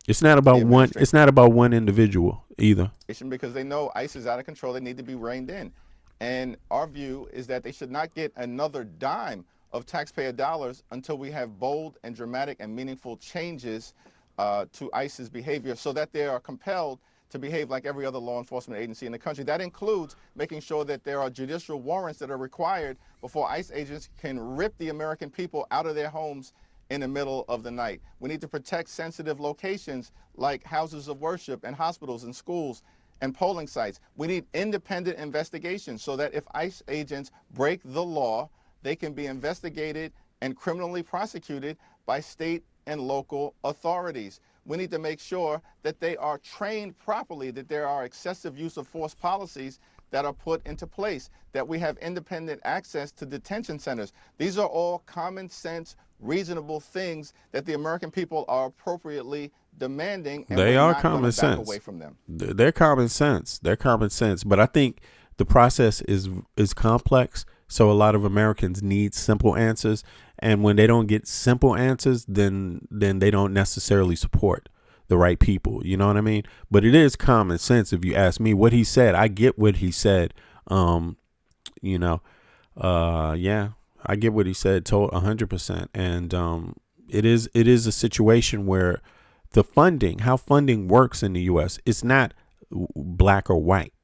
It's not about one. It's not about one individual either. Because they know ICE is out of control. They need to be reined in. And our view is that they should not get another dime of taxpayer dollars until we have bold and dramatic and meaningful changes to ICE's behavior so that they are compelled to behave like every other law enforcement agency in the country. That includes making sure that there are judicial warrants that are required before ICE agents can rip the American people out of their homes in the middle of the night. We need to protect sensitive locations like houses of worship and hospitals and schools and polling sites. We need independent investigations so that if ICE agents break the law, they can be investigated and criminally prosecuted by state and local authorities. We need to make sure that they are trained properly, that there are excessive use of force policies that are put into place, that we have independent access to detention centers. These are all common sense, reasonable things that the American people are appropriately demanding. And they are not common back sense. Away from them. They're common sense. They're common sense. But I think the process is complex. So a lot of Americans need simple answers. And when they don't get simple answers, then they don't necessarily support the right people. You know what I mean? But it is common sense. If you ask me what he said, I get what he said. Yeah, I get what he said 100%. And it is a situation where the funding, how funding works in the U.S., it's not black or white.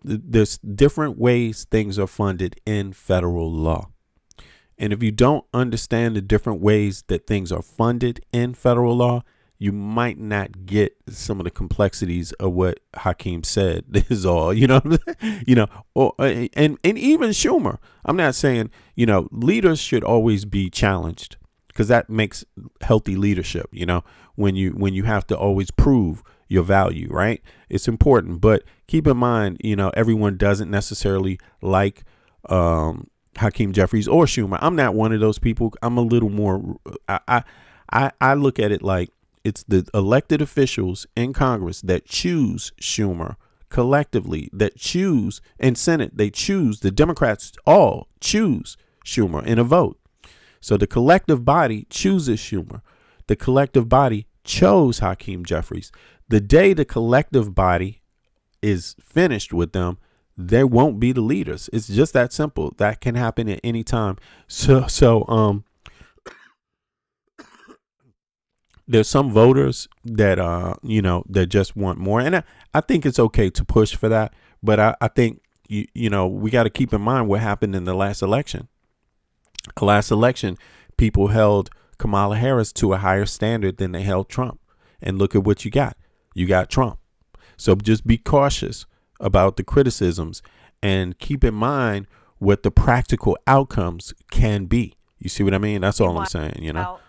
There's different ways things are funded in federal law. And if you don't understand the different ways that things are funded in federal law, you might not get some of the complexities of what Hakeem said. This is all, and even Schumer. I'm not saying, leaders should always be challenged because that makes healthy leadership, when you have to always prove your value, right? It's important, but keep in mind, everyone doesn't necessarily like Hakeem Jeffries or Schumer. I'm not one of those people. I'm a little more, I look at it like It's the elected officials in Congress that choose Schumer collectively, that choose in Senate. They choose, the Democrats all choose Schumer in a vote. So the collective body chooses Schumer. The collective body chose Hakeem Jeffries. The day the collective body is finished with them, they won't be the leaders. It's just that simple. That can happen at any time. So there's some voters that that just want more, and I think it's okay to push for that. But I think we got to keep in mind what happened in the last election. The last election, people held Kamala Harris to a higher standard than they held Trump, and look at what you got. You got Trump. So just be cautious about the criticisms and keep in mind what the practical outcomes can be. You see what I mean? That's all I'm saying. Well,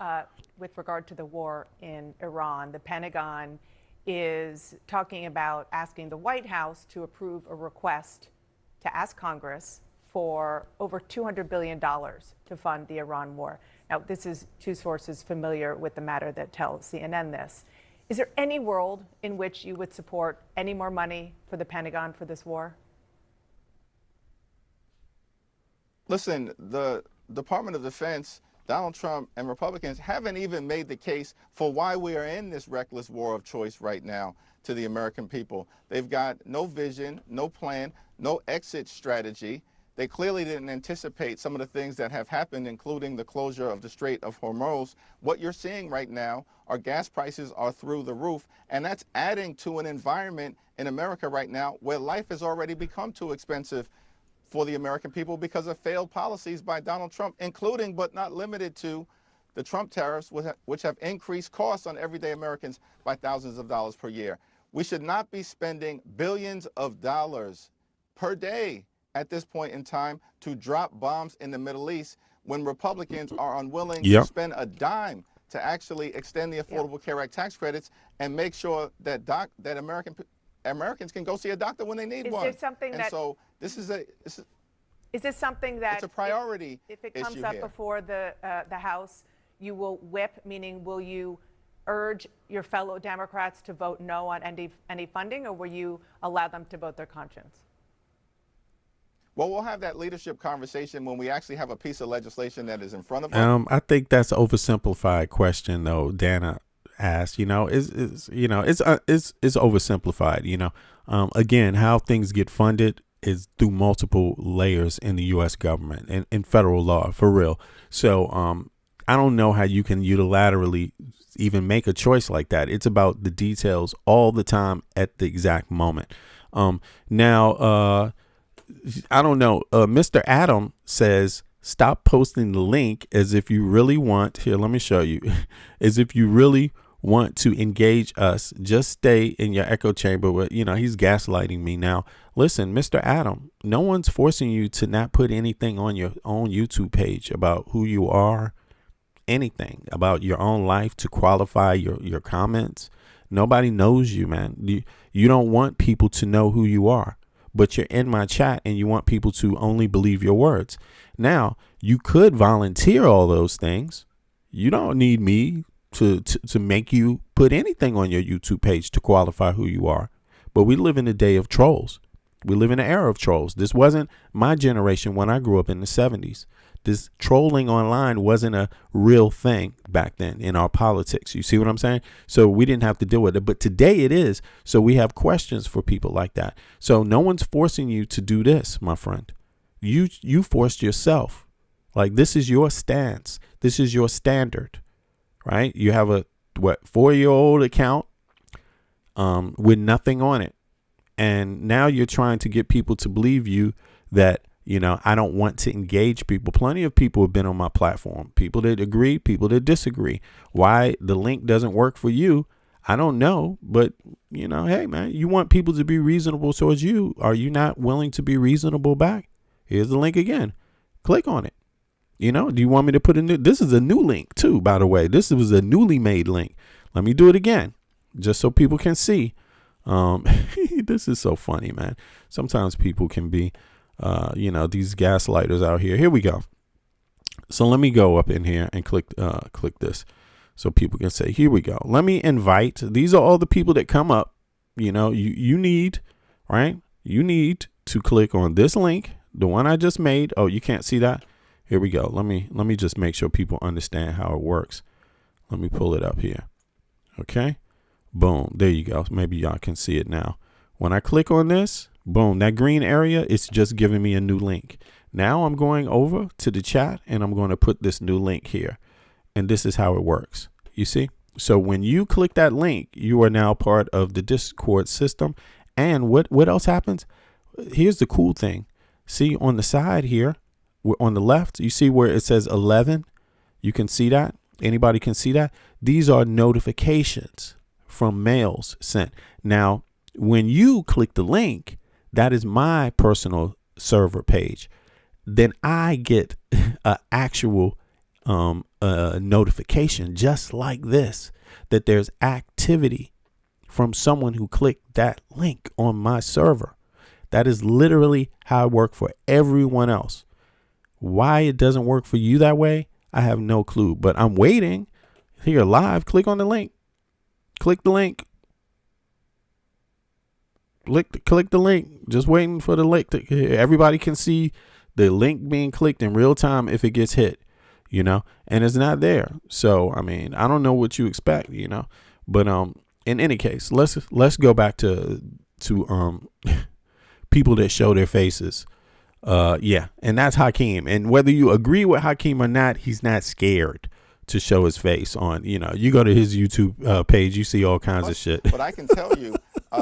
with regard to the war in Iran, the Pentagon is talking about asking the White House to approve a request to ask Congress for over $200 billion to fund the Iran war. Now, this is two sources familiar with the matter that tell CNN this. Is there any world in which you would support any more money for the Pentagon for this war? Listen, the Department of Defense, Donald Trump, and Republicans haven't even made the case for why we are in this reckless war of choice right now to the American people. They've got no vision, no plan, no exit strategy. They clearly didn't anticipate some of the things that have happened, including the closure of the Strait of Hormuz. What you're seeing right now are gas prices are through the roof, and that's adding to an environment in America right now where life has already become too expensive for the American people because of failed policies by Donald Trump, including but not limited to the Trump tariffs, which have increased costs on everyday Americans by thousands of dollars per year. We should not be spending billions of dollars per day at this point in time to drop bombs in the Middle East when Republicans are unwilling to spend a dime to actually extend the Affordable Care Act tax credits and make sure that Americans can go see a doctor when they need one. Is there something and that, so this is it's a priority if it comes up here. before the House, you will whip, meaning will you urge your fellow Democrats to vote no on any funding, or will you allow them to vote their conscience? Well, we'll have that leadership conversation when we actually have a piece of legislation that is in front of us. I think that's an oversimplified question, though. Dana asked, it's oversimplified. Again, how things get funded is through multiple layers in the U.S. government and in federal law, for real. So I don't know how you can unilaterally even make a choice like that. It's about the details all the time at the exact moment. Now, I don't know. Mr. Adam says, stop posting the link as if you really want. Here, let me show you. As if you really want to engage us. Just stay in your echo chamber. But, he's gaslighting me now. Listen, Mr. Adam, no one's forcing you to not put anything on your own YouTube page about who you are, anything about your own life to qualify your comments. Nobody knows you, man. You don't want people to know who you are. But you're in my chat and you want people to only believe your words. Now, you could volunteer all those things. You don't need me to make you put anything on your YouTube page to qualify who you are. But we live in a day of trolls. We live in an era of trolls. This wasn't my generation when I grew up in the 70s. This trolling online wasn't a real thing back then in our politics. You see what I'm saying? So we didn't have to deal with it. But today it is. So we have questions for people like that. So no one's forcing you to do this, my friend. You forced yourself. Like, this is your stance. This is your standard, right? You have a 4-year-old account with nothing on it. And now you're trying to get people to believe you that, I don't want to engage people. Plenty of people have been on my platform. People that agree, people that disagree. Why the link doesn't work for you, I don't know. But, hey, man, you want people to be reasonable towards you. Are you not willing to be reasonable back? Here's the link again. Click on it. Do you want me to put this is a new link, too, by the way. This was a newly made link. Let me do it again just so people can see. This is so funny, man. Sometimes people can be these gaslighters out here. Here we go. So let me go up in here and click this. so people can say, here we go. Let me invite. These are all the people that come up. You know, you need, right? You need to click on this link, the one I just made. Oh, you can't see that? Here we go. Let me just make sure people understand how it works. Let me pull it up here. Okay. Boom. There you go. Maybe y'all can see it now. When I click on this, boom, that green area, it's just giving me a new link. Now I'm going over to the chat and I'm going to put this new link here. And this is how it works. You see? So when you click that link, you are now part of the Discord system. And what else happens? Here's the cool thing. See on the side here, on the left, you see where it says 11? You can see that? Anybody can see that? These are notifications from mails sent. Now, when you click the link, that is my personal server page. Then I get an actual notification just like this, that there's activity from someone who clicked that link on my server. That is literally how it worked for everyone else. Why it doesn't work for you that way, I have no clue. But I'm waiting here live. Click on the link. Click the link. Click the link. Just waiting for the link. Everybody can see the link being clicked in real time if it gets hit, you know, and it's not there. So, I mean, I don't know what you expect, you know, but in any case, let's go back to people that show their faces. Yeah, and that's Hakeem. And whether you agree with Hakeem or not, he's not scared to show his face on, you know, you go to his YouTube page, you see all kinds of shit. But I can tell you,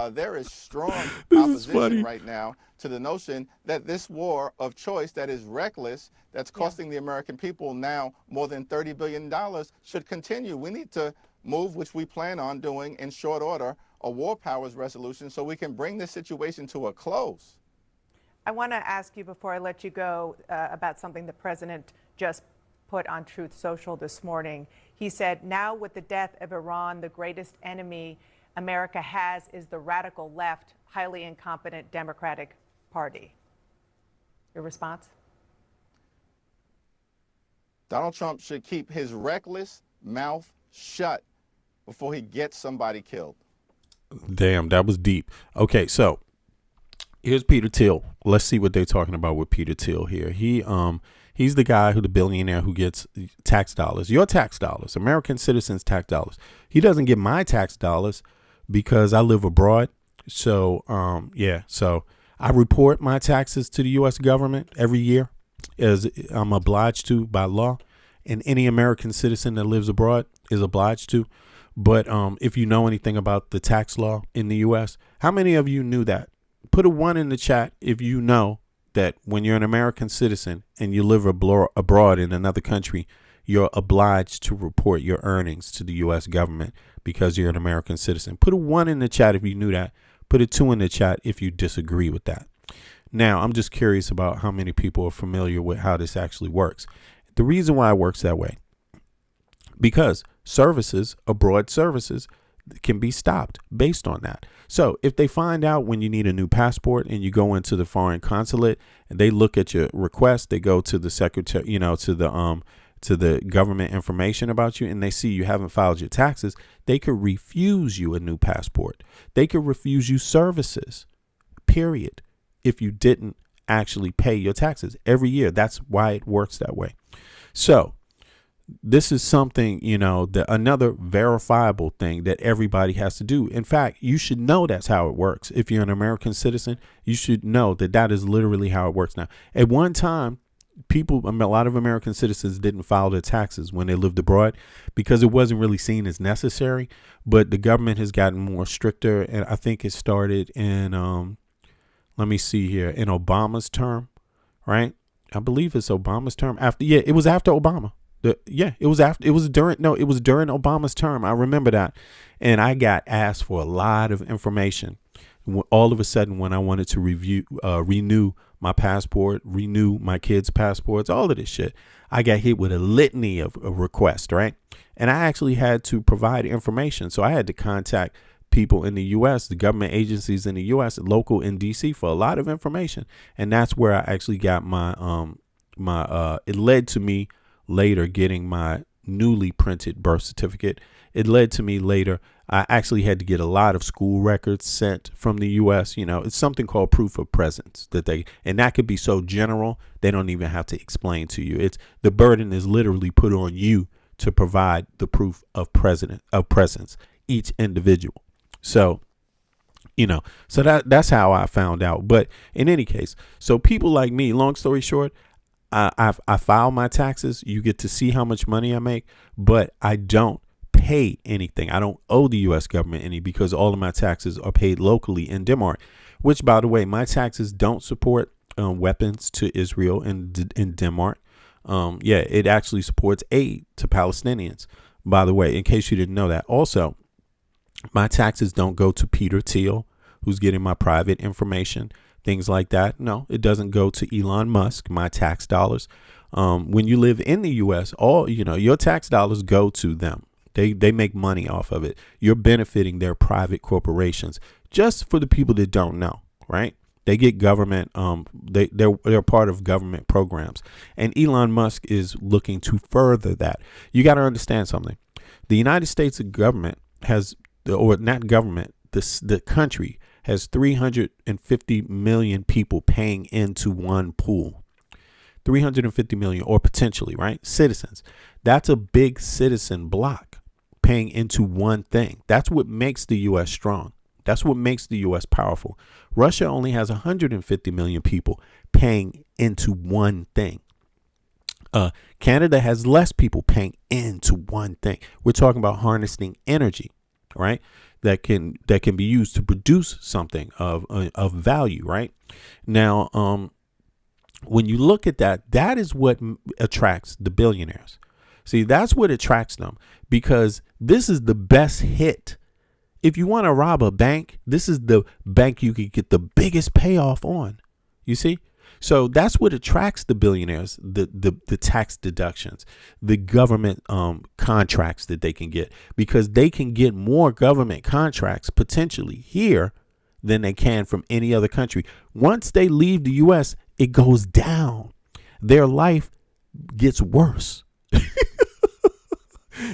there is strong opposition right now to the notion that this war of choice that is reckless, that's costing the American people now more than $30 billion, should continue. We need to move, which we plan on doing in short order, a war powers resolution so we can bring this situation to a close. I want to ask you before I let you go about something the president just put on Truth Social this morning. He said, now with the death of Iran, the greatest enemy America has is the radical left, highly incompetent Democratic Party. Your response? Donald Trump should keep his reckless mouth shut before he gets somebody killed. Damn, that was deep. Okay, so here's Peter Thiel. Let's see what they're talking about with Peter Thiel here. He's the guy the billionaire who gets tax dollars, your tax dollars, American citizens' tax dollars. He doesn't get my tax dollars because I live abroad. So, so I report my taxes to the U.S. government every year, as I'm obliged to by law, and any American citizen that lives abroad is obliged to. But if you know anything about the tax law in the U.S., how many of you knew that? Put a 1 in the chat if you know that when you're an American citizen and you live abroad in another country, you're obliged to report your earnings to the U.S. government because you're an American citizen. Put a 1 in the chat if you knew that. Put a 2 in the chat if you disagree with that. Now, I'm just curious about how many people are familiar with how this actually works. The reason why it works that way, because abroad services can be stopped based on that. So if they find out when you need a new passport and you go into the foreign consulate and they look at your request, they go to the secretary, to the government information about you, and they see you haven't filed your taxes, they could refuse you a new passport. They could refuse you services, period, if you didn't actually pay your taxes every year. That's why it works that way. So this is something, that another verifiable thing that everybody has to do. In fact, you should know that's how it works. If you're an American citizen, you should know that is literally how it works now. At one time, a lot of American citizens didn't file their taxes when they lived abroad because it wasn't really seen as necessary. But the government has gotten more stricter. And I think it started in, let me see here, in Obama's term, right? I believe it's Obama's term it was after Obama. It was during Obama's term. I remember that. And I got asked for a lot of information. All of a sudden, when I wanted to renew my passport, renew my kids' passports, all of this shit, I got hit with a litany of requests, right? And I actually had to provide information. So I had to contact people in the U.S., the government agencies in the U.S., local in D.C. for a lot of information. And that's where I actually got my it led to me later getting my newly printed birth certificate. It led to me later. I actually had to get a lot of school records sent from the U.S. You know, it's something called proof of presence and that could be so general they don't even have to explain to you. It's the burden is literally put on you to provide the proof of presence, each individual. So, you know, so that's how I found out. But in any case, so people like me, long story short, I file my taxes. You get to see how much money I make, but I don't pay anything. I don't owe the U.S. government any because all of my taxes are paid locally in Denmark, which, by the way, my taxes don't support weapons to Israel in Denmark. It actually supports aid to Palestinians, by the way, in case you didn't know that. Also, my taxes don't go to Peter Thiel, who's getting my private information, things like that. No, it doesn't go to Elon Musk, my tax dollars. When you live in the U.S., your tax dollars go to them. They make money off of it. You're benefiting their private corporations. Just for the people that don't know, right? They get government. They're part of government programs, and Elon Musk is looking to further that. You got to understand something. The United States government has, or not government, the country has 350 million people paying into one pool. 350 million, or potentially, right? Citizens. That's a big citizen block paying into one thing. That's what makes the U.S. strong. That's what makes the U.S. powerful. Russia only has 150 million people paying into one thing. Canada has less people paying into one thing. We're talking about harnessing energy, right? That can be used to produce something of value, right? Now, when you look at that, that is what attracts the billionaires. See, that's what attracts them, because this is the best hit. If you want to rob a bank, this is the bank you could get the biggest payoff on. You see? So that's what attracts the billionaires, the tax deductions, the government contracts that they can get, because they can get more government contracts potentially here than they can from any other country. Once they leave the U.S., it goes down. Their life gets worse.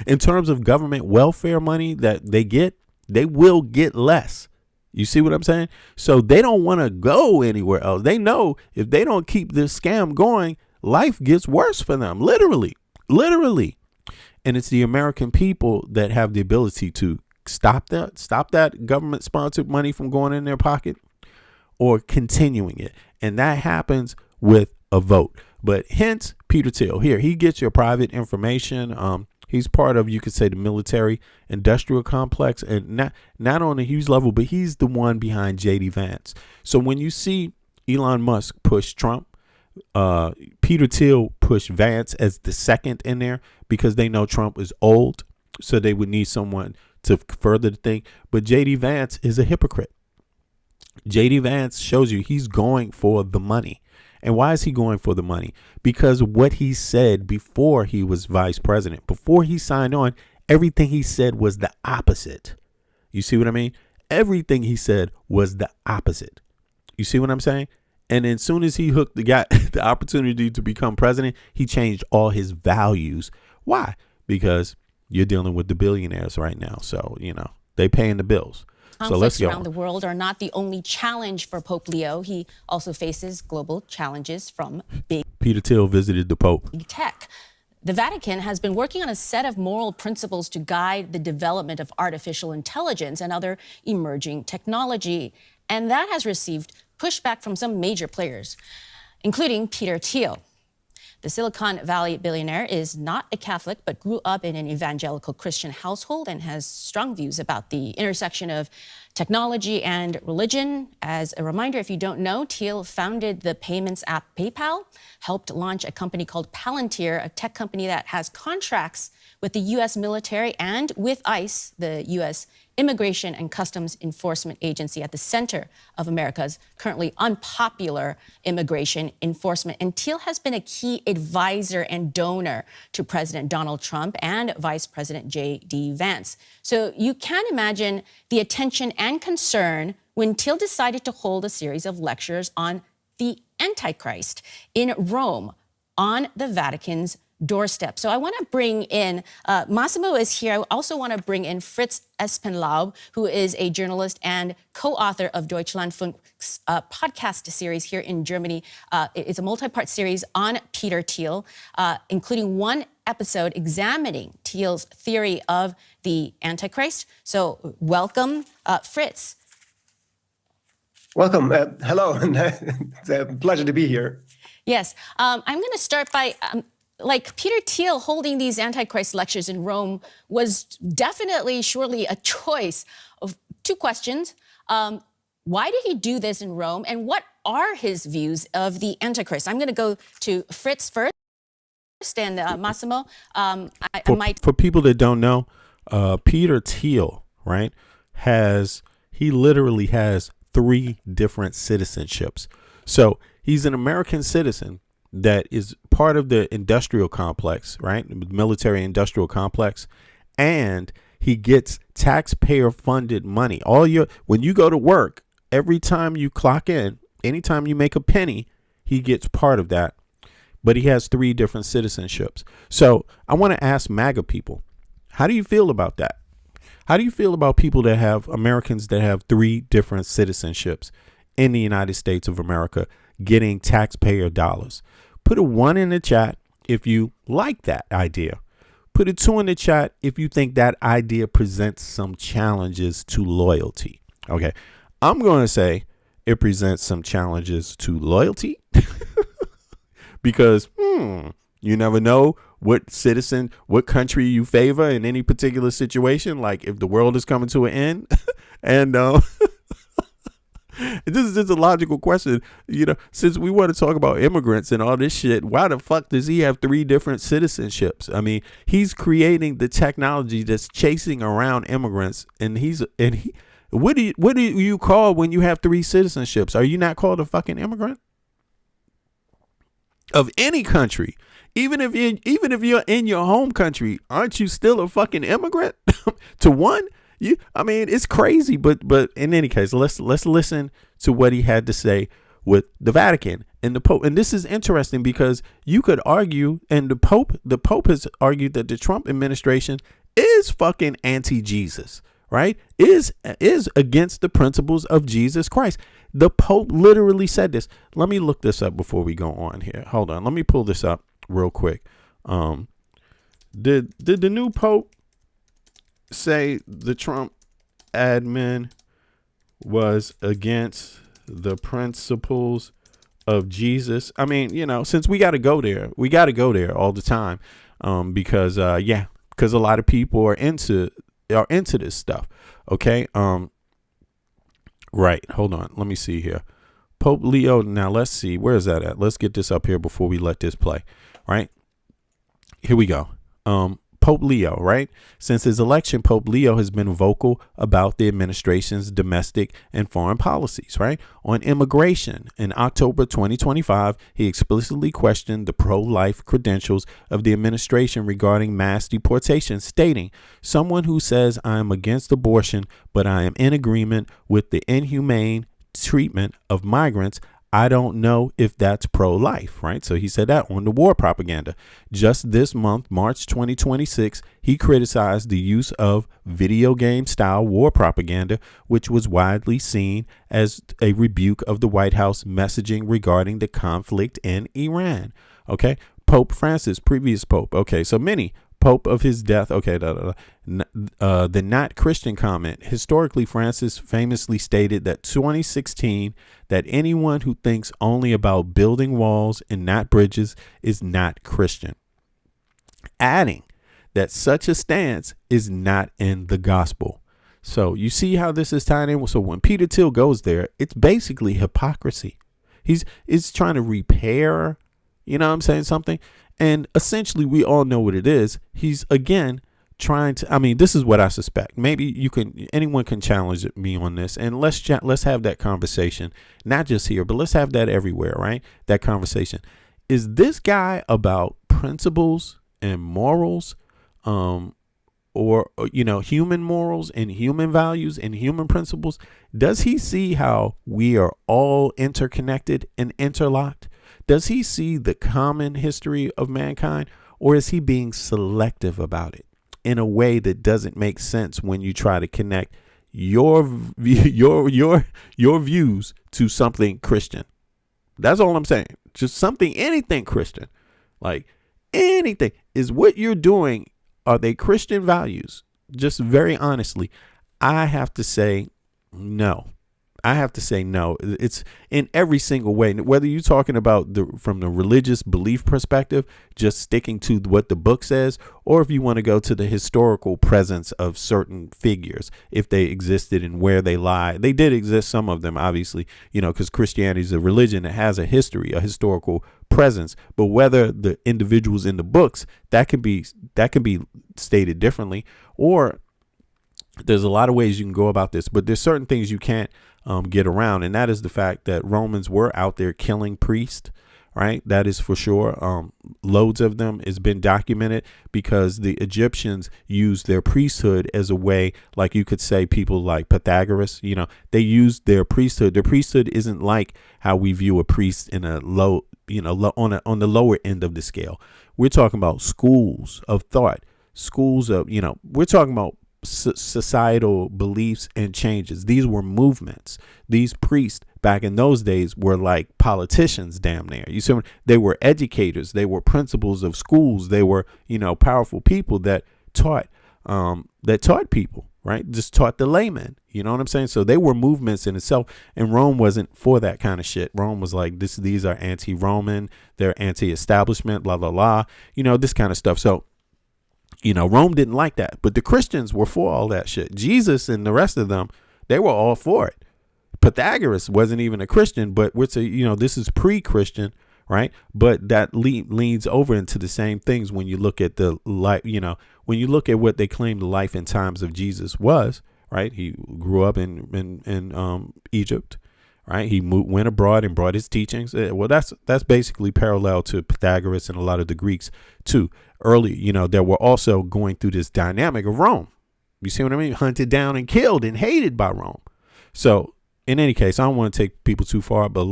In terms of government welfare money that they get, they will get less. You see what I'm saying? So they don't want to go anywhere else. They know if they don't keep this scam going, life gets worse for them. Literally. And it's the American people that have the ability to stop that government sponsored money from going in their pocket or continuing it. And that happens with a vote. But hence Peter Thiel here, he gets your private information. He's part of, you could say, the military industrial complex, and not on a huge level, but he's the one behind J.D. Vance. So when you see Elon Musk push Trump, Peter Thiel push Vance as the second in there because they know Trump is old, so they would need someone to further the thing. But J.D. Vance is a hypocrite. J.D. Vance shows you he's going for the money. And why is he going for the money? Because what he said before he was vice president, before he signed on, everything he said was the opposite. You see what I mean? Everything he said was the opposite. You see what I'm saying? And then as soon as he hooked the opportunity to become president, he changed all his values. Why? Because you're dealing with the billionaires right now. So, they paying the bills. Conflicts so let's go around the world are not the only challenge for Pope Leo. He also faces global challenges from big Peter Thiel visited the Pope. tech. The Vatican has been working on a set of moral principles to guide the development of artificial intelligence and other emerging technology. And that has received pushback from some major players, including Peter Thiel. The Silicon Valley billionaire is not a Catholic, but grew up in an evangelical Christian household and has strong views about the intersection of technology and religion. As a reminder, if you don't know, Thiel founded the payments app PayPal, helped launch a company called Palantir, a tech company that has contracts with the U.S. military and with ICE, the U.S. Immigration and Customs Enforcement Agency, at the center of America's currently unpopular immigration enforcement. And Thiel has been a key advisor and donor to President Donald Trump and Vice President J.D. Vance. So you can imagine the attention and concern when Thiel decided to hold a series of lectures on the Antichrist in Rome on the Vatican's doorstep. So I want to bring in, Massimo is here. I also want to bring in Fritz Espenlaub, who is a journalist and co-author of Deutschlandfunk's podcast series here in Germany. It's a multi-part series on Peter Thiel, including one episode examining Thiel's theory of the Antichrist. So welcome, Fritz. Welcome. Hello. It's a pleasure to be here. Yes. I'm going to start by, like, Peter Thiel holding these Antichrist lectures in Rome was definitely, surely a choice of two questions. Why did he do this in Rome? And what are his views of the Antichrist? I'm going to go to Fritz first and Massimo. For people that don't know, Peter Thiel, right, he literally has 3 different citizenships. So he's an American citizen that is part of the industrial complex, right? Military industrial complex. And he gets taxpayer funded money. When you go to work, every time you clock in, anytime you make a penny, he gets part of that. But he has 3 different citizenships. So I want to ask MAGA people, how do you feel about that? How do you feel about Americans that have 3 different citizenships in the United States of America getting taxpayer dollars? Put a 1 in the chat if you like that idea. Put a 2 in the chat if you think that idea presents some challenges to loyalty. Okay, I'm going to say it presents some challenges to loyalty because you never know what country you favor in any particular situation. Like if the world is coming to an end and this is just a logical question, since we want to talk about immigrants and all this shit, why the fuck does he have 3 different citizenships? I mean, he's creating the technology that's chasing around immigrants, and what do you call when you have 3 citizenships? Are you not called a fucking immigrant of any country? Even if you're in your home country, aren't you still a fucking immigrant to one? It's crazy, but in any case, let's listen to what he had to say with the Vatican and the Pope. And this is interesting because you could argue, and the Pope has argued that the Trump administration is fucking anti-Jesus, right? Is against the principles of Jesus Christ. The Pope literally said this. Let me look this up before we go on here. Hold on. Let me pull this up real quick. Did the new Pope say the Trump admin was against the principles of Jesus? I mean, since we got to go there all the time, because a lot of people are into this stuff. Okay. Right. Hold on. Let me see here. Pope Leo. Now let's see. Where is that at? Let's get this up here before we let this play. Right. Here we go. Pope Leo, right? Since his election, Pope Leo has been vocal about the administration's domestic and foreign policies, right? On immigration, in October 2025, he explicitly questioned the pro-life credentials of the administration regarding mass deportation, stating, "Someone who says I am against abortion, but I am in agreement with the inhumane treatment of migrants, I don't know if that's pro-life," right? So he said that on the war propaganda. Just this month, March 2026, he criticized the use of video game style war propaganda, which was widely seen as a rebuke of the White House messaging regarding the conflict in Iran. Okay. Pope Francis, previous Pope. Okay. So many. Pope of his death. Okay. The not Christian comment. Historically, Francis famously stated that 2016 that anyone who thinks only about building walls and not bridges is not Christian, adding that such a stance is not in the gospel. So you see how this is tied in. So when Peter Thiel goes there, it's basically hypocrisy. He's trying to repair, something. And essentially, we all know what it is. He's, again, trying to, this is what I suspect. Maybe anyone can challenge me on this. And let's have that conversation, not just here, but let's have that everywhere, right? That conversation. Is this guy about principles and morals, or human morals and human values and human principles? Does he see how we are all interconnected and interlocked? Does he see the common history of mankind? or is he being selective about it in a way that doesn't make sense when you try to connect your views to something Christian? That's all I'm saying. Just something, anything Christian, like anything. Is what you're doing, are they Christian values? Just very honestly, I have to say no. I have to say no. It's in every single way. Whether you're talking about from the religious belief perspective, just sticking to what the book says, or if you want to go to the historical presence of certain figures, if they existed and where they lie. They did exist, some of them, obviously, because Christianity is a religion that has a history, a historical presence. But whether the individuals in the books, that can be stated differently, or there's a lot of ways you can go about this, but there's certain things you can't get around, and that is the fact that Romans were out there killing priests, right? That is for sure. Loads of them has been documented because the Egyptians used their priesthood as a way, like you could say people like Pythagoras, they used their priesthood. Their priesthood isn't like how we view a priest in a low, on the lower end of the scale. We're talking about schools of thought, schools of, we're talking about societal beliefs and changes. These were movements. These priests back in those days were like politicians, damn near. You see, they were educators. They were principals of schools. They were, powerful people that taught people, right? Just taught the layman. You know what I'm saying? So they were movements in itself, and Rome wasn't for that kind of shit. Rome was like, these are anti-Roman, they're anti-establishment, blah, blah, blah, this kind of stuff. So Rome didn't like that, but the Christians were for all that shit. Jesus and the rest of them, they were all for it. Pythagoras wasn't even a Christian, but this is pre-Christian, right? But that leans over into the same things when you look at the life, when you look at what they claim the life and times of Jesus was, right? He grew up in Egypt, right? He went abroad and brought his teachings. Well, that's basically parallel to Pythagoras and a lot of the Greeks too. Early, that were also going through this dynamic of Rome. You see what I mean? Hunted down and killed and hated by Rome. So in any case, I don't want to take people too far, but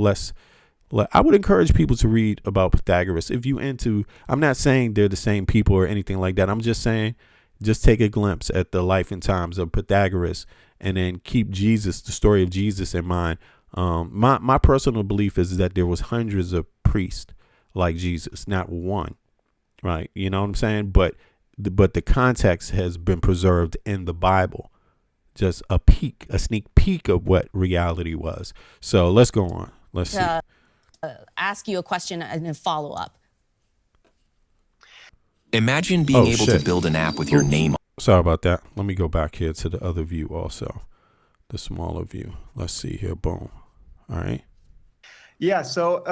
I would encourage people to read about Pythagoras. If you I'm not saying they're the same people or anything like that. I'm just saying, just take a glimpse at the life and times of Pythagoras, and then keep the story of Jesus in mind. My personal belief is that there was hundreds of priests like Jesus, not one. Right. You know what I'm saying? But the context has been preserved in the Bible. Just a sneak peek of what reality was. So let's go on. Let's see. Ask you a question and a follow up. Imagine being able to build an app with your name. Sorry about that. Let me go back here to the other view also. The smaller view. Let's see here. Boom. All right. Yeah, so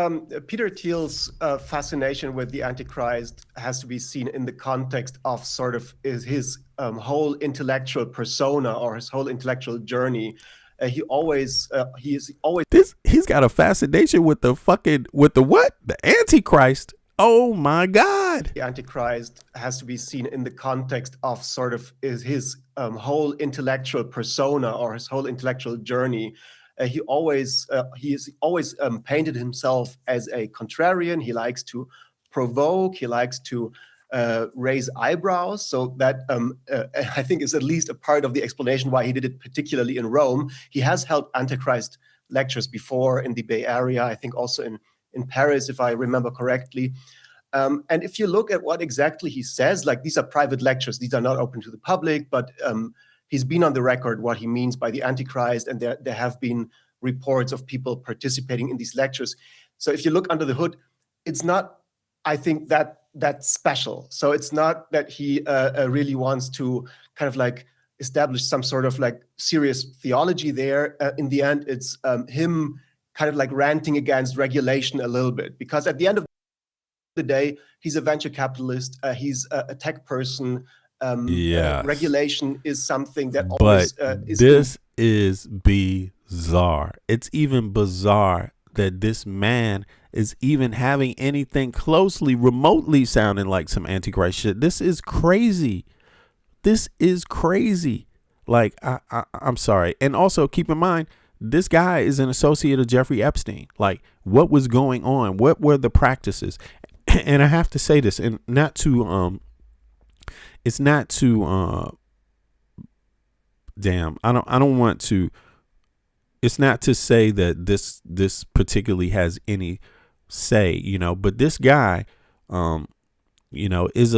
Peter Thiel's fascination with the Antichrist has to be seen in the context of sort of his whole intellectual persona or his whole intellectual journey. He's always he's got a fascination with the what? The Antichrist. Oh my God. The Antichrist has to be seen in the context of sort of his whole intellectual persona or his whole intellectual journey. He's always painted himself as a contrarian. He likes to provoke. He likes to raise eyebrows. So that I think is at least a part of the explanation why he did it, particularly in Rome. He has held Antichrist lectures before in the Bay Area, I think also in Paris, if I remember correctly. And if you look at what exactly he says, like these are private lectures, these are not open to the public, but he's been on the record what he means by the Antichrist, and there have been reports of people participating in these lectures. So if you look under the hood, it's not, I think, that special. So it's not that he really wants to kind of like establish some sort of like serious theology there. In the end, it's him kind of like ranting against regulation a little bit, because at the end of the day, he's a venture capitalist, he's a tech person. Regulation is something that always is bizarre. It's even bizarre that this man is even having anything closely, remotely sounding like some Antichrist shit. This is crazy. Like, I'm sorry. And also keep in mind, this guy is an associate of Jeffrey Epstein. Like, what was going on? What were the practices? and I have to say this, and not to it's not to I don't want to, it's not to say that this particularly has any say, you know, but this guy you know, is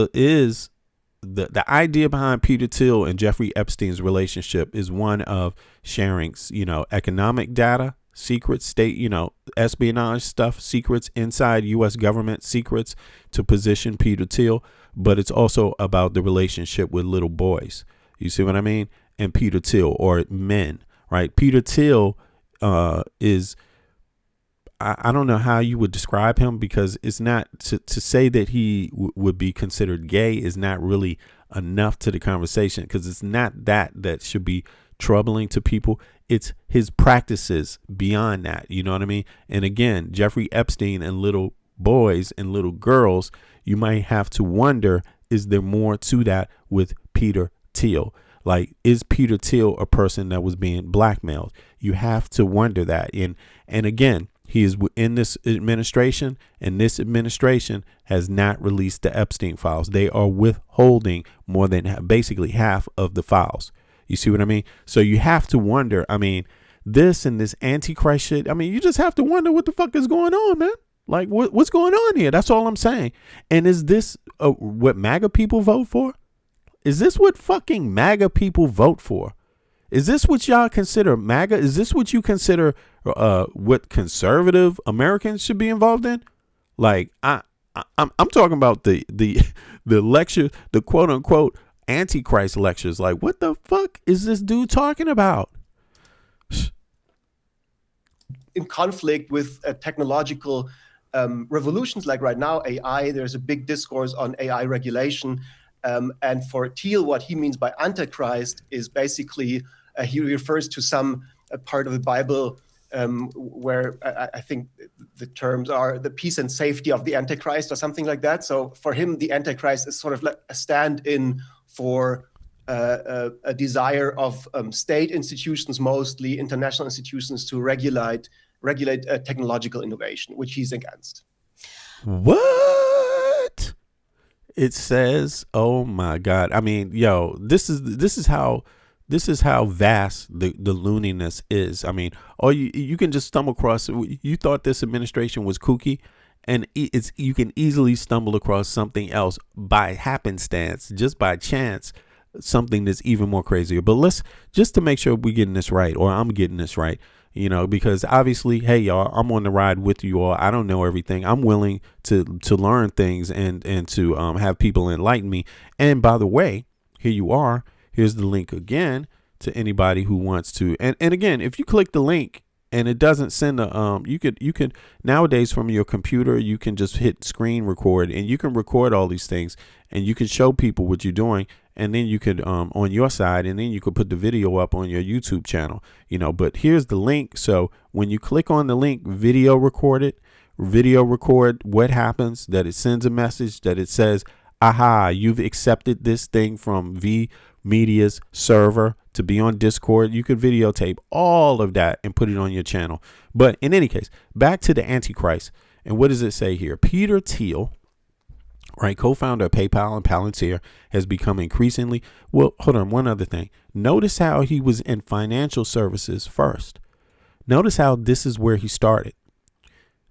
the idea behind Peter Thiel and Jeffrey Epstein's relationship is one of sharing, you know, economic data, secrets, state, you know, espionage stuff, secrets inside U.S. government secrets to position Peter Thiel. But it's also about the relationship with little boys. You see what I mean? And Peter Thiel, or men, right? Peter Thiel is, I don't know how you would describe him, because it's not to say that he would be considered gay is not really enough to the conversation, because it's not that should be troubling to people. It's his practices beyond that. You know what I mean? And again, Jeffrey Epstein and little boys and little girls, you might have to wonder, is there more to that with Peter Thiel? Like, is Peter Thiel a person that was being blackmailed? You have to wonder that. And again, he is in this administration, and this administration has not released the Epstein files. They are withholding more than basically half of the files. You see what I mean? So you have to wonder, I mean, this and this Antichrist shit, I mean, you just have to wonder what the fuck is going on, man. Like, what's going on here? That's all I'm saying. And is this what MAGA people vote for? Is this what fucking MAGA people vote for? Is this what y'all consider MAGA? Is this what you consider what conservative Americans should be involved in? Like, I'm talking about the lecture, the quote unquote Antichrist lectures. Like, what the fuck is this dude talking about? In conflict with technological revolutions, like right now, AI, there's a big discourse on AI regulation. And for Thiel, what he means by Antichrist is basically, he refers to some part of the Bible where I think the terms are the peace and safety of the Antichrist or something like that. So for him, the Antichrist is sort of like a stand-in for a desire of state institutions, mostly international institutions, to regulate technological innovation, which he's against. What? It says, oh my God. I mean, yo, this is how vast the looniness is. I mean, you can just stumble across, you thought this administration was kooky, and you can easily stumble across something else by happenstance, just by chance, something that's even more crazier. But let's, just to make sure we're getting this right, or I'm getting this right, you know, because obviously, hey, y'all, I'm on the ride with you all. I don't know everything. I'm willing to learn things and to have people enlighten me. And by the way, here you are. Here's the link again to anybody who wants to. And again, if you click the link and it doesn't send a you could nowadays from your computer, you can just hit screen record, and you can record all these things, and you can show people what you're doing. And then you could on your side, and then you could put the video up on your YouTube channel, you know. But here's the link. So when you click on the link, video record, what happens, that it sends a message that it says, aha, you've accepted this thing from V Media's server to be on Discord. You could videotape all of that and put it on your channel. But in any case, back to the Antichrist. And what does it say here? Peter Thiel, right, co-founder of PayPal and Palantir, has become increasingly, well, hold on, one other thing. Notice how he was in financial services first. Notice how this is where he started.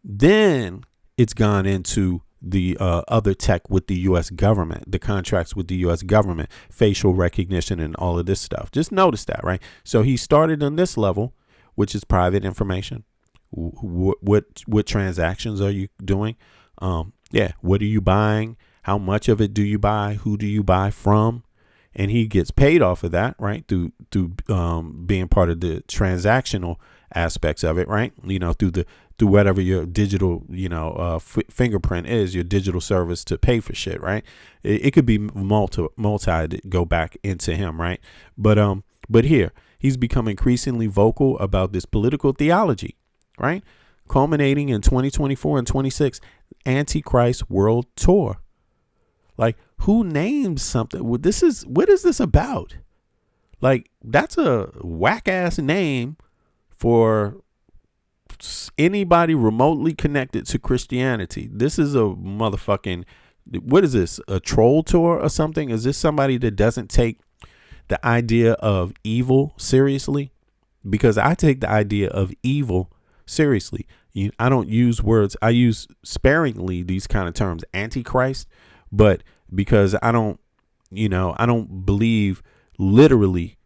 Then it's gone into the other tech with the U.S. government, the contracts with the U.S. government, facial recognition and all of this stuff. Just notice that, right? So he started on this level, which is private information. What transactions are you doing? Yeah, what are you buying? How much of it do you buy? Who do you buy from? And he gets paid off of that, right? Through being part of the transactional aspects of it, right? You know, through whatever your digital, you know, fingerprint is, your digital service to pay for shit, right? It could be multi to go back into him, right? But here he's become increasingly vocal about this political theology, right? Culminating in 2024 and 26 Antichrist World Tour. Like, who names something? What is this about? Like, that's a whack ass name for anybody remotely connected to Christianity, this is a motherfucking, what is this, a troll tour or something? Is this somebody that doesn't take the idea of evil seriously? Because I take the idea of evil seriously. I don't use words. I use sparingly these kind of terms, antichrist, but because I don't believe literally.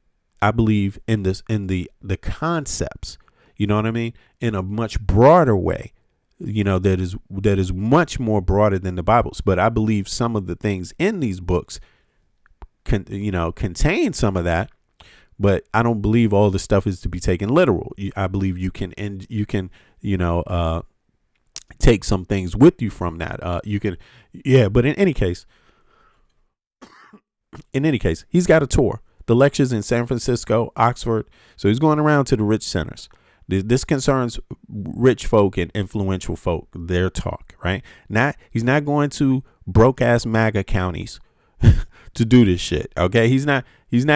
I believe in this, in the concepts, you know what I mean, in a much broader way, that is much more broader than the Bibles. But I believe some of the things in these books contain some of that, but I don't believe all the stuff is to be taken literal. I believe you can take some things with you from that. But in any case, he's got a tour. The lectures in San Francisco, Oxford. So he's going around to the rich centers. This concerns rich folk and influential folk, their talk, right? He's not going to broke ass MAGA counties to do this shit. Okay. He's not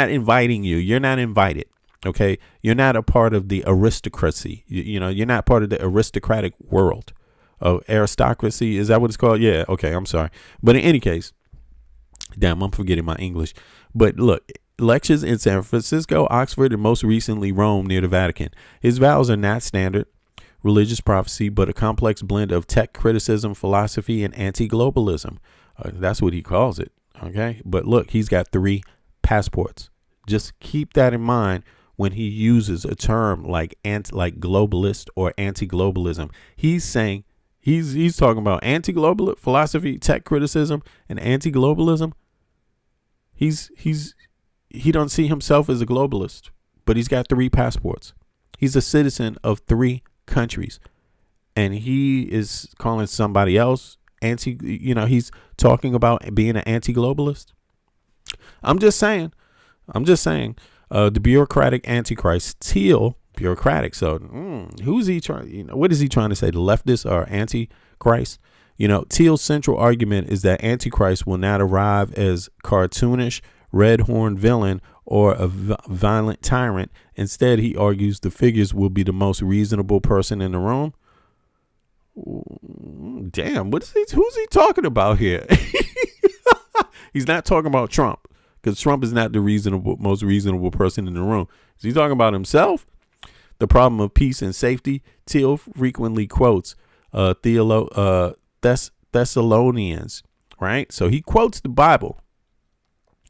inviting you. You're not invited. Okay. You're not a part of the aristocracy. You're not part of the aristocratic world of aristocracy. Is that what it's called? Yeah. Okay. I'm sorry. But in any case, damn, I'm forgetting my English. But look, lectures in San Francisco, Oxford, and most recently Rome near the Vatican. His vows are not standard religious prophecy, but a complex blend of tech criticism, philosophy, and anti-globalism. That's what he calls it. Okay. But look, he's got 3 passports. Just keep that in mind when he uses a term like globalist or anti-globalism. He's saying he's talking about anti-globalist philosophy, tech criticism, and anti-globalism. He don't see himself as a globalist, but he's got 3 passports. He's a citizen of 3 countries, and he is calling somebody else he's talking about being an anti-globalist. I'm just saying, the bureaucratic antichrist, Thiel, bureaucratic. So who's he trying, what is he trying to say? The leftists are antichrist? Thiel's central argument is that antichrist will not arrive as cartoonish, red-horned villain or a violent tyrant. Instead, he argues the figures will be the most reasonable person in the room. Damn, who's he talking about here? He's not talking about Trump, because Trump is not the most reasonable person in the room. Is he talking about himself? The problem of peace and safety. Thiel frequently quotes Thessalonians, right? So he quotes the Bible.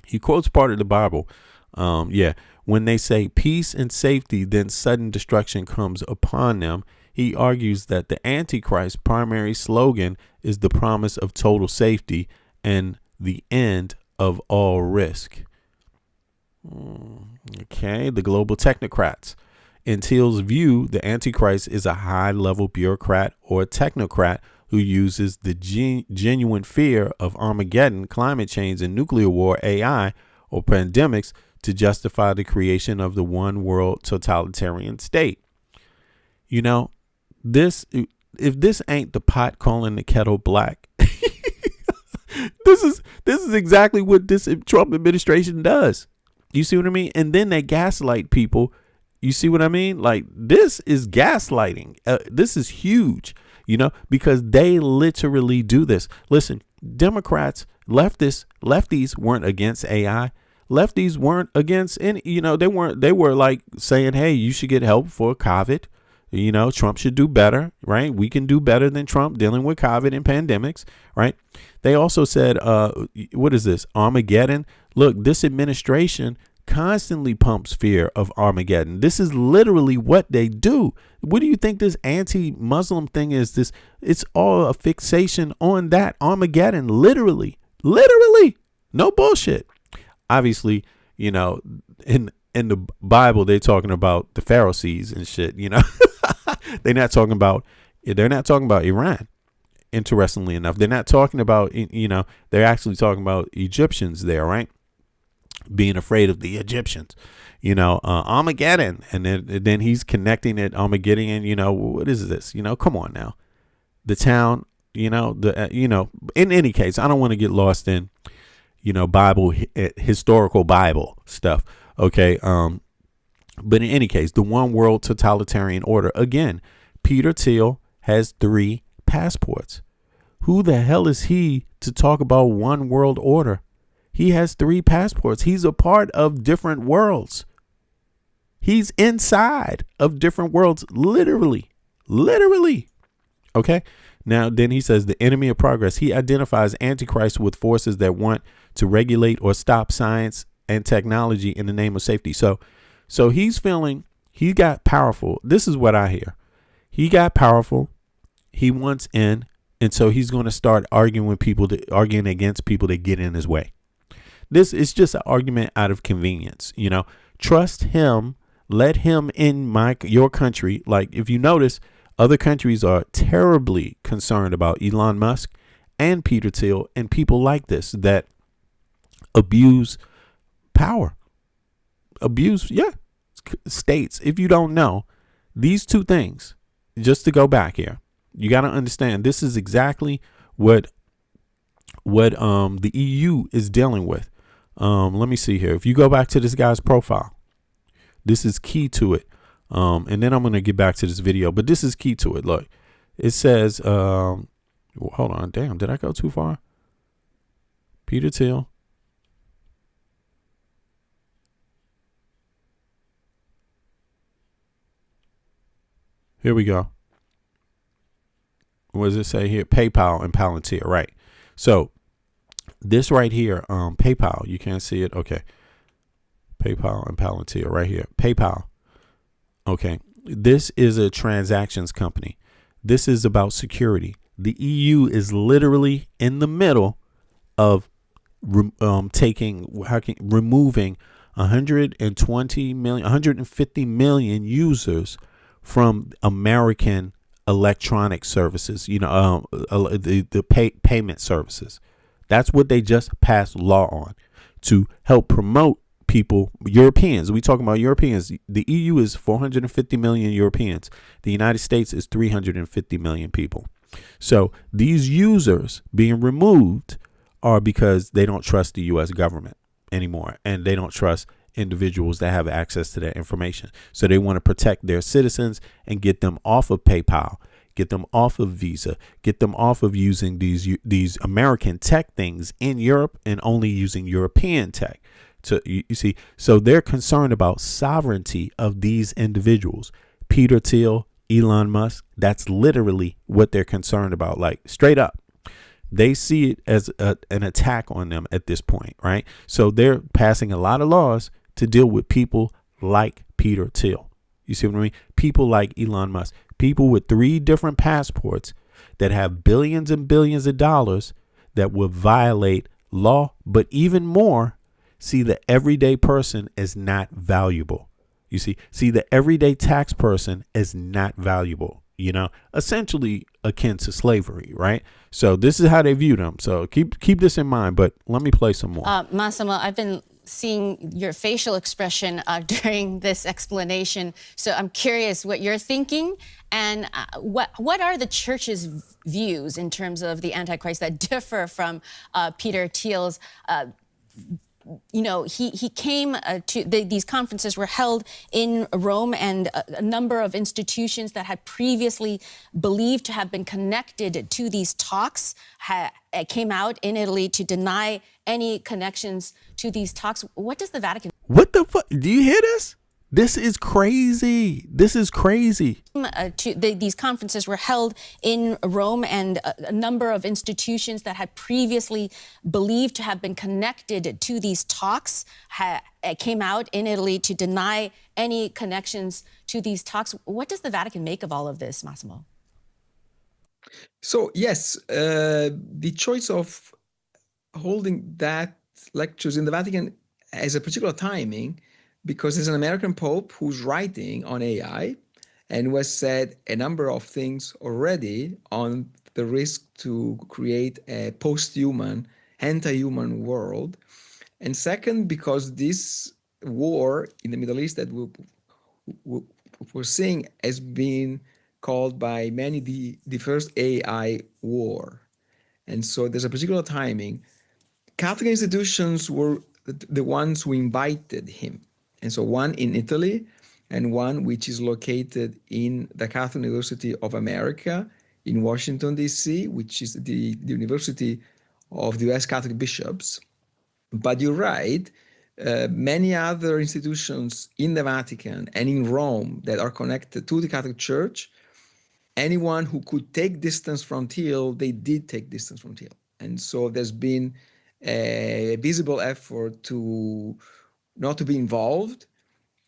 He quotes part of the Bible. When they say peace and safety, then sudden destruction comes upon them. He argues that the Antichrist's primary slogan is the promise of total safety and the end of all risk. Okay, the global technocrats. In Thiel's view, the Antichrist is a high-level bureaucrat or technocrat who uses the genuine fear of Armageddon, climate change, and nuclear war, AI, or pandemics to justify the creation of the one world totalitarian state. If this ain't the pot calling the kettle black, this is exactly what this Trump administration does. You see what I mean? And then they gaslight people. You see what I mean? Like, this is gaslighting. This is huge, because they literally do this. Listen, Democrats, lefties weren't against AI. Lefties weren't against any, they were like saying, hey, you should get help for COVID. Trump should do better, right? We can do better than Trump dealing with COVID and pandemics, right? They also said, what is this? Armageddon. Look, this administration constantly pumps fear of Armageddon. This is literally what they do. What do you think this anti-Muslim thing is? It's all a fixation on that Armageddon. Literally, no bullshit. Obviously, in the Bible, they're talking about the Pharisees and shit, They're not talking about Iran. Interestingly enough, they're not talking about, they're actually talking about Egyptians there, right? Being afraid of the Egyptians, Armageddon. And then he's connecting it, Armageddon, what is this? Come on now. The town, in any case, I don't want to get lost in, Bible, historical Bible stuff. Okay. But in any case, the one world totalitarian order, again, Peter Thiel has 3 passports. Who the hell is he to talk about one world order? He has 3 passports. He's a part of different worlds. He's inside of different worlds, literally. Okay. Now, then he says the enemy of progress. He identifies Antichrist with forces that want to regulate or stop science and technology in the name of safety. So he's feeling he got powerful. This is what I hear. He got powerful. He wants in. And so he's going to start arguing against people that get in his way. This is just an argument out of convenience. Trust him. Let him in your country. Like, if you notice, other countries are terribly concerned about Elon Musk and Peter Thiel and people like this that abuse power. States. If you don't know, these 2 things, just to go back here, you got to understand this is exactly what the EU is dealing with. Let me see here. If you go back to this guy's profile, this is key to it. And then I'm going to get back to this video, but this is key to it. Look, it says, hold on. Damn, did I go too far? Peter Thiel. Here we go. What does it say here? PayPal and Palantir, right? So this right here, PayPal, you can't see it. Okay. PayPal and Palantir right here. PayPal. Okay. This is a transactions company. This is about security. The EU is literally in the middle of removing 150 million users from American electronic services, the payment services. That's what they just passed law on to help promote people, Europeans. We talking about Europeans. The EU is 450 million Europeans. The United States is 350 million people. So these users being removed are because they don't trust the U.S. government anymore, and they don't trust individuals that have access to that information. So they want to protect their citizens and get them off of PayPal, get them off of Visa, get them off of using these American tech things in Europe and only using European tech. So you see, so they're concerned about sovereignty of these individuals. Peter Thiel, Elon Musk, that's literally what they're concerned about. Like, straight up. They see it as an attack on them at this point, right? So they're passing a lot of laws to deal with people like Peter Thiel. You see what I mean? People like Elon Musk, people with 3 different passports that have billions and billions of dollars that will violate law, but even more, see the everyday person as not valuable. You see the everyday tax person is not valuable, essentially akin to slavery, right? So this is how they view them. So keep this in mind, but let me play some more. Massimo, I've been seeing your facial expression during this explanation. So I'm curious what you're thinking, and what are the church's views in terms of the Antichrist that differ from Peter Thiel's? He came to these conferences were held in Rome, and a number of institutions that had previously believed to have been connected to these talks came out in Italy to deny any connections to these talks. What does the Vatican? What the fuck? Do you hear this? This is crazy. These conferences were held in Rome, and a number of institutions that had previously believed to have been connected to these talks came out in Italy to deny any connections to these talks. What does the Vatican make of all of this, Massimo? So, yes, the choice of holding that lectures in the Vatican has a particular timing, because there's an American Pope who's writing on AI and who has said a number of things already on the risk to create a post-human, anti-human world. And second, because this war in the Middle East that we're seeing has been called by many the first AI war. And so there's a particular timing. Catholic institutions were the ones who invited him. And so one in Italy, and one which is located in the Catholic University of America in Washington, D.C., which is the University of the U.S. Catholic Bishops. But you're right, many other institutions in the Vatican and in Rome that are connected to the Catholic Church, anyone who could take distance from Thiel, they did take distance from Thiel. And so there's been a visible effort to not to be involved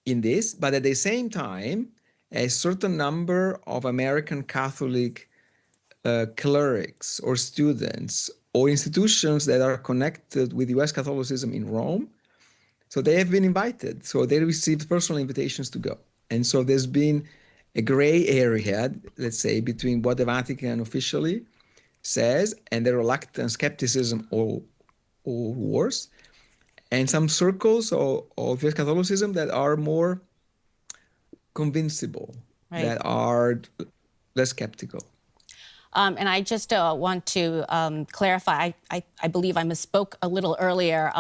in this, but at the same time, a certain number of American Catholic clerics or students or institutions that are connected with US Catholicism in Rome, so they have been invited. So they received personal invitations to go. And so there's been a gray area, let's say, between what the Vatican officially says and the reluctant skepticism or worse, and some circles of US Catholicism that are more convincible, Right. that are less skeptical. And I just want to clarify, I believe I misspoke a little earlier.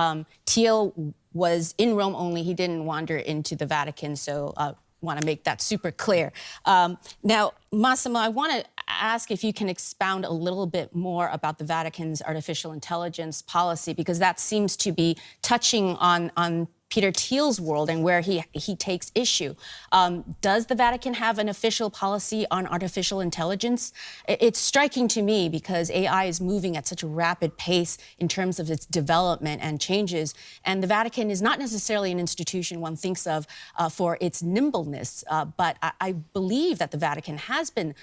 Thiel was in Rome only. He didn't wander into the Vatican, so want to make that super clear. Now, Massimo, I want to ask if you can expound a little bit more about the Vatican's artificial intelligence policy, because that seems to be touching on Peter Thiel's world and where he takes issue. Does the Vatican have an official policy on artificial intelligence? It's striking to me because AI is moving at such a rapid pace in terms of its development and changes. And the Vatican is not necessarily an institution one thinks of for its nimbleness, but I believe that the Vatican has been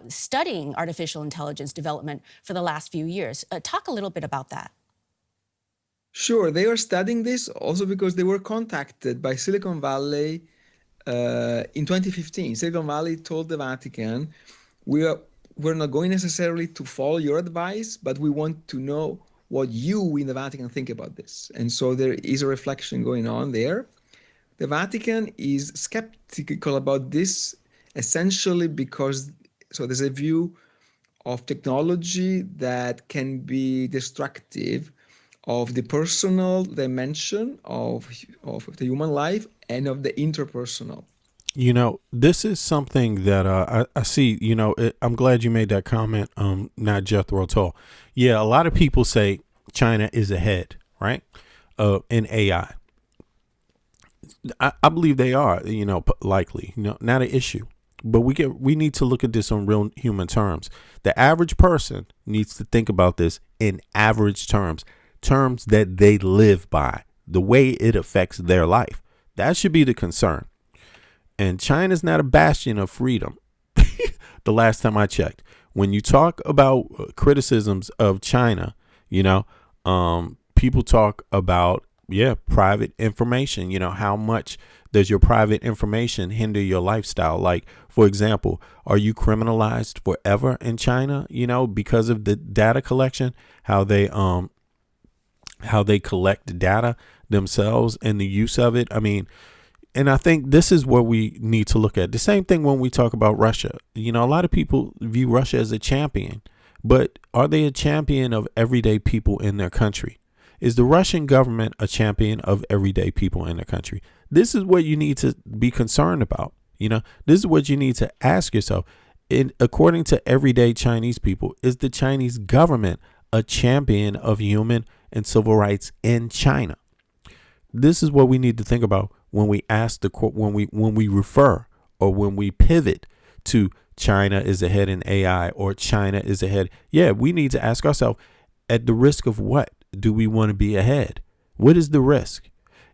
studying artificial intelligence development for the last few years. Talk a little bit about that. Sure, they are studying this also because they were contacted by Silicon Valley in 2015. Silicon Valley told the Vatican, we're not going necessarily to follow your advice, but we want to know what you in the Vatican think about this. And so there is a reflection going on there. The Vatican is skeptical about this essentially because there's a view of technology that can be destructive of the personal dimension of the human life and of the interpersonal. You know, this is something that I see, you know, I'm glad you made that comment, not Jethro Tull. Yeah, a lot of people say China is ahead, right, in AI. I believe they are, you know, likely, you know, not an issue. But we need to look at this on real human terms. The average person needs to think about this in average terms that they live by, the way it affects their life. That should be the concern. And China's not a bastion of freedom. The last time I checked, when you talk about criticisms of China, you know, people talk about, private information. You know, how much does your private information hinder your lifestyle? Like, for example, are you criminalized forever in China, you know, because of the data collection, how they collect data themselves and the use of it. I mean, and I think this is what we need to look at. The same thing when we talk about Russia. You know, a lot of people view Russia as a champion, but are they a champion of everyday people in their country? Is the Russian government a champion of everyday people in their country? This is what you need to be concerned about. You know, this is what you need to ask yourself. According to everyday Chinese people, is the Chinese government a champion of human and civil rights in China? This is what we need to think about when we ask when we refer or when we pivot to China is ahead in AI or China is ahead. Yeah, we need to ask ourselves, at the risk of what do we want to be ahead? What is the risk?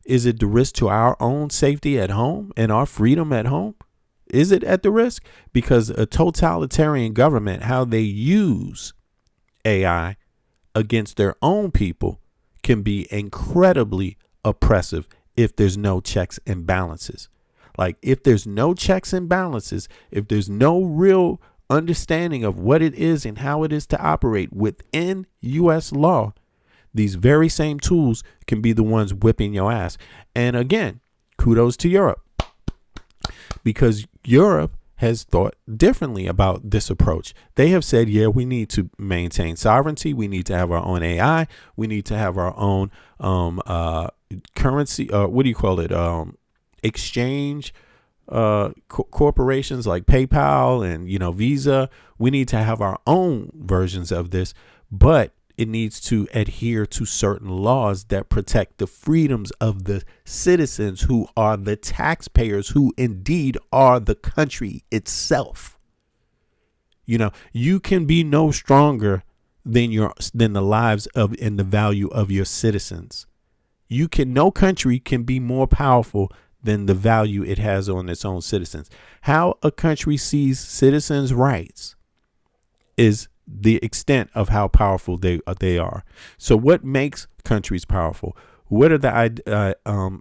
Is it the risk to our own safety at home and our freedom at home? Is it at the risk? Because a totalitarian government, how they use AI against their own people can be incredibly oppressive if there's no checks and balances. Like, if there's no checks and balances, if there's no real understanding of what it is and how it is to operate within U.S. law, these very same tools can be the ones whipping your ass. And again, kudos to Europe, because Europe has thought differently about this approach. They have said, yeah, we need to maintain sovereignty. We need to have our own AI. We need to have our own currency. What do you call it? Exchange corporations like PayPal and, Visa. We need to have our own versions of this, but it needs to adhere to certain laws that protect the freedoms of the citizens who are the taxpayers, who indeed are the country itself. You can be no stronger than the lives of and the value of your citizens. No country can be more powerful than the value it has on its own citizens. How a country sees citizens' rights is the extent of how powerful they are. So what makes countries powerful? What are the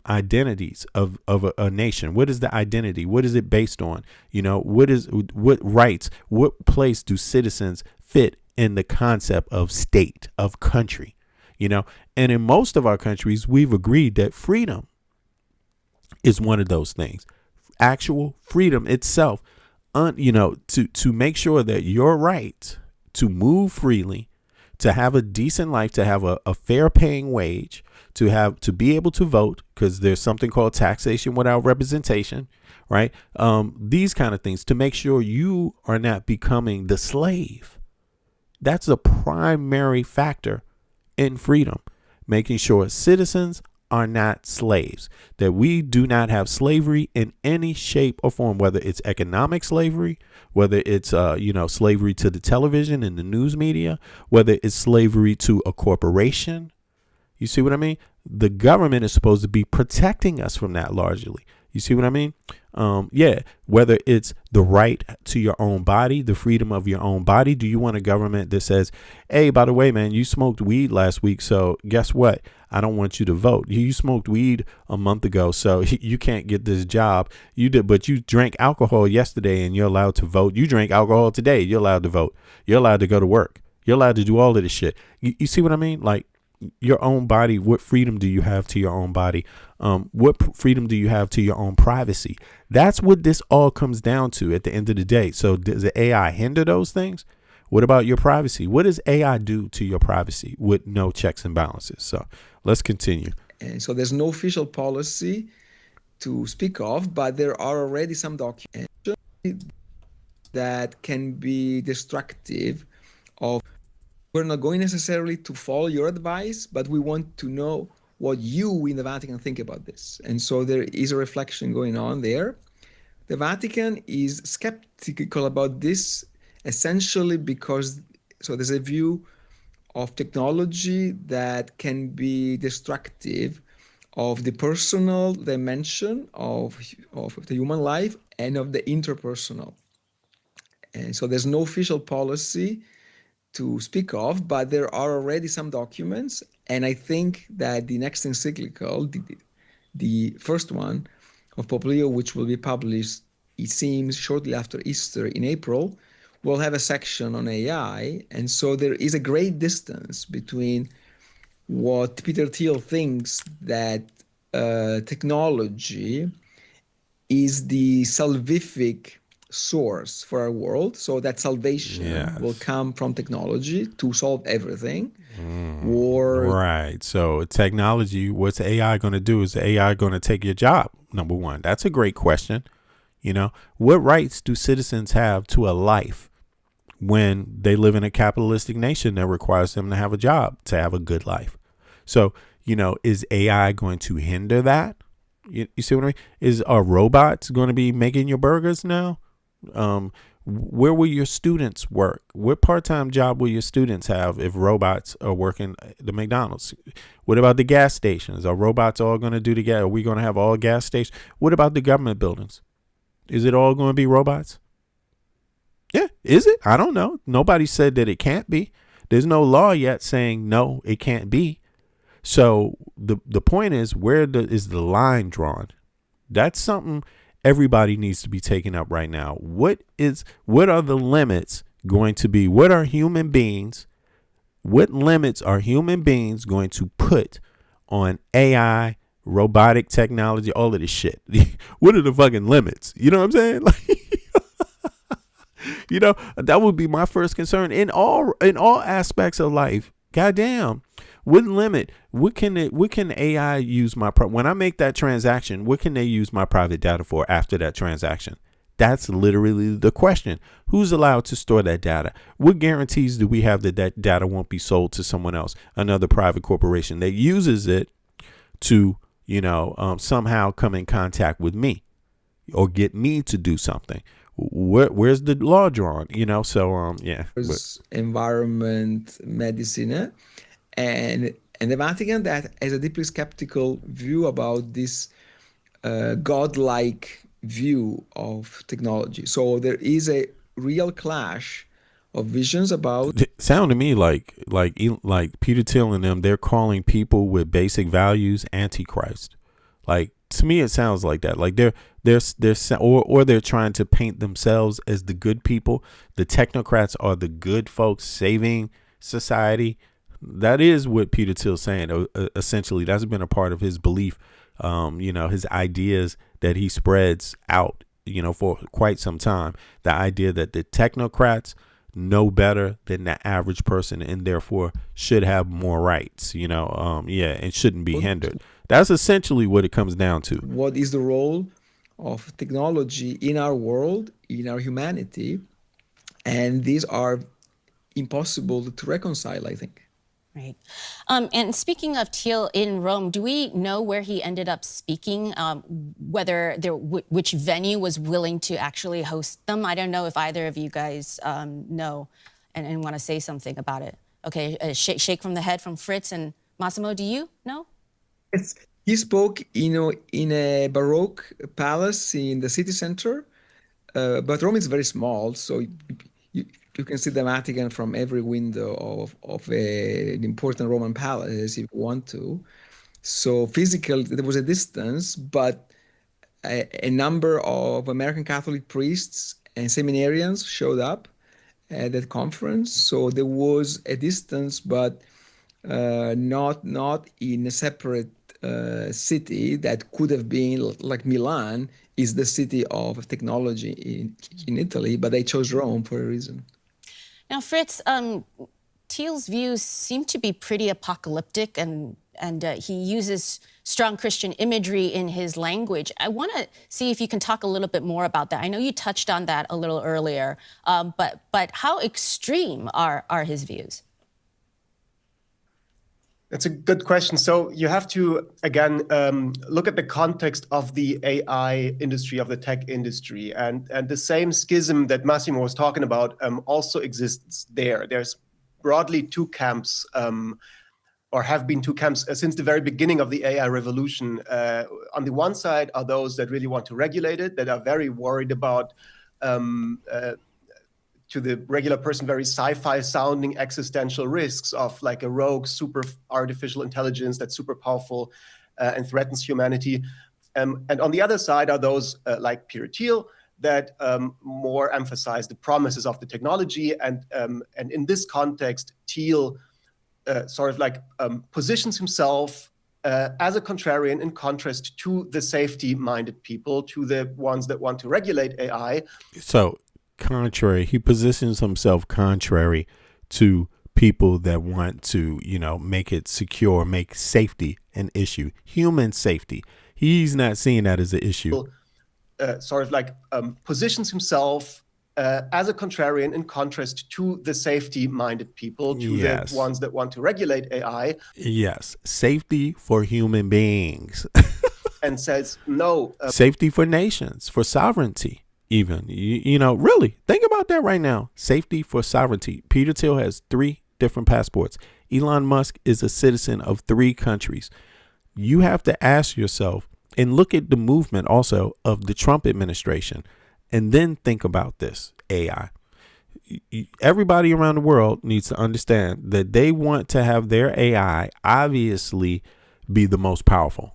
identities of a nation? What is the identity? What is it based on? What rights, what place do citizens fit in the concept of state, of country? And in most of our countries, we've agreed that freedom is one of those things. Actual freedom itself, to make sure that your right to move freely, to have a decent life, to have a fair paying wage, to be able to vote, because there's something called taxation without representation, right? These kind of things, to make sure you are not becoming the slave. That's a primary factor in freedom, making sure citizens are not slaves, that we do not have slavery in any shape or form, whether it's economic slavery, whether it's slavery to the television and the news media, whether it's slavery to a corporation. You see what I mean? The government is supposed to be protecting us from that largely. You see what I mean? Whether it's the right to your own body, the freedom of your own body. Do you want a government that says, hey, by the way, man, you smoked weed last week, so guess what? I don't want you to vote. You smoked weed a month ago, so you can't get this job. You did, but you drank alcohol yesterday and you're allowed to vote. You drank alcohol today, you're allowed to vote. You're allowed to go to work. You're allowed to do all of this shit. You see what I mean? Like, your own body, what freedom do you have to your own body? What freedom do you have to your own privacy? That's what this all comes down to at the end of the day. So does the AI hinder those things? What about your privacy? What does AI do to your privacy with no checks and balances? So let's continue. And so there's no official policy to speak of, but there are already some documents that can be destructive of. We're not going necessarily to follow your advice, but we want to know what you in the Vatican think about this. And so there is a reflection going on there. The Vatican is skeptical about this essentially because there's a view of technology that can be destructive of the personal dimension of the human life and of the interpersonal. And so there's no official policy to speak of, but there are already some documents. And I think that the next encyclical, the first one of Pope Leo, which will be published, it seems, shortly after Easter in April, will have a section on AI. And so there is a great distance between what Peter Thiel thinks that technology is the salvific source for our world, so that salvation will come from technology to solve everything. Right. So technology, what's AI going to do? Is the AI going to take your job? Number one, that's a great question. What rights do citizens have to a life when they live in a capitalistic nation that requires them to have a job to have a good life? So, is AI going to hinder that? You see what I mean? Are robots going to be making your burgers now? Where will your students work? What part-time job will your students have if robots are working the McDonald's? What about the gas stations? Are robots all going to do the gas? Are we going to have all gas stations? What about the government buildings? Is it all going to be robots? Yeah, is it? I don't know. Nobody said that it can't be. There's no law yet saying no, it can't be. So the point is, where is the line drawn? That's something everybody needs to be taking up right now. What are the limits going to be? What limits are human beings going to put on AI, robotic technology, all of this shit? What are the fucking limits? You know what I'm saying? That would be my first concern in all aspects of life. Goddamn. What limit? What can AI use when I make that transaction? What can they use my private data for after that transaction? That's literally the question. Who's allowed to store that data? What guarantees do we have that that data won't be sold to someone else, another private corporation that uses it to, somehow come in contact with me or get me to do something? Where's the law drawn? Yeah. Environment, medicine, and the Vatican that has a deeply skeptical view about this godlike view of technology. So there is a real clash of visions about. It sound to me like Peter Thiel and them. They're calling people with basic values antichrist. Like, to me, it sounds like that. Like they're trying to paint themselves as the good people. The technocrats are the good folks saving society. That is what Peter Thiel's saying. Essentially, that's been a part of his belief. His ideas that he spreads out, for quite some time. The idea that the technocrats know better than the average person and therefore should have more rights, and shouldn't be hindered. That's essentially what it comes down to. What is the role of technology in our world, in our humanity? And these are impossible to reconcile, I think. Right. And speaking of Thiel in Rome, do we know where he ended up speaking? Which venue was willing to actually host them? I don't know if either of you guys know and want to say something about it. Okay, a shake from the head from Fritz and Massimo. Do you know? Yes. He spoke, in a Baroque palace in the city center, but Rome is very small, so you can see the Vatican from every window of an important Roman palace if you want to. So physically, there was a distance, but a number of American Catholic priests and seminarians showed up at that conference. So there was a distance, but not in a separate city that could have been like Milan is the city of technology in Italy, but they chose Rome for a reason. Now, Fritz, Thiel's views seem to be pretty apocalyptic, and he uses strong Christian imagery in his language. I want to see if you can talk a little bit more about that. I know you touched on that a little earlier, but how extreme are his views? That's a good question. So you have to, again, look at the context of the AI industry, of the tech industry. And the same schism that Massimo was talking about also exists there. There's broadly two camps, or have been two camps since the very beginning of the AI revolution. On the one side are those that really want to regulate it, that are very worried about to the regular person, very sci-fi sounding existential risks of like a rogue super artificial intelligence that's super powerful and threatens humanity. And on the other side are those like Peter Thiel that more emphasize the promises of the technology. And in this context, Thiel positions himself as a contrarian in contrast to the safety-minded people, to the ones that want to regulate AI. So, he positions himself contrary to people that want to, make it secure, make safety an issue, human safety. He's not seeing that as an issue. Positions himself as a contrarian in contrast to the safety-minded people, to the ones that want to regulate AI. Yes, safety for human beings. And says no. Safety for nations, for sovereignty. Even, really think about that right now. Safety for sovereignty. Peter Thiel has 3 different passports. Elon Musk is a citizen of 3 countries. You have to ask yourself and look at the movement also of the Trump administration, and then think about this AI. Everybody around the world needs to understand that they want to have their AI obviously be the most powerful,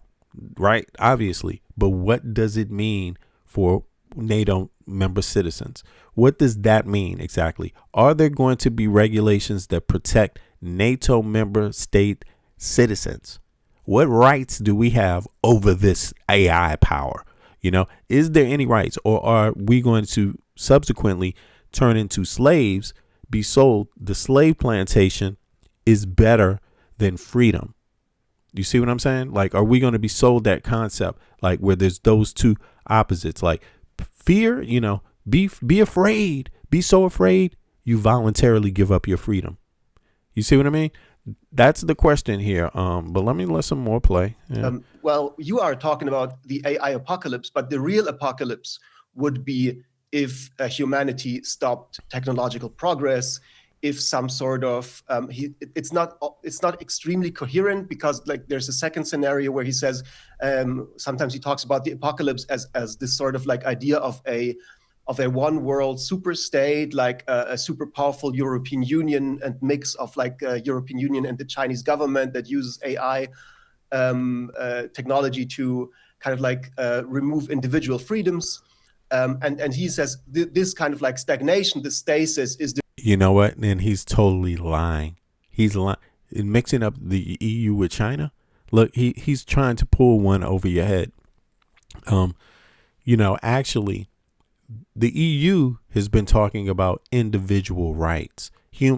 right? Obviously. But what does it mean for NATO member citizens? What does that mean exactly? Are there going to be regulations that protect NATO member state citizens? What rights do we have over this AI power? Is there any rights, or are we going to subsequently turn into slaves, be sold? The slave plantation is better than freedom? You see what I'm saying? Like, are we going to be sold that concept, like where there's those two opposites, like fear, be afraid, be so afraid you voluntarily give up your freedom. You see what I mean? That's the question here. But let some more play. Yeah. Well, you are talking about the AI apocalypse, but the real apocalypse would be if humanity stopped technological progress, if some sort of it's not extremely coherent, because like there's a second scenario where he says sometimes he talks about the apocalypse as this sort of like idea of a one world super state, like a super powerful European Union and mix of like European Union and the Chinese government that uses AI technology to kind of like remove individual freedoms. And he says this kind of like stagnation, the stasis is the. You know what? And he's totally lying. He's lying. Mixing up the EU with China. Look, he's trying to pull one over your head. Actually, the EU has been talking about individual rights,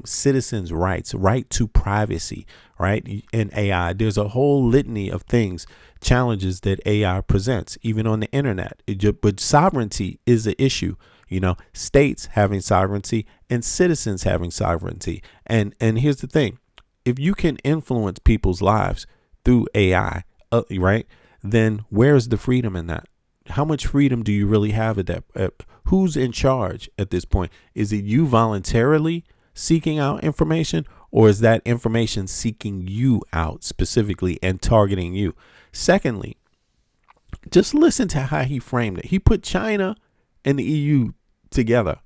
citizens' rights, right to privacy, right? In AI, there's a whole litany of things, challenges that AI presents, even on the internet. But sovereignty is an issue. States having sovereignty and citizens having sovereignty. And here's the thing. If you can influence people's lives through AI, right, then where's the freedom in that? How much freedom do you really have at that? Who's in charge at this point? Is it you voluntarily seeking out information, or is that information seeking you out specifically and targeting you? Secondly, just listen to how he framed it. He put China and the EU together.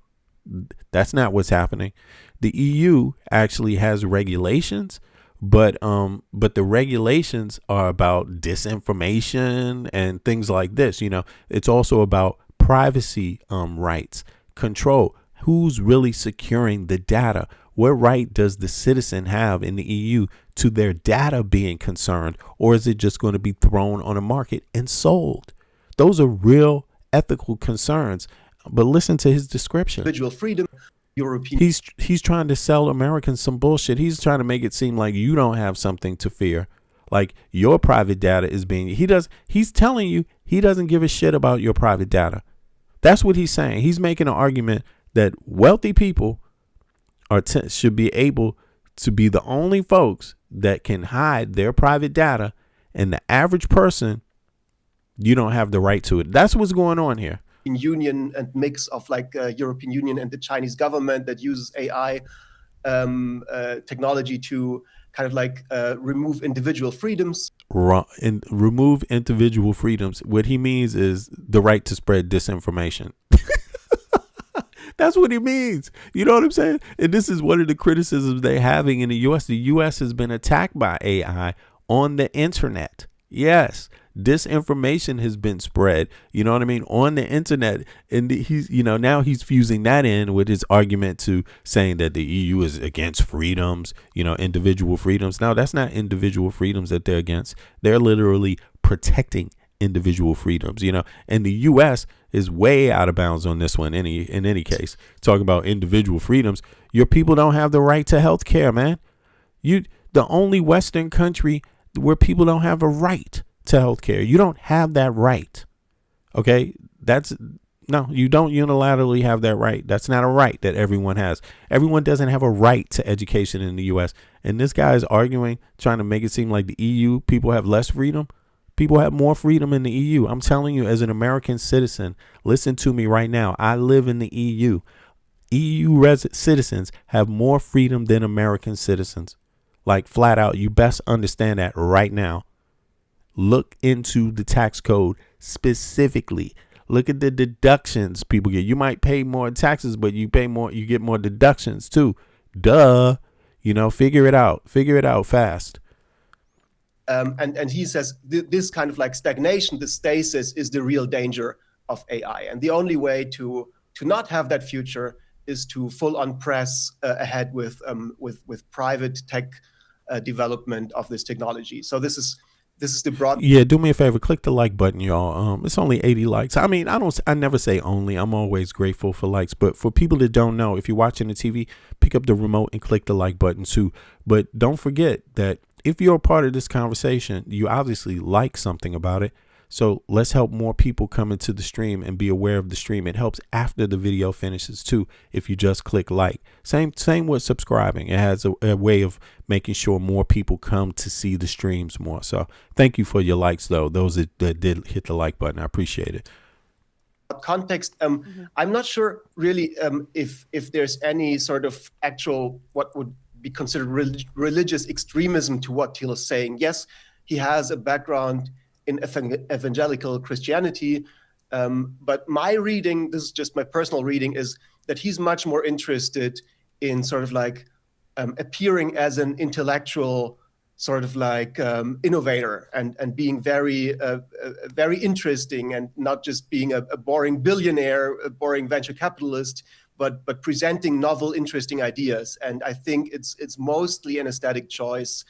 That's not what's happening. The EU actually has regulations, but the regulations are about disinformation and things like this. It's also about privacy rights, control. Who's really securing the data? What right does the citizen have in the EU to their data being concerned, or is it just going to be thrown on a market and sold? Those are real ethical concerns. But listen to his description. Individual freedom, European. He's trying to sell Americans some bullshit. He's trying to make it seem like you don't have something to fear. Like your private data is being. He's telling you he doesn't give a shit about your private data. That's what he's saying. He's making an argument that wealthy people should be able to be the only folks that can hide their private data, and the average person, you don't have the right to it. That's what's going on here. Union and mix of like European Union and the Chinese government that uses AI technology to kind of like remove individual freedoms. And remove individual freedoms. What he means is the right to spread disinformation. That's what he means. You know what I'm saying? And this is one of the criticisms they're having in the U.S. The U.S. has been attacked by AI on the internet. Yes. Disinformation has been spread, on the internet. And he's, now he's fusing that in with his argument to saying that the EU is against freedoms, individual freedoms. Now, that's not individual freedoms that they're against. They're literally protecting individual freedoms, and the U.S. is way out of bounds on this one. In any case, talking about individual freedoms, your people don't have the right to health care, man. The only Western country where people don't have a right to healthcare. You don't have that right. Okay? No, you don't unilaterally have that right. That's not a right that everyone has. Everyone doesn't have a right to education in the US. And this guy is arguing, trying to make it seem like the EU people have less freedom. People have more freedom in the EU. I'm telling you, as an American citizen, listen to me right now. I live in the EU. EU citizens have more freedom than American citizens. Like flat out, you best understand that right now. Look into the tax code specifically. Look at the deductions people get. You might pay more taxes, but you get more deductions too. Duh. Figure it out. Figure it out fast. And he says this kind of like stagnation, the stasis, is the real danger of AI. And the only way to not have that future is to full on press ahead with private tech development of this technology. So this is the broad. Yeah, do me a favor, click the like button, y'all. It's only 80 likes. I mean, I never say only. I'm always grateful for likes. But for people that don't know, if you're watching the TV, pick up the remote and click the like button too. But don't forget that if you're a part of this conversation, you obviously like something about it. So let's help more people come into the stream and be aware of the stream. It helps after the video finishes too, if you just click like. Same with subscribing. It has a way of making sure more people come to see the streams more. So thank you for your likes, though. Those that did hit the like button, I appreciate it. Context, I'm not sure really if there's any sort of actual what would be considered religious extremism to what Thiel is saying. Yes, he has a background in evangelical Christianity, but my reading, this is just my personal reading, is that he's much more interested in sort of like appearing as an intellectual sort of like innovator and being very very interesting, and not just being a boring billionaire, a boring venture capitalist, but presenting novel, interesting ideas. And I think it's mostly an aesthetic choice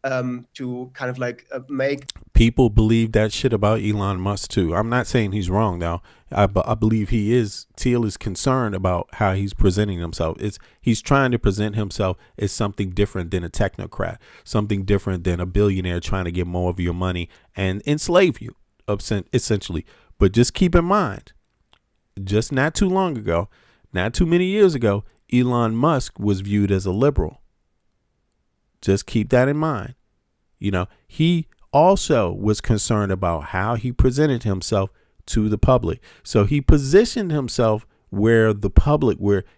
to kind of like make people believe that shit about Elon Musk too. I'm not saying he's wrong though. I believe Thiel is concerned about how he's presenting himself. He's trying to present himself as something different than a technocrat, something different than a billionaire trying to get more of your money and enslave you, essentially. But just keep in mind, just not too long ago, not too many years ago, Elon Musk was viewed as a liberal. Just keep that in mind. You know, he also was concerned about how he presented himself to the public. So he positioned himself where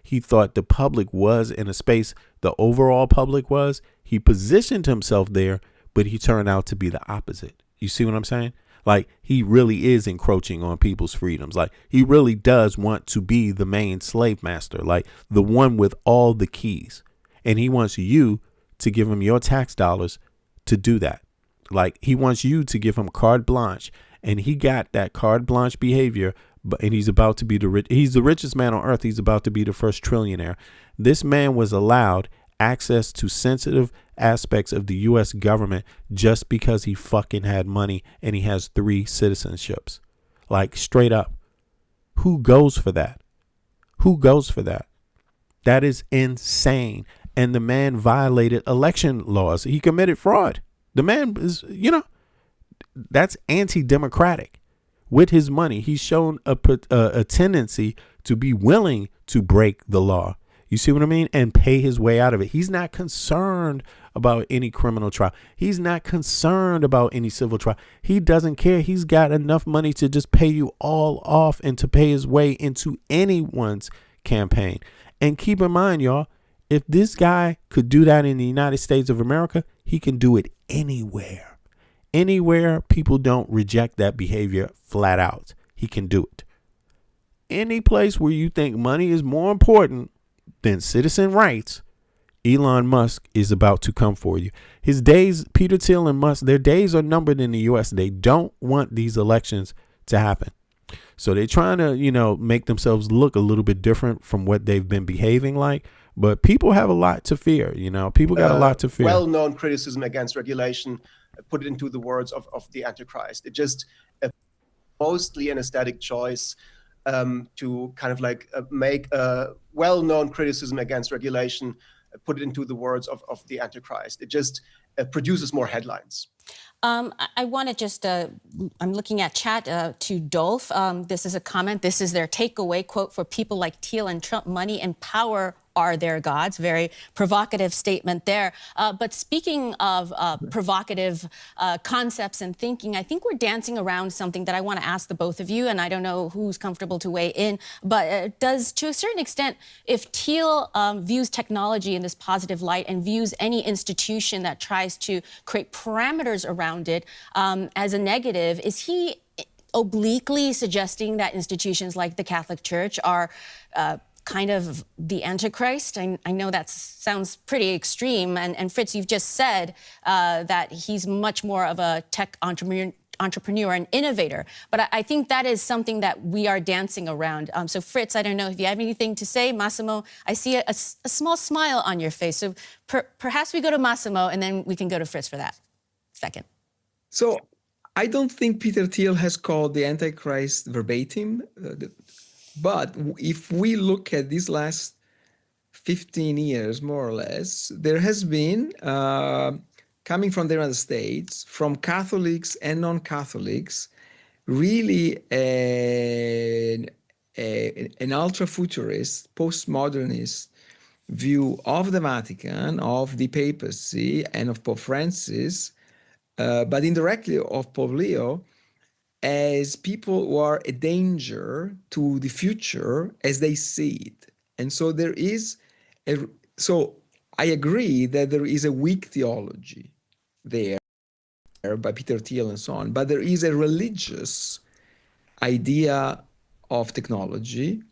he thought the public was in a space the overall public was. He positioned himself there, but he turned out to be the opposite. You see what I'm saying? Like, he really is encroaching on people's freedoms. Like, he really does want to be the main slave master, like the one with all the keys. And he wants you to give him your tax dollars to do that. Like, he wants you to give him carte blanche, and he got that carte blanche behavior. And he's about to be he's the richest man on earth. He's about to be the first trillionaire. This man was allowed access to sensitive aspects of the U.S. government just because he fucking had money and he has 3 citizenships. Like, straight up. Who goes for that? Who goes for that? That is insane. And the man violated election laws. He committed fraud. The man is, that's anti-democratic. With his money, he's shown a tendency to be willing to break the law. You see what I mean? And pay his way out of it. He's not concerned about any criminal trial. He's not concerned about any civil trial. He doesn't care. He's got enough money to just pay you all off and to pay his way into anyone's campaign. And keep in mind, y'all, if this guy could do that in the United States of America, he can do it anywhere. Anywhere people don't reject that behavior flat out, he can do it. Any place where you think money is more important than citizen rights, Elon Musk is about to come for you. His days, Peter Thiel and Musk, their days are numbered in the U.S. They don't want these elections to happen. So they're trying to, make themselves look a little bit different from what they've been behaving like. But people have a lot to fear. People got a lot to fear. Well-known criticism against regulation, put it into the words of the Antichrist. It just mostly an aesthetic choice to kind of like make a well-known criticism against regulation, put it into the words of the Antichrist. It just produces more headlines. I want to just, I'm looking at chat to Dolph. This is a comment. This is their takeaway quote for people like Thiel and Trump. Money and power are their gods. Very provocative statement there. But speaking of provocative concepts and thinking, I think we're dancing around something that I want to ask the both of you, and I don't know who's comfortable to weigh in, but does, to a certain extent, if Thiel views technology in this positive light and views any institution that tries to create parameters around it as a negative, is he obliquely suggesting that institutions like the Catholic Church are kind of the Antichrist? I know that sounds pretty extreme. And Fritz, you've just said that he's much more of a tech entrepreneur and innovator. But I think that is something that we are dancing around. So Fritz, I don't know if you have anything to say. Massimo, I see a small smile on your face. So perhaps we go to Massimo and then we can go to Fritz for that second. So I don't think Peter Thiel has called the Antichrist verbatim. But if we look at these last 15 years, more or less, there has been kind coming from the United States, from Catholics and non-Catholics, really an ultra-futurist, postmodernist view of the Vatican, of the papacy, and of Pope Francis, but indirectly of Pope Leo, as people who are a danger to the future as they see it. And so there is so I agree that there is a weak theology there by Peter Thiel and so on, but there is a religious idea of technology,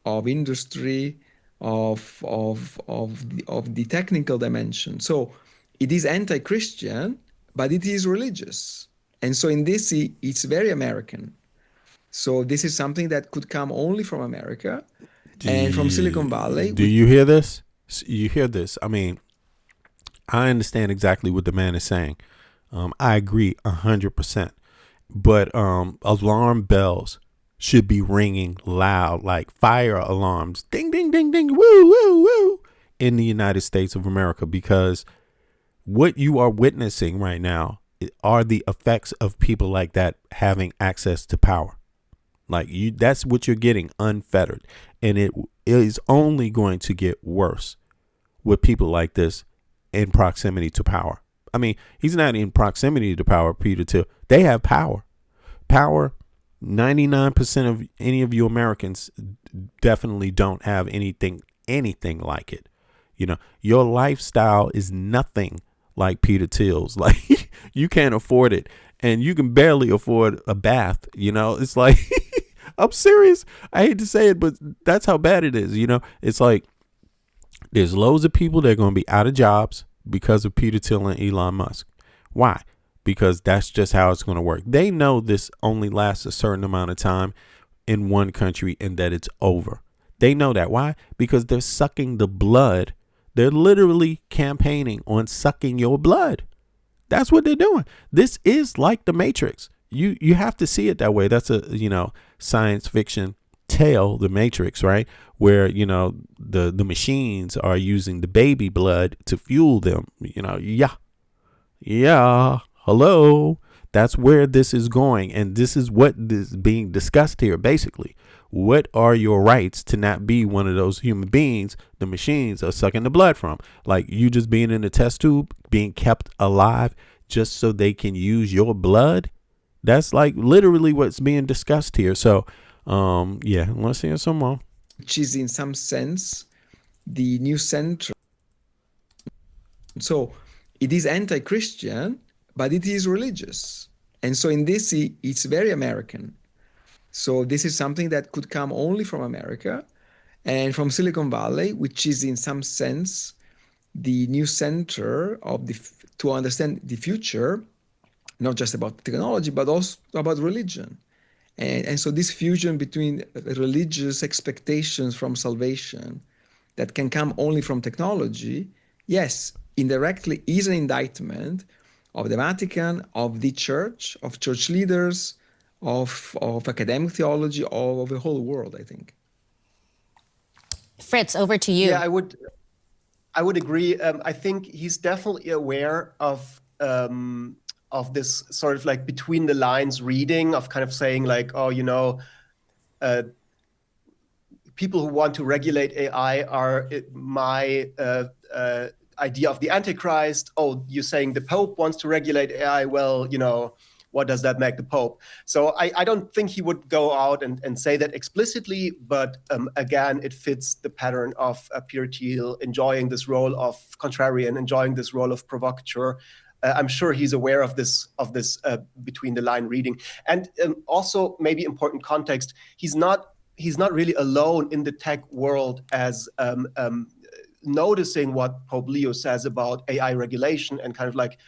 of industry, of the technical dimension. So it is anti-Christian, but it is religious. And so in this, it's very American. So this is something that could come only from America and from Silicon Valley. Do you hear this? You hear this? I mean, I understand exactly what the man is saying. I agree 100%. But alarm bells should be ringing loud, like fire alarms, ding, ding, ding, ding, woo, woo, woo, in the United States of America, because what you are witnessing right now are the effects of people like that having access to power. Like that's what you're getting, unfettered. And it is only going to get worse with people like this in proximity to power. I mean, he's not in proximity to power, Peter Thiel. They have power. Power, 99% of any of you Americans definitely don't have anything like it. You know, your lifestyle is nothing like Peter Thiel's. Like, you can't afford it, and you can barely afford a bath. You know, it's like, I'm serious. I hate to say it, but that's how bad it is. You know, it's like there's loads of people that are going to be out of jobs because of Peter Thiel and Elon Musk. Why? Because that's just how it's going to work. They know this only lasts a certain amount of time in one country and that it's over. They know that. Why? Because they're sucking the blood. They're literally campaigning on sucking your blood. That's what they're doing. This is like the Matrix. You have to see it that way. That's a, science fiction tale, the Matrix, right? Where, the machines are using the baby blood to fuel them, Yeah. Hello. That's where this is going. And this is what is being discussed here, basically. What are your rights to not be one of those human beings the machines are sucking the blood from? Like you just being in a test tube, being kept alive just so they can use your blood. That's like literally what's being discussed here. So, let's hear some more. Which is in some sense the new center. So it is anti-Christian, but it is religious. And so in this, it's very American. So this is something that could come only from America and from Silicon Valley, which is in some sense the new center of to understand the future, not just about technology, but also about religion. And so this fusion between religious expectations from salvation that can come only from technology, yes, indirectly is an indictment of the Vatican, of the church, of church leaders, of academic theology, of the whole world, I think. Fritz, over to you. Yeah, I would agree. I think he's definitely aware of this sort of like between the lines reading of kind of saying like, people who want to regulate AI are my idea of the Antichrist. Oh, you're saying the Pope wants to regulate AI. Well, what does that make the Pope? So I don't think he would go out and say that explicitly, but again, it fits the pattern of Peter Thiel enjoying this role of contrarian, enjoying this role of provocateur. I'm sure he's aware of this between the line reading. And also maybe important context, he's not really alone in the tech world as noticing what Pope Leo says about AI regulation and kind of like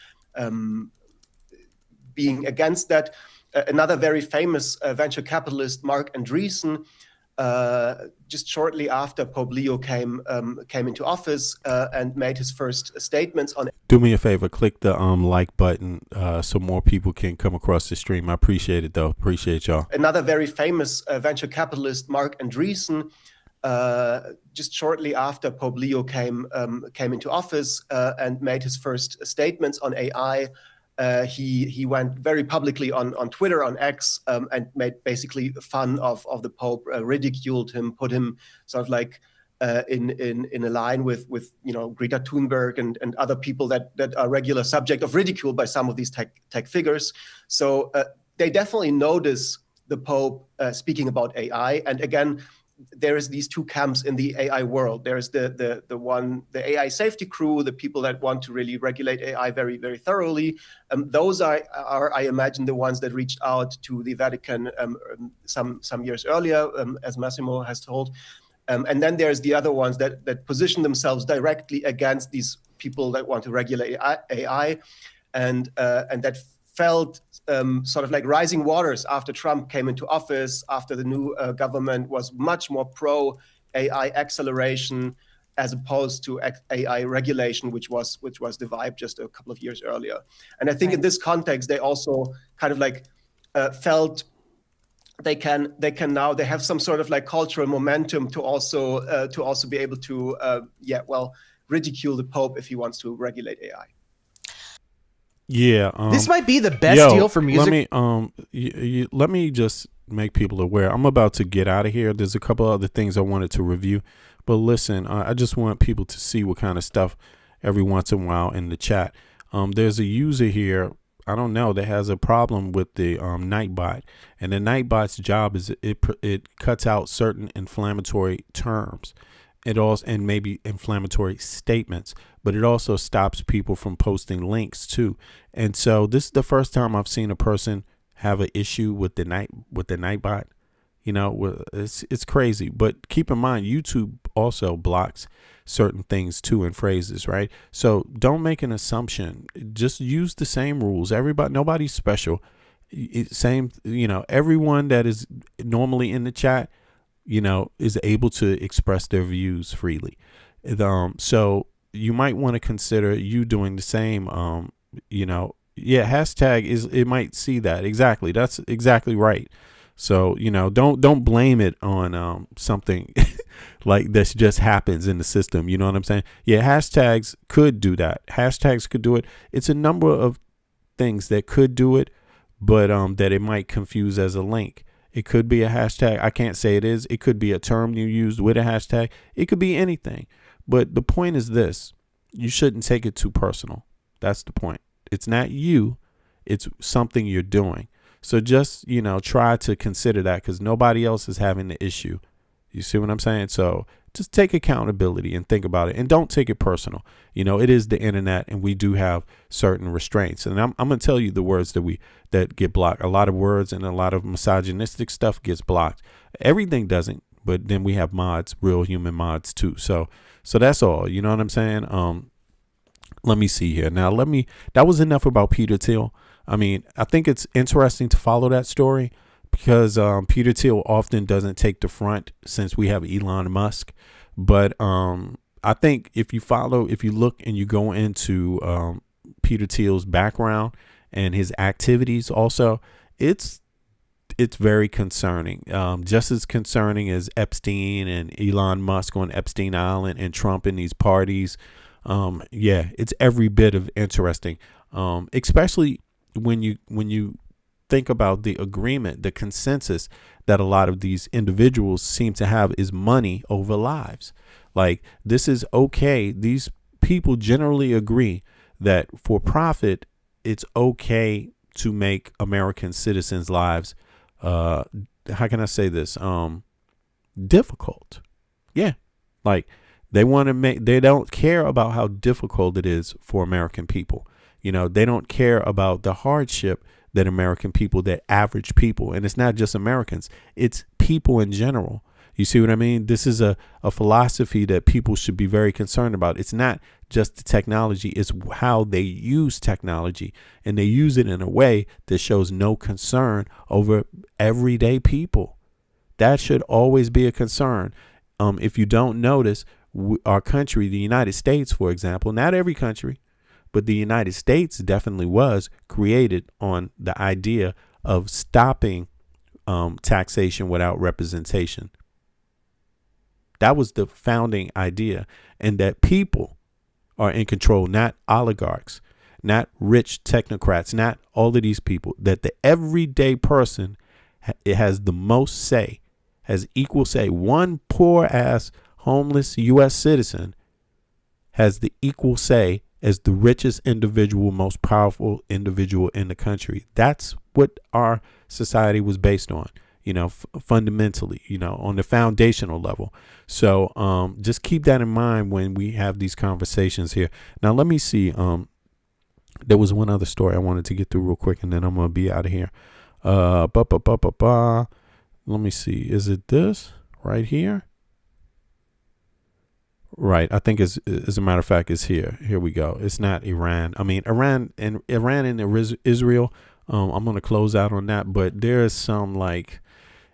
being against that. Another very famous venture capitalist, Mark Andreessen, just shortly after Pope Leo came into office and made his first statements on. Do me a favor, click the like button so more people can come across the stream. I appreciate it, though. Appreciate y'all. Another very famous venture capitalist, Mark Andreessen, just shortly after Pope Leo came into office and made his first statements on AI. He went very publicly on Twitter, on X, and made basically fun of the Pope, ridiculed him, put him sort of like in a line with Greta Thunberg and other people that are regular subject of ridicule by some of these tech figures. So they definitely notice the Pope speaking about AI. And again, there is these two camps in the AI world. There's the AI safety crew, the people that want to really regulate AI very, very thoroughly. Those are I imagine the ones that reached out to the Vatican some years earlier, as Massimo has told. And then there's the other ones that position themselves directly against these people that want to regulate AI, and that felt sort of like rising waters after Trump came into office, after the new government was much more pro AI acceleration as opposed to AI regulation, which was the vibe just a couple of years earlier. And I think in this context, they also kind of like felt they have some sort of like cultural momentum to also be able to ridicule the Pope if he wants to regulate AI. Yeah, this might be the best deal for music. Let me just make people aware. I'm about to get out of here. There's a couple other things I wanted to review, but listen, I just want people to see what kind of stuff every once in a while in the chat. There's a user here, I don't know, that has a problem with the Nightbot, and the Nightbot's job is it cuts out certain inflammatory terms. It also, and maybe inflammatory statements, but it also stops people from posting links too. And so this is the first time I've seen a person have an issue with the Nightbot. You know, it's crazy. But keep in mind, YouTube also blocks certain things too in phrases, right? So don't make an assumption. Just use the same rules. Everybody, nobody's special. Same, everyone that is normally in the chat, is able to express their views freely. So you might want to consider you doing the same. Hashtag it might see that. Exactly. That's exactly right. So, don't blame it on something like this just happens in the system. You know what I'm saying? Yeah, hashtags could do that. Hashtags could do it. It's a number of things that could do it, but that it might confuse as a link. It could be a hashtag. I can't say it is. It could be a term you used with a hashtag. It could be anything. But the point is this. You shouldn't take it too personal. That's the point. It's not you. It's something you're doing. So just, try to consider that because nobody else is having the issue. You see what I'm saying? So just take accountability and think about it and don't take it personal. It is the internet and we do have certain restraints. And I'm going to tell you the words that get blocked. A lot of words and a lot of misogynistic stuff gets blocked. Everything doesn't, but then we have mods, real human mods too. So that's all. You know what I'm saying? Let me see here. Now, that was enough about Peter Thiel. I mean, I think it's interesting to follow that story because Peter Thiel often doesn't take the front since we have Elon Musk. But I think if you look and you go into Peter Thiel's background and his activities also, it's very concerning. Just as concerning as Epstein and Elon Musk on Epstein Island and Trump in these parties. It's every bit of interesting, especially when you think about the agreement, the consensus that a lot of these individuals seem to have is money over lives. Like, this is okay. These people generally agree that for profit, it's okay to make American citizens' lives, how can I say this? Difficult. Yeah. Like, they don't care about how difficult it is for American people. They don't care about the hardship that American people, that average people, and it's not just Americans, it's people in general. You see what I mean? This is a philosophy that people should be very concerned about. It's not just the technology, it's how they use technology, and they use it in a way that shows no concern over everyday people. That should always be a concern. If you don't notice, our country, the United States, for example, not every country, but the United States definitely was created on the idea of stopping taxation without representation. That was the founding idea, and that people are in control, not oligarchs, not rich technocrats, not all of these people, that the everyday person it has the most say, has equal say. One poor ass homeless U.S. citizen has the equal say as the richest individual, most powerful individual in the country. That's what our society was based on, fundamentally, on the foundational level. So just keep that in mind when we have these conversations here. Now, let me see. There was one other story I wanted to get through real quick, and then I'm going to be out of here. Let me see. Is it this right here? Right. I think as a matter of fact, it's here. Here we go. It's not Iran. I mean, Iran and Israel. I'm going to close out on that, but there's some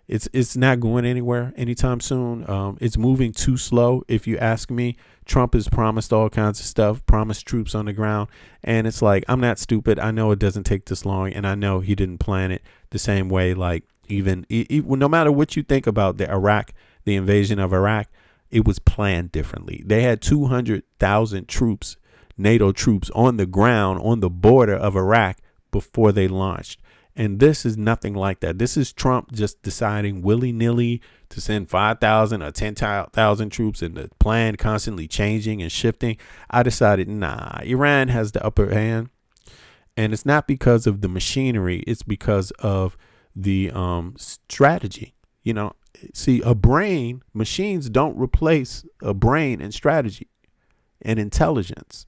it's not going anywhere anytime soon. It's moving too slow. If you ask me, Trump has promised all kinds of stuff, promised troops on the ground. And it's like, I'm not stupid. I know it doesn't take this long. And I know he didn't plan it the same way. Even no matter what you think about the invasion of Iraq, it was planned differently. They had 200,000 troops, NATO troops on the ground on the border of Iraq before they launched. And this is nothing like that. This is Trump just deciding willy-nilly to send 5,000 or 10,000 troops, and the plan constantly changing and shifting. I decided, Iran has the upper hand. And it's not because of the machinery. It's because of the strategy. See, machines don't replace a brain and strategy and intelligence.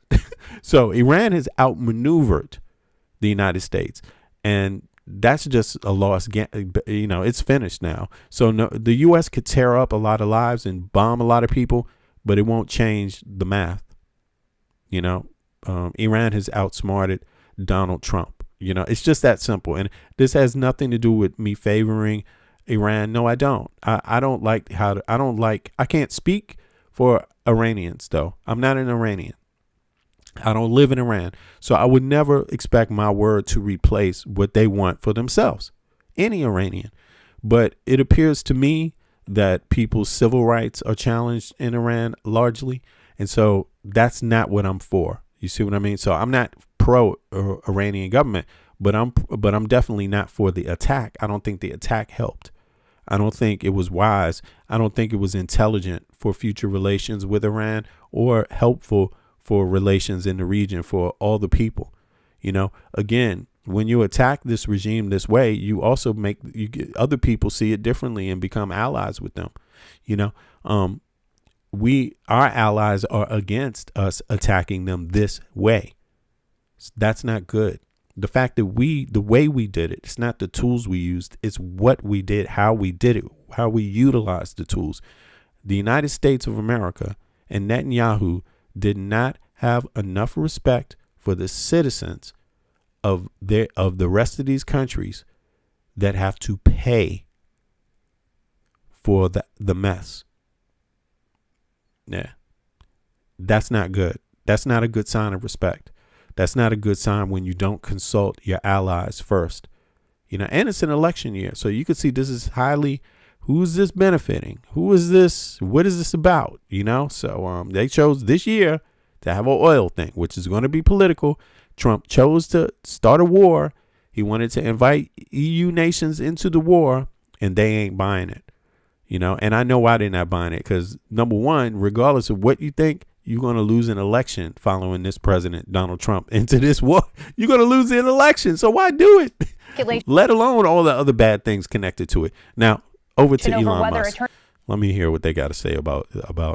So Iran has outmaneuvered the United States. And that's just a lost game. It's finished now. So the U.S. could tear up a lot of lives and bomb a lot of people, but it won't change the math. Iran has outsmarted Donald Trump. It's just that simple. And this has nothing to do with me favoring Iran. No, I don't. I can't speak for Iranians, though. I'm not an Iranian. I don't live in Iran. So I would never expect my word to replace what they want for themselves, any Iranian. But it appears to me that people's civil rights are challenged in Iran largely. And so that's not what I'm for. You see what I mean? So I'm not pro Iranian government, but I'm definitely not for the attack. I don't think the attack helped. I don't think it was wise. I don't think it was intelligent for future relations with Iran or helpful for relations in the region for all the people. Again, when you attack this regime this way, you also get other people see it differently and become allies with them. Our allies are against us attacking them this way. That's not good. The fact that the way we did it, it's not the tools we used, it's what we did, how we did it, how we utilized the tools. The United States of America and Netanyahu did not have enough respect for the citizens of the rest of these countries that have to pay for the mess. Yeah. That's not good. That's not a good sign of respect. That's not a good sign when you don't consult your allies first. And it's an election year. So you could see this is who's this benefiting? Who is this? What is this about? So they chose this year to have an oil thing, which is going to be political. Trump chose to start a war. He wanted to invite EU nations into the war, and they ain't buying it. And I know why they're not buying it, because number one, regardless of what you think, you're going to lose an election following this president, Donald Trump, into this war. You're going to lose an election. So why do it? Let alone all the other bad things connected to it. Now, over to Elon Musk. Let me hear what they got to say about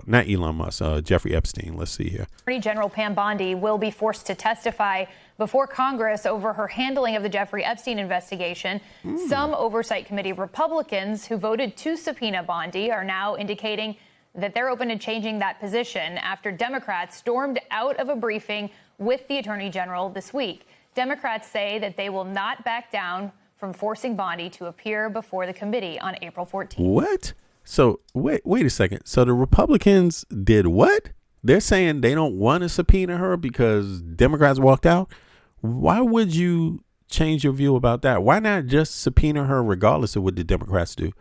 not Elon Musk, Jeffrey Epstein. Let's see here. Attorney General Pam Bondi will be forced to testify before Congress over her handling of the Jeffrey Epstein investigation. Some Oversight Committee Republicans who voted to subpoena Bondi are now indicating that they're open to changing that position after Democrats stormed out of a briefing with the Attorney General this week. Democrats say that they will not back down from forcing Bondi to appear before the committee on April 14th. What? So wait a second. So the Republicans did what? They're saying they don't want to subpoena her because Democrats walked out. Why would you change your view about that? Why not just subpoena her regardless of what the Democrats do?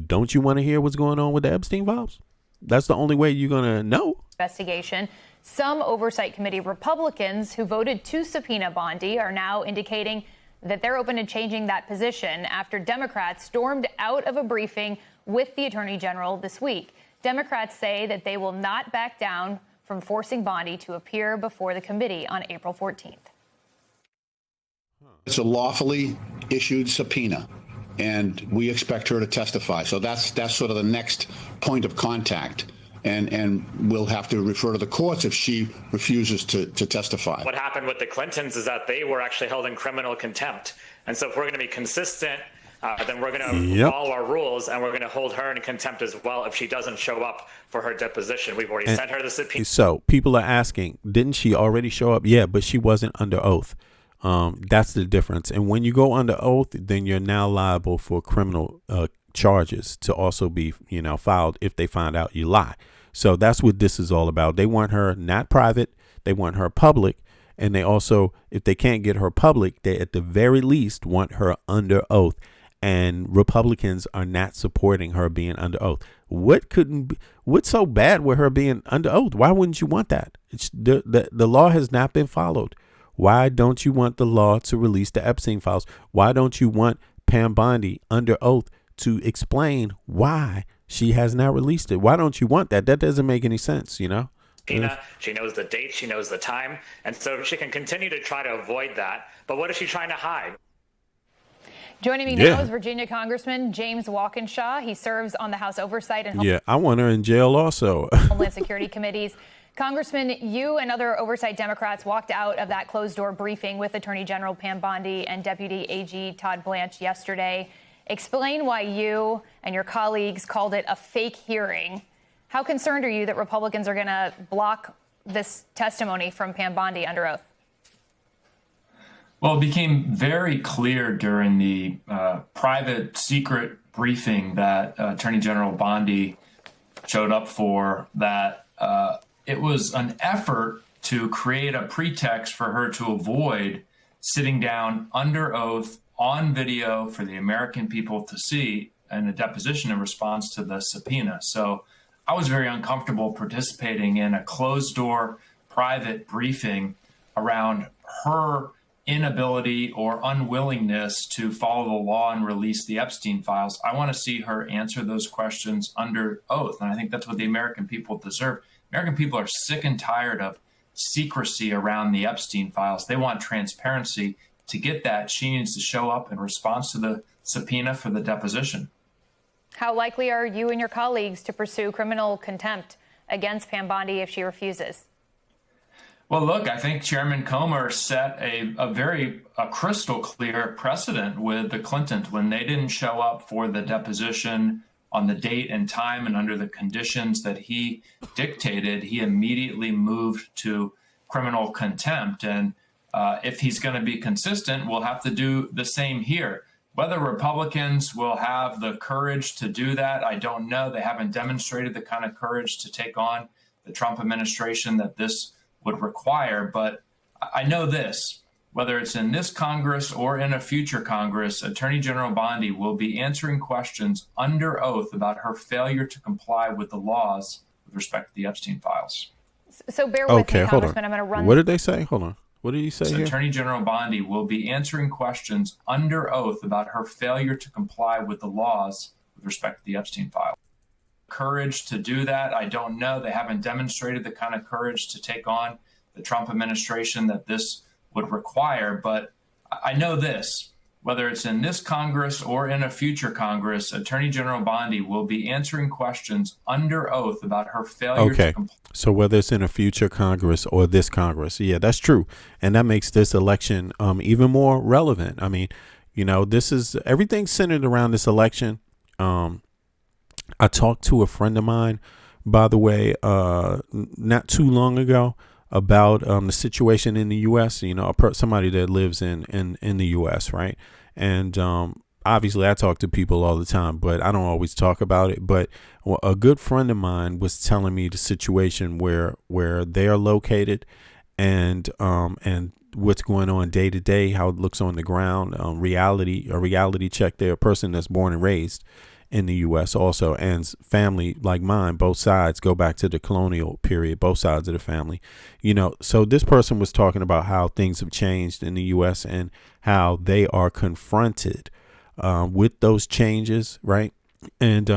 Don't you want to hear what's going on with the Epstein files? That's the only way you're gonna know. Investigation. Some oversight committee Republicans who voted to subpoena Bondi are now indicating that they're open to changing that position after Democrats stormed out of a briefing with the Attorney General this week. Democrats say that they will not back down from forcing Bondi to appear before the committee on April 14th. It's a lawfully issued subpoena, and we expect her to testify. So that's sort of the next point of contact. And we'll have to refer to the courts if she refuses to testify. What happened with the Clintons is that they were actually held in criminal contempt. And so if we're going to be consistent, then we're going to follow our rules, and we're going to hold her in contempt as well if she doesn't show up for her deposition. We've already sent her the subpoena. So people are asking, didn't she already show up? Yeah, but she wasn't under oath. That's the difference. And when you go under oath, then you're now liable for criminal charges to also be, filed if they find out you lie. So that's what this is all about. They want her not private. They want her public. And they also, if they can't get her public, they at the very least want her under oath. And Republicans are not supporting her being under oath. What's so bad with her being under oath? Why wouldn't you want that? The law has not been followed. Why don't you want the law to release the Epstein files? Why don't you want Pam Bondi under oath to explain why she has not released it? Why don't you want that? That doesn't make any sense, She knows the date, she knows the time, and so she can continue to try to avoid that. But what is she trying to hide? Joining me now is Virginia Congressman James Walkinshaw. He serves on the House Oversight and I want her in jail also. Homeland Security Committees. Congressman, you and other oversight Democrats walked out of that closed-door briefing with Attorney General Pam Bondi and Deputy AG Todd Blanche yesterday. Explain why you and your colleagues called it a fake hearing. How concerned are you that Republicans are going to block this testimony from Pam Bondi under oath? Well, it became very clear during the private secret briefing that Attorney General Bondi showed up for that it was an effort to create a pretext for her to avoid sitting down under oath on video for the American people to see in a deposition in response to the subpoena. So I was very uncomfortable participating in a closed door private briefing around her inability or unwillingness to follow the law and release the Epstein files. I want to see her answer those questions under oath. And I think that's what the American people deserve. American people are sick and tired of secrecy around the Epstein files. They want transparency. To get that, she needs to show up in response to the subpoena for the deposition. How likely are you and your colleagues to pursue criminal contempt against Pam Bondi if she refuses? Well, look, I think Chairman Comer set a very crystal clear precedent with the Clintons when they didn't show up for the deposition on the date and time and under the conditions that he dictated. He immediately moved to criminal contempt. And if he's going to be consistent, we'll have to do the same here. Whether Republicans will have the courage to do that, I don't know. They haven't demonstrated the kind of courage to take on the Trump administration that this would require. But I know this, whether it's in this Congress or in a future Congress, Attorney General Bondi will be answering questions under oath about her failure to comply with the laws with respect to the Epstein files. So bear with me, Congressman. I'm going to run. What did they say? Hold on. What did he say here? Attorney General Bondi will be answering questions under oath about her failure to comply with the laws with respect to the Epstein file. Courage to do that, I don't know. They haven't demonstrated the kind of courage to take on the Trump administration that this would require. But I know this, whether it's in this Congress or in a future Congress, Attorney General Bondi will be answering questions under oath about her failure to comply. So whether it's in a future Congress or this Congress, yeah, that's true. And that makes this election even more relevant. I mean, this is everything centered around this election. I talked to a friend of mine, by the way, not too long ago about the situation in the U.S., somebody that lives in the U.S., right? And obviously I talk to people all the time, but I don't always talk about it. But a good friend of mine was telling me the situation where they're located and what's going on day to day, how it looks on the ground, a reality check there, a person that's born and raised in the U.S. also, and family like mine, both sides go back to the colonial period, both sides of the family, you know. So this person was talking about how things have changed in the U.S. and how they are confronted with those changes, right? And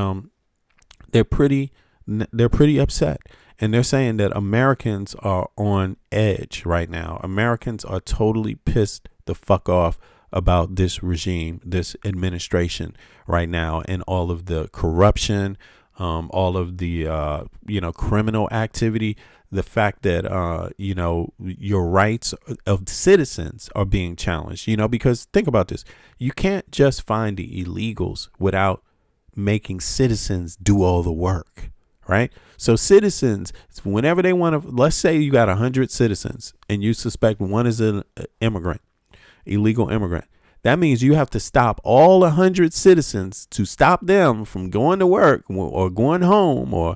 they're pretty upset. And they're saying that Americans are on edge right now. Americans are totally pissed the fuck off about this regime, this administration right now, and all of the corruption, all of the, criminal activity, the fact that, your rights of citizens are being challenged, because think about this. You can't just find the illegals without making citizens do all the work. Right. So citizens, whenever they want to, let's say you got 100 citizens and you suspect one is an immigrant, illegal immigrant. That means you have to stop all 100 citizens to stop them from going to work or going home or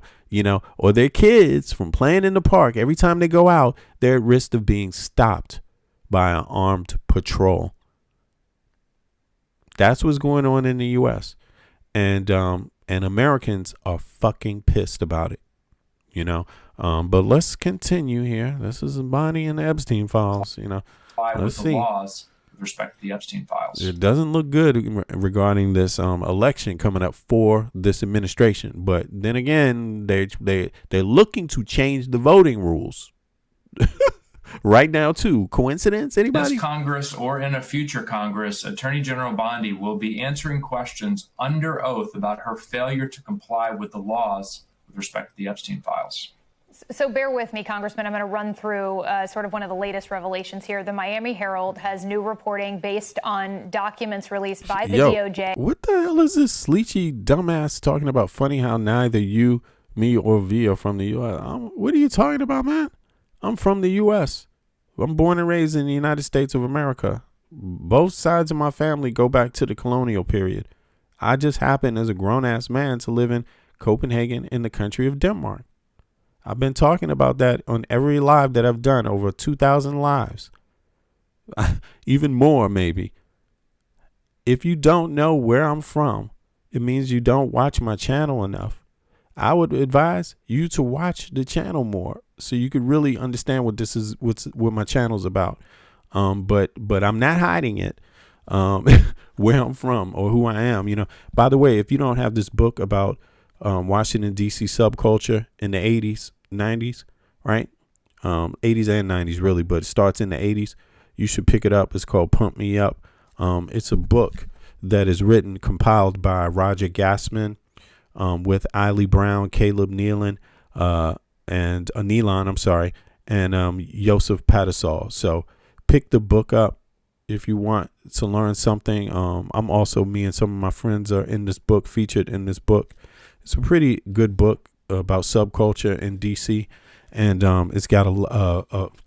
their kids from playing in the park. Every time they go out, they're at risk of being stopped by an armed patrol. That's what's going on in the U.S. And Americans are fucking pissed about it, But let's continue here. This is Bonnie and the Epstein files, Let's see. Laws with respect to the Epstein files. It doesn't look good regarding this election coming up for this administration. But then again, they're looking to change the voting rules right now, too. Coincidence? Anybody? This Congress or in a future Congress, Attorney General Bondi will be answering questions under oath about her failure to comply with the laws with respect to the Epstein files. So bear with me, Congressman. I'm going to run through sort of one of the latest revelations here. The Miami Herald has new reporting based on documents released by the DOJ. What the hell is this sleechy dumbass talking about? Funny how neither you, me, or V are from the U.S. What are you talking about, man? I'm from the U.S. I'm born and raised in the United States of America. Both sides of my family go back to the colonial period. I just happen as a grown-ass man to live in Copenhagen in the country of Denmark. I've been talking about that on every live that I've done, over 2,000 lives. Even more, maybe. If you don't know where I'm from, it means you don't watch my channel enough. I would advise you to watch the channel more so you could really understand what this is, what my channel's about. But I'm not hiding it, where I'm from or who I am. By the way, if you don't have this book about Washington, D.C. subculture in the 80s, 90s, right? 80s and 90s, really, but it starts in the 80s. You should pick it up. It's called Pump Me Up. It's a book that is compiled by Roger Gassman, with Eiley Brown, Caleb Nealon, and Joseph Pattisall. So pick the book up if you want to learn something. Me and some of my friends are in this book, featured in this book. It's a pretty good book about subculture in DC, and it's got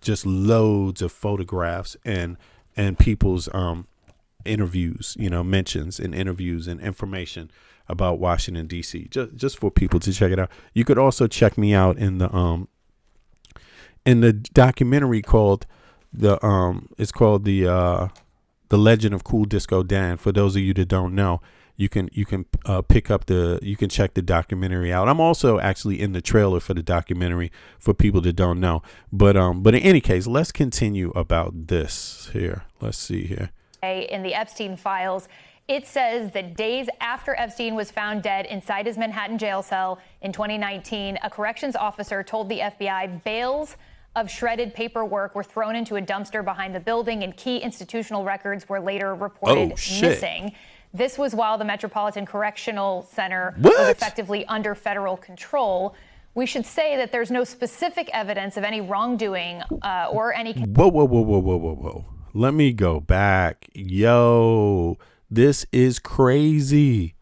just loads of photographs and people's interviews, mentions and interviews and information about Washington, D.C. just for people to check it out. You could also check me out in the documentary called the Legend of Cool Disco Dan. For those of you that don't know, you can check the documentary out. I'm also actually in the trailer for the documentary for people that don't know. But in any case, let's continue about this here. Let's see here. In the Epstein files, it says that days after Epstein was found dead inside his Manhattan jail cell in 2019, a corrections officer told the FBI bales of shredded paperwork were thrown into a dumpster behind the building, and key institutional records were later reported missing. This was while the Metropolitan Correctional Center was effectively under federal control. We should say that there's no specific evidence of any wrongdoing or any... Whoa. Let me go back. Yo, this is crazy.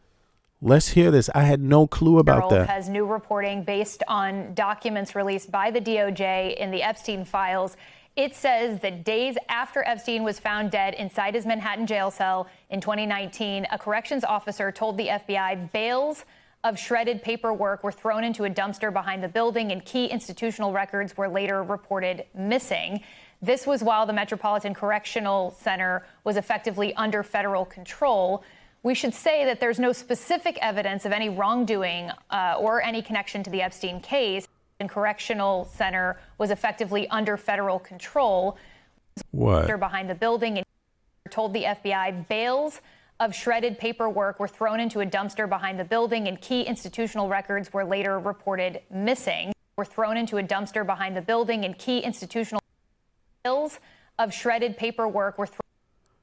Let's hear this. I had no clue about that. Has new reporting based on documents released by the DOJ in the Epstein files. It says that days after Epstein was found dead inside his Manhattan jail cell in 2019, a corrections officer told the FBI bales of shredded paperwork were thrown into a dumpster behind the building, and key institutional records were later reported missing. This was while the Metropolitan Correctional Center was effectively under federal control. We should say that there's no specific evidence of any wrongdoing or any connection to the Epstein case. And correctional center was effectively under federal control. What? Behind the building and told the FBI bales of shredded paperwork were thrown into a dumpster behind the building and key institutional records were later reported missing. Were thrown into a dumpster behind the building and key institutional bales of shredded paperwork were thrown.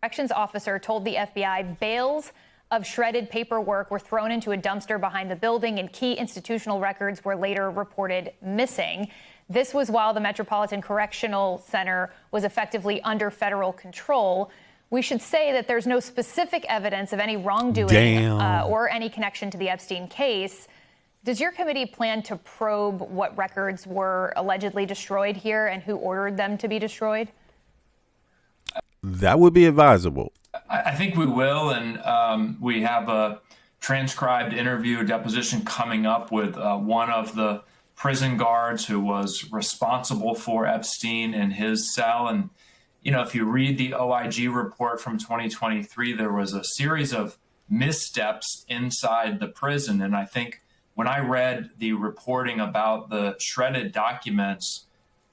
Corrections officer told the FBI bales of shredded paperwork were thrown into a dumpster behind the building and key institutional records were later reported missing. This was while the Metropolitan Correctional Center was effectively under federal control. We should say that there's no specific evidence of any wrongdoing or any connection to the Epstein case. Does your committee plan to probe what records were allegedly destroyed here and who ordered them to be destroyed? That would be advisable. I think we will, and we have a transcribed interview deposition coming up with one of the prison guards who was responsible for Epstein in his cell. And, you know, if you read the OIG report from 2023, there was a series of missteps inside the prison. And I think when I read the reporting about the shredded documents,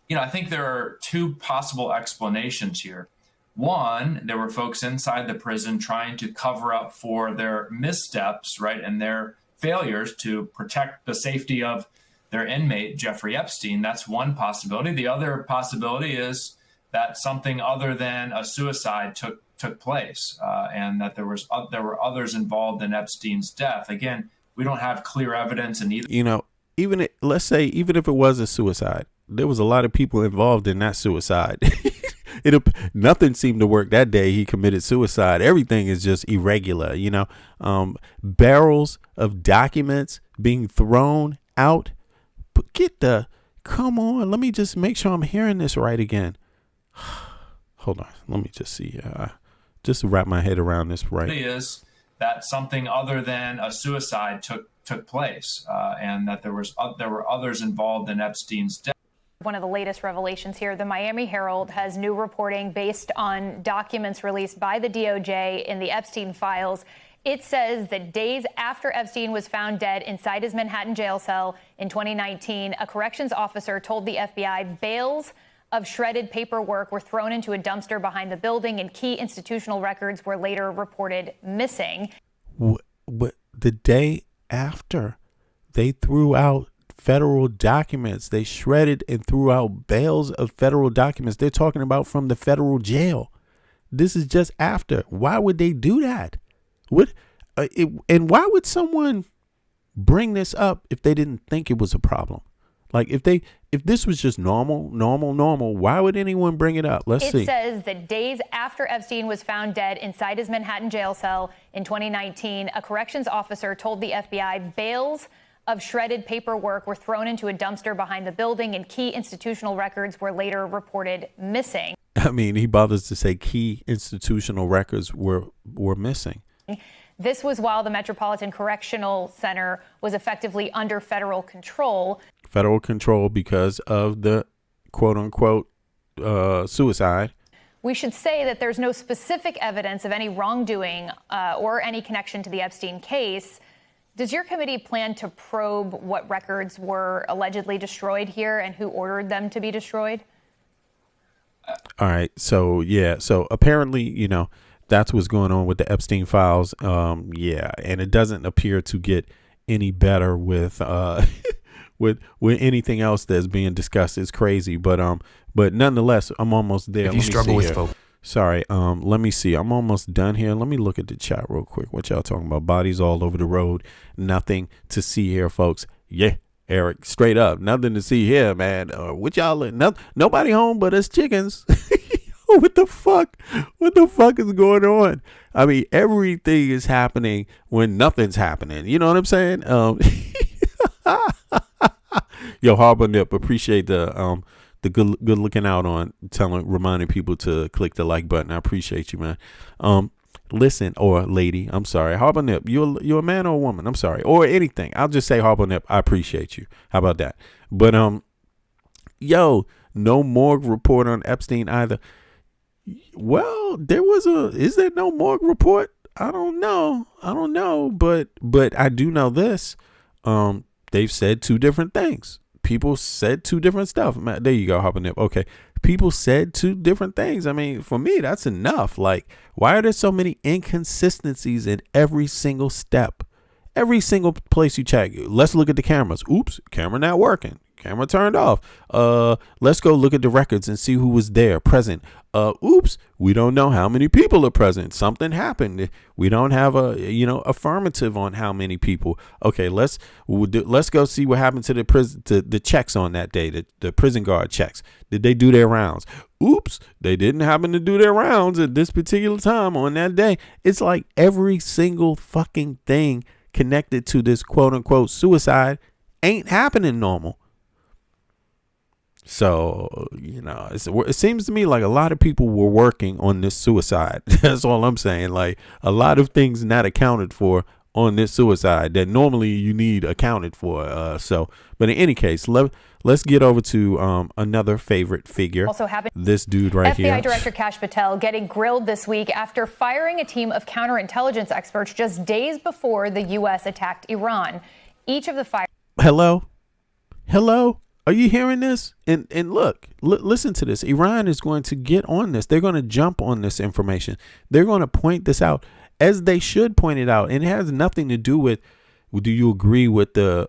you know, I think there are two possible explanations here. One, there were folks inside the prison trying to cover up for their missteps, right, and their failures to protect the safety of their inmate, Jeffrey Epstein. That's one possibility. The other possibility is that something other than a suicide took place, and that there were others involved in Epstein's death. Again, we don't have clear evidence in either. You know, let's say even if it was a suicide, there was a lot of people involved in that suicide. Nothing seemed to work that day. He committed suicide. Everything is just irregular, you know. Barrels of documents being thrown out. Come on. Let me just make sure I'm hearing this right again. Hold on. Let me just see. Just wrap my head around this right. Is that something other than a suicide took place, and that there were others involved in Epstein's death. One of the latest revelations here, the Miami Herald has new reporting based on documents released by the DOJ in the Epstein files. It says that days after Epstein was found dead inside his Manhattan jail cell in 2019, a corrections officer told the FBI bales of shredded paperwork were thrown into a dumpster behind the building and key institutional records were later reported missing. What the day after they threw out federal documents, they shredded and threw out bales of federal documents. They're talking about from the federal jail. This is just after. Why would they do that? And why would someone bring this up if they didn't think it was a problem? Like if this was just normal, why would anyone bring it up? Let's see. It says that days after Epstein was found dead inside his Manhattan jail cell in 2019, a corrections officer told the FBI bales of shredded paperwork were thrown into a dumpster behind the building and key institutional records were later reported missing. I mean, he bothers to say key institutional records were missing. This was while the Metropolitan Correctional Center was effectively under federal control. Federal control because of the quote unquote suicide. We should say that there's no specific evidence of any wrongdoing or any connection to the Epstein case. Does your committee plan to probe what records were allegedly destroyed here and who ordered them to be destroyed? All right. So, yeah. So apparently, you know, that's what's going on with the Epstein files. Yeah. And it doesn't appear to get any better with with anything else that's being discussed. It's crazy. But nonetheless, I'm almost there. If you struggle with folks. Sorry. Let me see. I'm almost done here. Let me look at the chat real quick. What y'all talking about? Bodies all over the road. Nothing to see here, folks. Yeah, Eric, straight up. Nothing to see here, man. What y'all? Nobody home but us chickens. What the fuck? What the fuck is going on? I mean, everything is happening when nothing's happening. You know what I'm saying? Yo, Harbor Nip, appreciate the good looking out on reminding people to click the like button. I appreciate you, man. Listen, or lady, I'm sorry, Harbor Nip, you're a man or a woman, I'm sorry, or anything. I'll just say Harbor Nip, I appreciate you. How about that? But yo, no morgue report on Epstein either. Well, is there no morgue report I don't know, but I do know this. They've said two different things. People said two different stuff. There you go, Hop and Nip. Okay. People said two different things. I mean, for me, that's enough. Like, why are there so many inconsistencies in every single step? Every single place you check. Let's look at the cameras. Oops, camera not working. Camera turned off. Let's go look at the records and see who was there present. Oops, we don't know how many people are present. Something happened. We don't have a affirmative on how many people. Okay, let's go see what happened to the prison, to the checks on that day. The prison guard checks. Did they do their rounds? Oops, they didn't happen to do their rounds at this particular time on that day. It's like every single fucking thing connected to this quote unquote suicide ain't happening normal. So, it seems to me like a lot of people were working on this suicide. That's all I'm saying. Like, a lot of things not accounted for on this suicide that normally you need accounted for. But in any case, let's get over to another favorite figure. Also happened. This dude right FBI here. FBI Director Kash Patel getting grilled this week after firing a team of counterintelligence experts just days before the U.S. attacked Iran. Each of the fire. Hello? Are you hearing this? And look, listen to this. Iran is going to get on this. They're going to jump on this information. They're going to point this out, as they should point it out. And it has nothing to do with, do you agree with the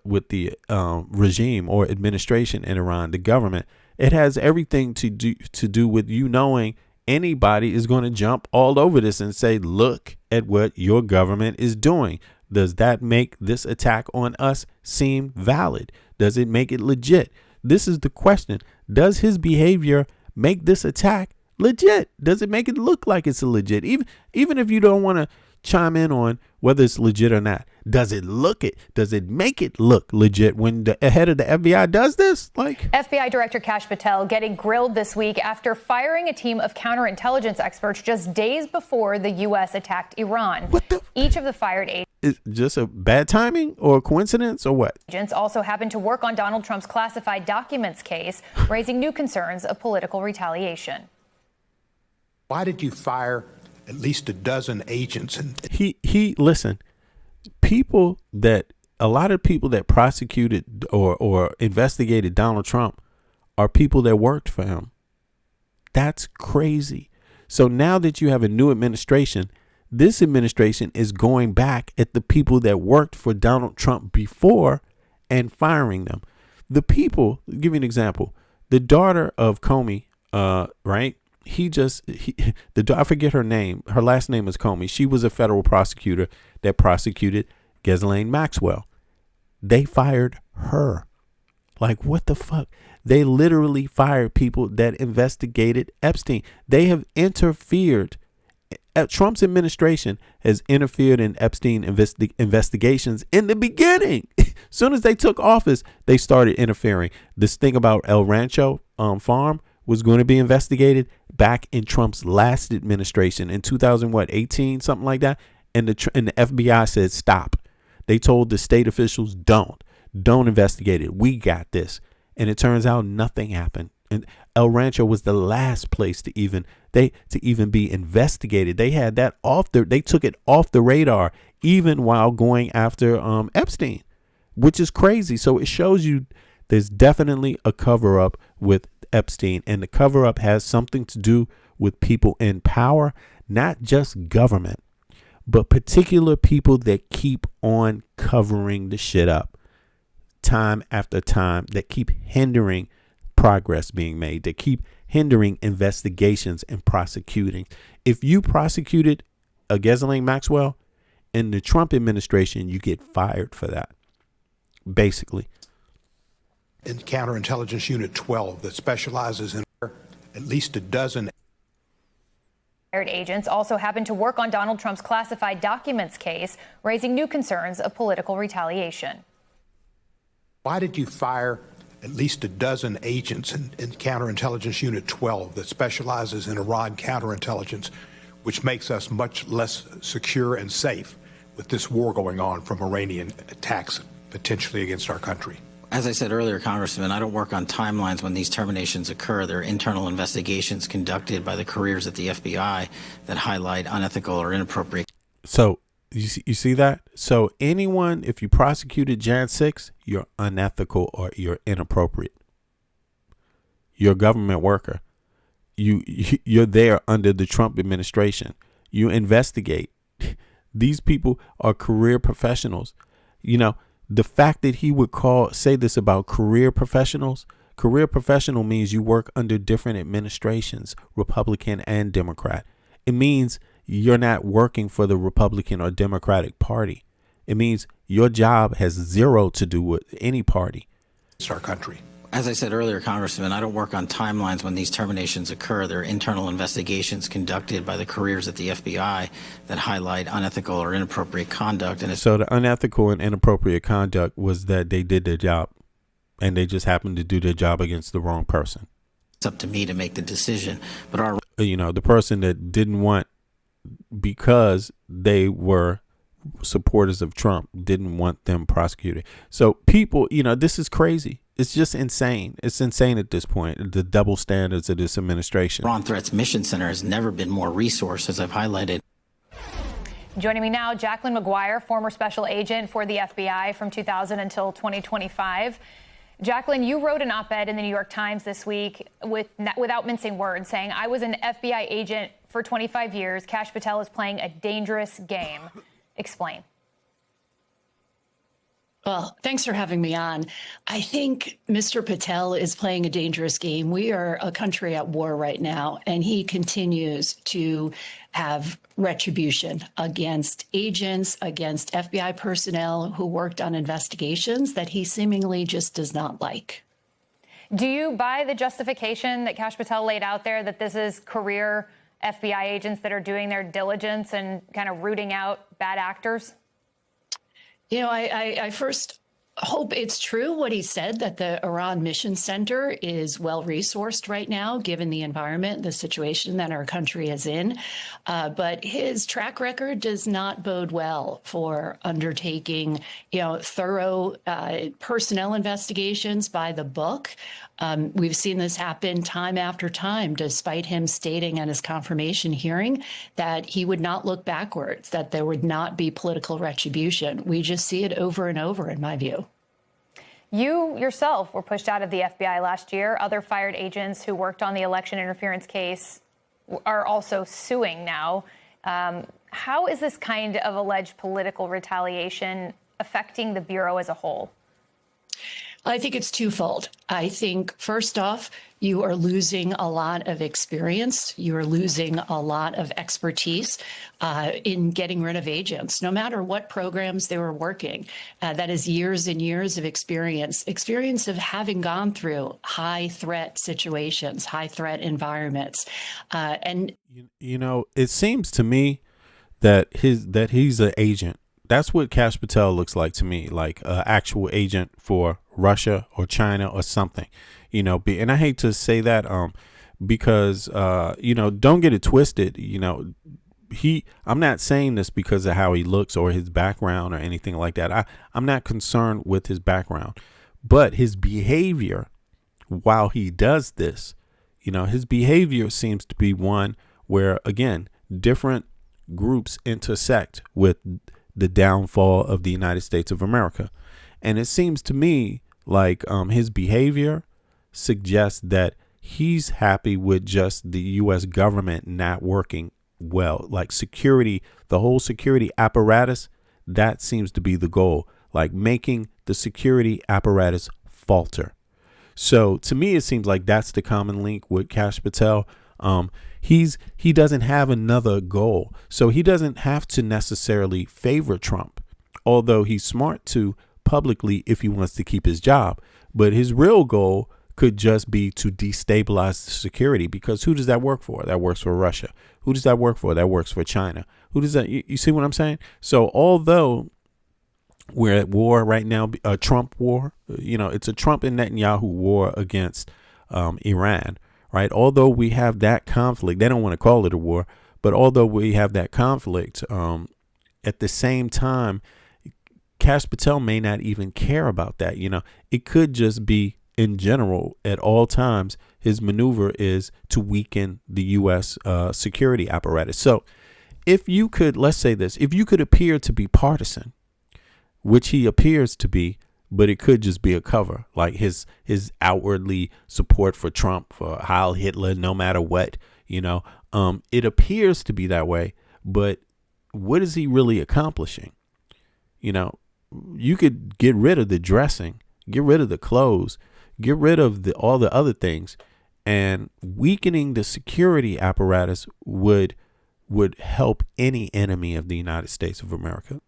regime or administration in Iran, the government? It has everything to do with you knowing anybody is going to jump all over this and say, look at what your government is doing. Does that make this attack on us seem valid? Does it make it legit? This is the question. Does his behavior make this attack legit? Does it make it look like it's legit? Even if you don't want to chime in on whether it's legit or not, does it make it look legit when the head of the FBI does this? Like, FBI Director Kash Patel getting grilled this week after firing a team of counterintelligence experts just days before the U.S. attacked Iran. Each of the fired agents. Is just a bad timing or a coincidence or what? Agents also happened to work on Donald Trump's classified documents case, raising new concerns of political retaliation. Why did you fire at least a dozen agents? Listen, a lot of people that prosecuted or investigated Donald Trump are people that worked for him. That's crazy. So now that you have a new administration, this administration is going back at the people that worked for Donald Trump before and firing them. The people, I'll give you an example. The daughter of Comey, right? I forget her name. Her last name is Comey. She was a federal prosecutor that prosecuted Ghislaine Maxwell. They fired her. Like, what the fuck? They literally fired people that investigated Epstein. They have interfered. Trump's administration has interfered in Epstein investigations in the beginning. As soon as they took office, they started interfering. This thing about El Rancho farm was going to be investigated back in Trump's last administration in 2018, something like that. And the FBI said, stop. They told the state officials, don't investigate it. We got this. And it turns out nothing happened. And El Rancho was the last place to even be investigated. They had that they took it off the radar, even while going after Epstein, which is crazy. So it shows you there's definitely a cover up with Epstein, and the cover up has something to do with people in power, not just government, but particular people that keep on covering the shit up time after time, that keep hindering progress being made, that keep hindering investigations and prosecuting. If you prosecuted a Ghislaine Maxwell in the Trump administration, you get fired for that, basically. In Counterintelligence Unit 12 that specializes in at least a dozen. Fired agents also happened to work on Donald Trump's classified documents case, raising new concerns of political retaliation. Why did you fire at least a dozen agents in Counterintelligence Unit 12 that specializes in Iran counterintelligence, which makes us much less secure and safe with this war going on from Iranian attacks potentially against our country? As I said earlier, Congressman, I don't work on timelines when these terminations occur. There are internal investigations conducted by the careers at the FBI that highlight unethical or inappropriate. So you see that? So anyone, if you prosecuted Jan 6, you're unethical or you're inappropriate. You're a government worker. You're there under the Trump administration. You investigate. These people are career professionals. You know, the fact that he would say this about career professionals, career professional means you work under different administrations, Republican and Democrat. It means you're not working for the Republican or Democratic Party. It means your job has zero to do with any party. It's our country. As I said earlier, Congressman, I don't work on timelines when these terminations occur. There are internal investigations conducted by the careers at the FBI that highlight unethical or inappropriate conduct. And so the unethical and inappropriate conduct was that they did their job and they just happened to do their job against the wrong person. It's up to me to make the decision. But the person that didn't want, because they were supporters of Trump, didn't want them prosecuted. So people, this is crazy. It's just insane. It's insane at this point, the double standards of this administration. Iran Threats Mission Center has never been more resourced, as I've highlighted. Joining me now, Jacqueline McGuire, former special agent for the FBI from 2000 until 2025. Jacqueline, you wrote an op-ed in the New York Times this week without mincing words, saying, "I was an FBI agent for 25 years. Kash Patel is playing a dangerous game." Explain. Well, thanks for having me on. I think Mr. Patel is playing a dangerous game. We are a country at war right now, and he continues to have retribution against agents, against FBI personnel who worked on investigations that he seemingly just does not like. Do you buy the justification that Kash Patel laid out there, that this is career FBI agents that are doing their diligence and kind of rooting out bad actors? I first hope it's true what he said, that the Iran Mission Center is well-resourced right now, given the environment, the situation that our country is in. But his track record does not bode well for undertaking, thorough personnel investigations by the book. We've seen this happen time after time, despite him stating at his confirmation hearing that he would not look backwards, that there would not be political retribution. We just see it over and over, in my view. You yourself were pushed out of the FBI last year. Other fired agents who worked on the election interference case are also suing now. How is this kind of alleged political retaliation affecting the Bureau as a whole? I think it's twofold. I think, first off, you are losing a lot of experience. You are losing a lot of expertise in getting rid of agents, no matter what programs they were working. That is years and years of experience of having gone through high threat situations, high threat environments. It seems to me that he's an agent. That's what Kash Patel looks like to me, like an actual agent for Russia or China or something, and I hate to say that because, don't get it twisted. I'm not saying this because of how he looks or his background or anything like that. I'm not concerned with his background, but his behavior while he does this, his behavior seems to be one where, again, different groups intersect with the downfall of the United States of America. And it seems to me like his behavior suggests that he's happy with just the U.S. government not working well, like security, the whole security apparatus. That seems to be the goal, like making the security apparatus falter. So to me, it seems like that's the common link with Kash Patel. He doesn't have another goal, so he doesn't have to necessarily favor Trump, although he's smart to publicly if he wants to keep his job. But his real goal could just be to destabilize the security, because who does that work for? That works for Russia. Who does that work for? That works for China. Who does that? You see what I'm saying? So although we're at war right now, a Trump war, it's a Trump and Netanyahu war against Iran. Right. Although we have that conflict, they don't want to call it a war, but although we have that conflict, at the same time, Kash Patel may not even care about that. It could just be in general at all times. His maneuver is to weaken the U.S. security apparatus. So if you could, let's say this, if you could appear to be partisan, which he appears to be, but it could just be a cover, like his outwardly support for Trump, for Heil Hitler, no matter what, it appears to be that way, but what is he really accomplishing? You could get rid of the dressing, get rid of the clothes, get rid of all the other things, and weakening the security apparatus would help any enemy of the United States of America.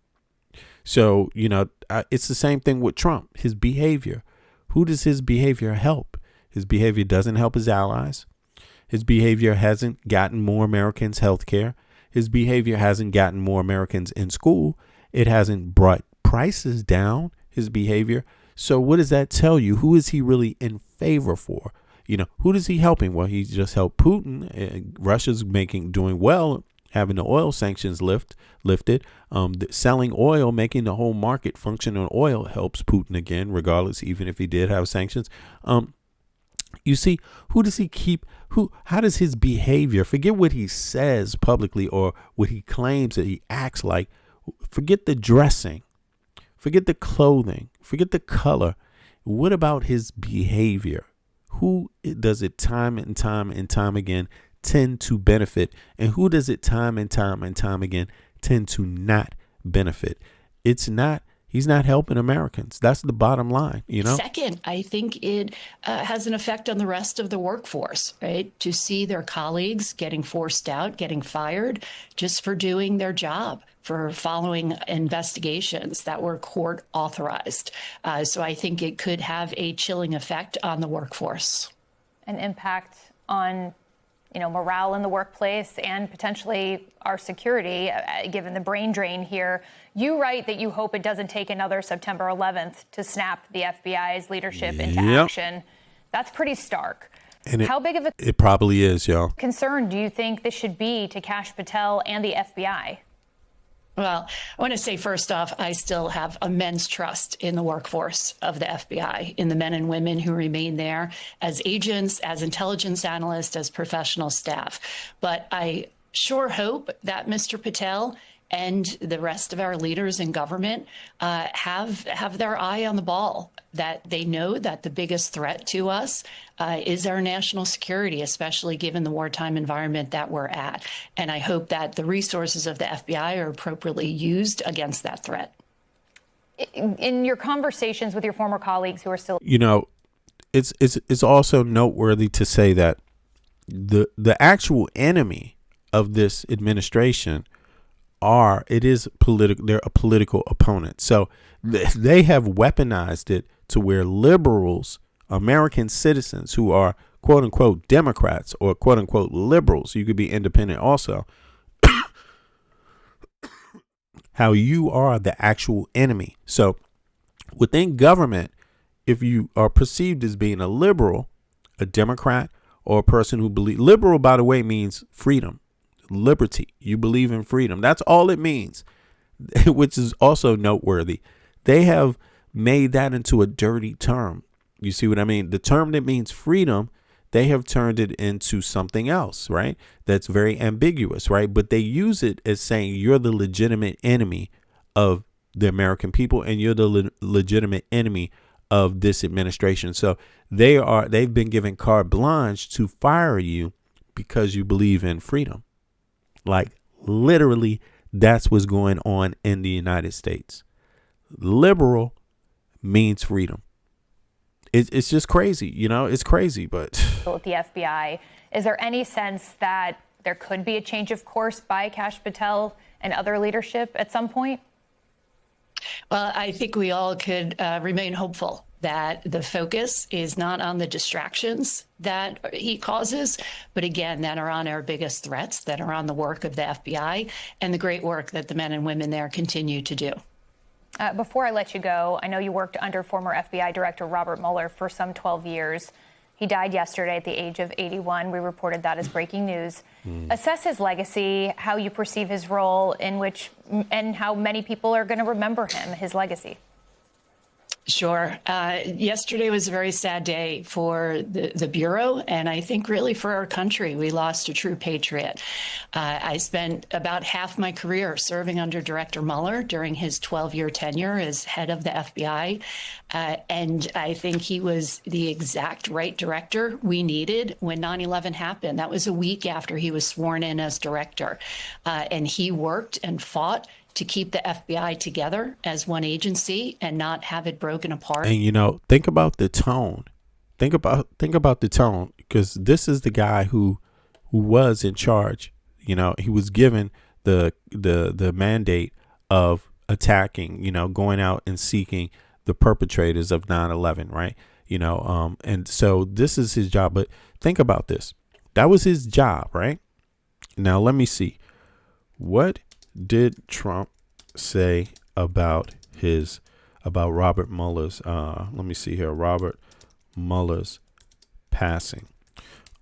So, it's the same thing with Trump, his behavior. Who does his behavior help? His behavior doesn't help his allies. His behavior hasn't gotten more Americans health care. His behavior hasn't gotten more Americans in school. It hasn't brought prices down, his behavior. So what does that tell you? Who is he really in favor for? Who does he helping? Well, he just helped Putin. Russia's doing well, having the oil sanctions lifted. Selling oil, making the whole market function on oil helps Putin again, regardless, even if he did have sanctions. You see, who does he keep? How does his behavior, forget what he says publicly or what he claims that he acts like, forget the dressing, forget the clothing, forget the color. What about his behavior? Who does it time and time and time again tend to benefit, and who does it time and time and time again tend to not benefit? He's not helping Americans. That's the bottom line, Second, I think it has an effect on the rest of the workforce, right? To see their colleagues getting forced out, getting fired just for doing their job, for following investigations that were court authorized. So I think it could have a chilling effect on the workforce. An impact on morale in the workplace and potentially our security, given the brain drain here. You write that you hope it doesn't take another September 11th to snap the FBI's leadership into action. That's pretty stark. And how big of a it probably is, y'all. concern do you think this should be to Kash Patel and the FBI? Well, I want to say first off, I still have immense trust in the workforce of the FBI, in the men and women who remain there as agents, as intelligence analysts, as professional staff. But I sure hope that Mr. Patel and the rest of our leaders in government have their eye on the ball, that they know that the biggest threat to us is our national security, especially given the wartime environment that we're at. And I hope that the resources of the FBI are appropriately used against that threat. In your conversations with your former colleagues who are still... It's also noteworthy to say that the actual enemy of this administration they're a political opponent. So they have weaponized it to where liberals, American citizens who are quote unquote Democrats or quote unquote liberals, you could be independent also, how you are the actual enemy. So within government, if you are perceived as being a liberal, a Democrat, or a person who believes, liberal, by the way, means freedom, liberty. You believe in freedom. That's all it means, which is also noteworthy. They have made that into a dirty term. You see what I mean? The term that means freedom, they have turned it into something else, right? That's very ambiguous, right? But they use it as saying you're the legitimate enemy of the American people and you're the legitimate enemy of this administration. So they've been given carte blanche to fire you because you believe in freedom. Like literally, that's what's going on in the United States. Liberal means freedom. It's just crazy, it's crazy. But with the FBI, is there any sense that there could be a change of course by Kash Patel and other leadership at some point? Well, I think we all could remain hopeful that the focus is not on the distractions that he causes, but again, that are on our biggest threats, that are on the work of the FBI and the great work that the men and women there continue to do. Before I let you go, I know you worked under former FBI Director Robert Mueller for some 12 years. He died yesterday at the age of 81. We reported that as breaking news. Assess his legacy, how you perceive his role and how many people are going to remember him, his legacy. Sure. Yesterday was a very sad day for the Bureau, and I think really for our country. We lost a true patriot. I spent about half my career serving under Director Mueller during his 12-year tenure as head of the FBI, and I think he was the exact right director we needed when 9/11 happened. That was a week after he was sworn in as director, and he worked and fought to keep the FBI together as one agency and not have it broken apart. And think about the tone. Think about the tone, because this is the guy who was in charge. He was given the mandate of attacking, going out and seeking the perpetrators of 9/11, right? And so this is his job. But think about this. That was his job, right? Now let me see. What did Trump say about Robert Mueller's let me see here, Robert Mueller's passing?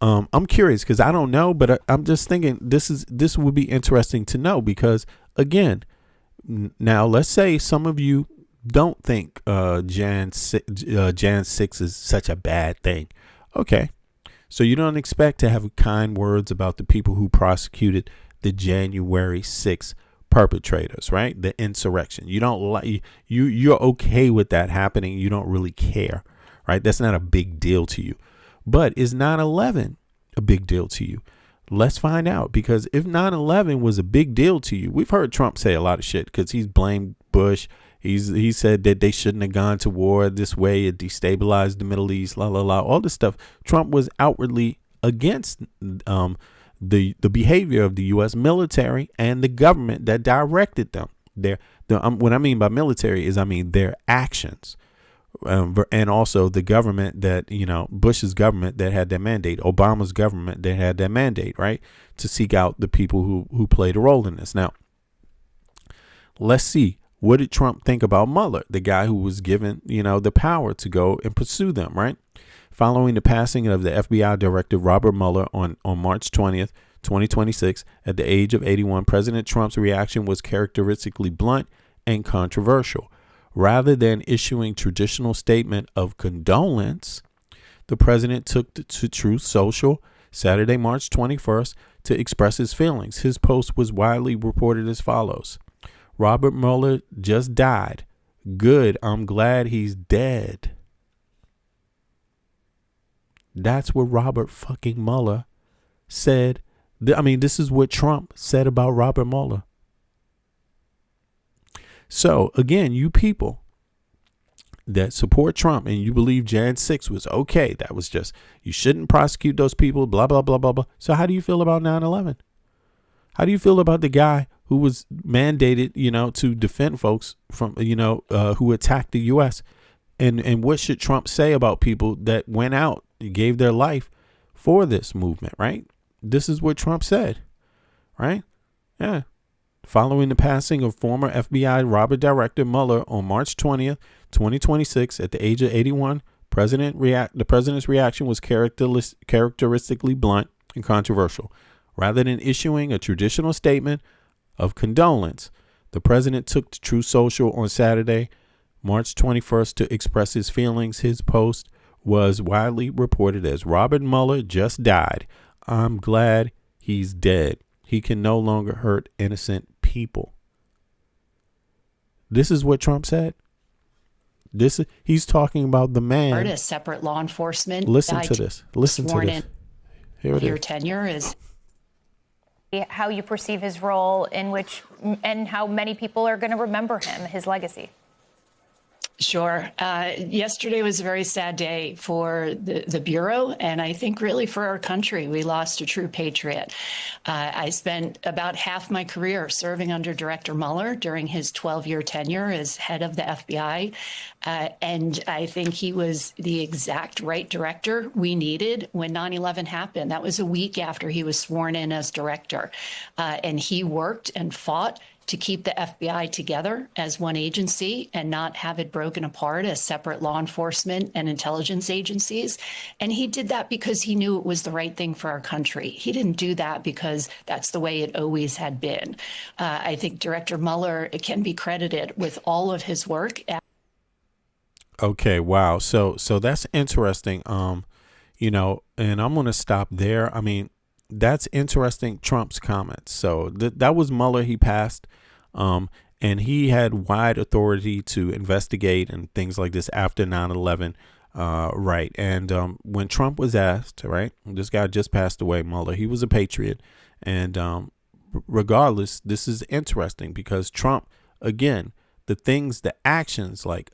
I'm curious because I don't know, but I'm just thinking this would be interesting to know, because again, now let's say some of you don't think Jan 6 is such a bad thing. Okay, so you don't expect to have kind words about the people who prosecuted the January 6th perpetrators, right? The insurrection. You don't like you're okay with that happening. You don't really care, right? That's not a big deal to you. But is 9/11 a big deal to you? Let's find out, because if 9/11 was a big deal to you, we've heard Trump say a lot of shit because he's blamed Bush. He said that they shouldn't have gone to war this way. It destabilized the Middle East, all this stuff. Trump was outwardly against the behavior of the U.S. military and the government that directed them. What I mean by military is their actions, and also the government that, Bush's government that had that mandate, Obama's government that had that mandate, right, to seek out the people who played a role in this. Now, let's see. What did Trump think about Mueller, the guy who was given, the power to go and pursue them, right? Following the passing of the FBI Director Robert Mueller on March 20th, 2026, at the age of 81, President Trump's reaction was characteristically blunt and controversial. Rather than issuing traditional statement of condolence, the president took to Truth Social Saturday, March 21st, to express his feelings. His post was widely reported as follows: Robert Mueller just died. Good, I'm glad he's dead. That's what Robert fucking Mueller said. This is what Trump said about Robert Mueller. So, again, you people that support Trump and you believe Jan 6 was okay, that was just, you shouldn't prosecute those people, blah, blah, blah, blah, blah. So how do you feel about 9/11? How do you feel about the guy who was mandated, to defend folks from, who attacked the U.S.? And what should Trump say about people that went out and gave their life for this movement, right? This is what Trump said, right? Yeah. Following the passing of former FBI Robert Director Mueller on March 20th, 2026, at the age of 81, the president's reaction was characteristically blunt and controversial. Rather than issuing a traditional statement of condolence, the president took to Truth Social on Saturday, March 21st, to express his feelings. His post was widely reported as Robert Mueller just died. I'm glad he's dead. He can no longer hurt innocent people. This is what Trump said. He's talking about the man. A separate law enforcement. Listen to this. Listen to this. Here it is. Your tenure is. How you perceive his role and how many people are going to remember him, his legacy. Sure. Yesterday was a very sad day for the Bureau, and I think really for our country. We lost a true patriot. I spent about half my career serving under Director Mueller during his 12-year tenure as head of the FBI, and I think he was the exact right director we needed when 9/11 happened. That was a week after he was sworn in as director, and he worked and fought to keep the FBI together as one agency and not have it broken apart as separate law enforcement and intelligence agencies. And he did that because he knew it was the right thing for our country. He didn't do that because that's the way it always had been. I think Director Mueller can be credited with all of his work. Okay, wow. So that's interesting. You know, and I'm going to stop there. I mean, that's interesting. Trump's comments. So that was Mueller. He passed, and he had wide authority to investigate and things like this after 9/11. Right. And when Trump was asked, right, this guy just passed away, Mueller. He was a patriot. And regardless, this is interesting because Trump, again, the actions like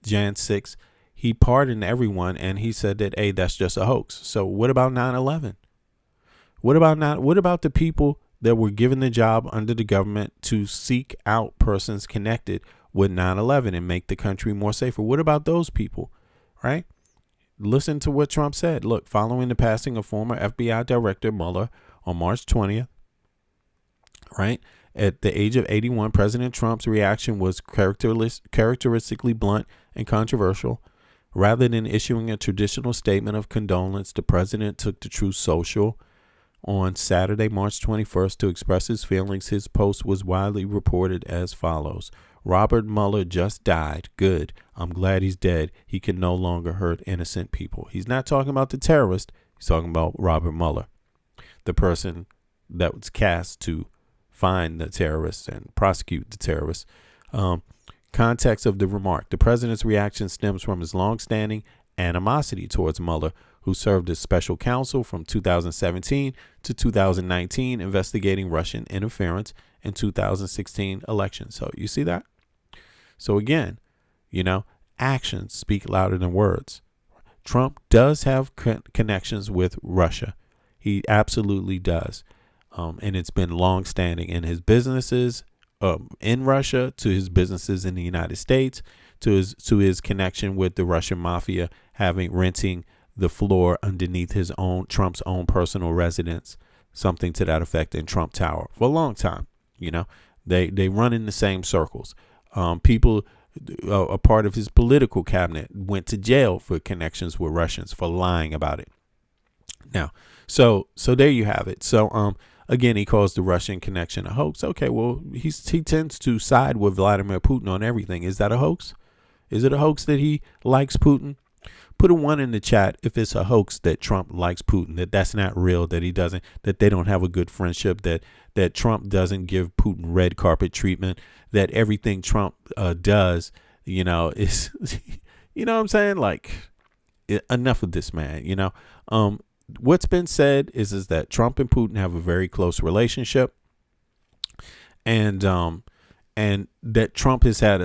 Jan 6, he pardoned everyone and he said that, hey, that's just a hoax. So what about 9/11? What about the people that were given the job under the government to seek out persons connected with 9/11 and make the country more safer? What about those people? Right? Listen to what Trump said. Look, following the passing of former FBI Director Mueller on March 20th, right, at the age of 81, President Trump's reaction was characteristically blunt and controversial. Rather than issuing a traditional statement of condolence, the president took to Truth Social on Saturday, March 21st, to express his feelings. His post was widely reported as follows: Robert Mueller just died. Good. I'm glad he's dead. He can no longer hurt innocent people. He's not talking about the terrorist. He's talking about Robert Mueller, the person that was cast to find the terrorists and prosecute the terrorists. Context of the remark: the president's reaction stems from his longstanding animosity towards Mueller, who served as special counsel from 2017 to 2019, investigating Russian interference in 2016 election. So you see that? So again, you know, actions speak louder than words. Trump does have connections with Russia. He absolutely does. And it's been longstanding in his businesses in Russia, to his businesses in the United States, to his connection with the Russian mafia, renting the floor underneath Trump's own personal residence, something to that effect, in Trump Tower for a long time. You know, they run in the same circles. People, a part of his political cabinet, went to jail for connections with Russians for lying about it. Now, so there you have it. So again, he calls the Russian connection a hoax. Okay, well, he tends to side with Vladimir Putin on everything. Is that a hoax? Is it a hoax that he likes Putin? Put a 1 in the chat if it's a hoax that Trump likes Putin, that's not real, that they don't have a good friendship, that Trump doesn't give Putin red carpet treatment, that everything Trump does, you know, is, you know what I'm saying? Like, enough of this, man. You know, what's been said is that Trump and Putin have a very close relationship, and that Trump has had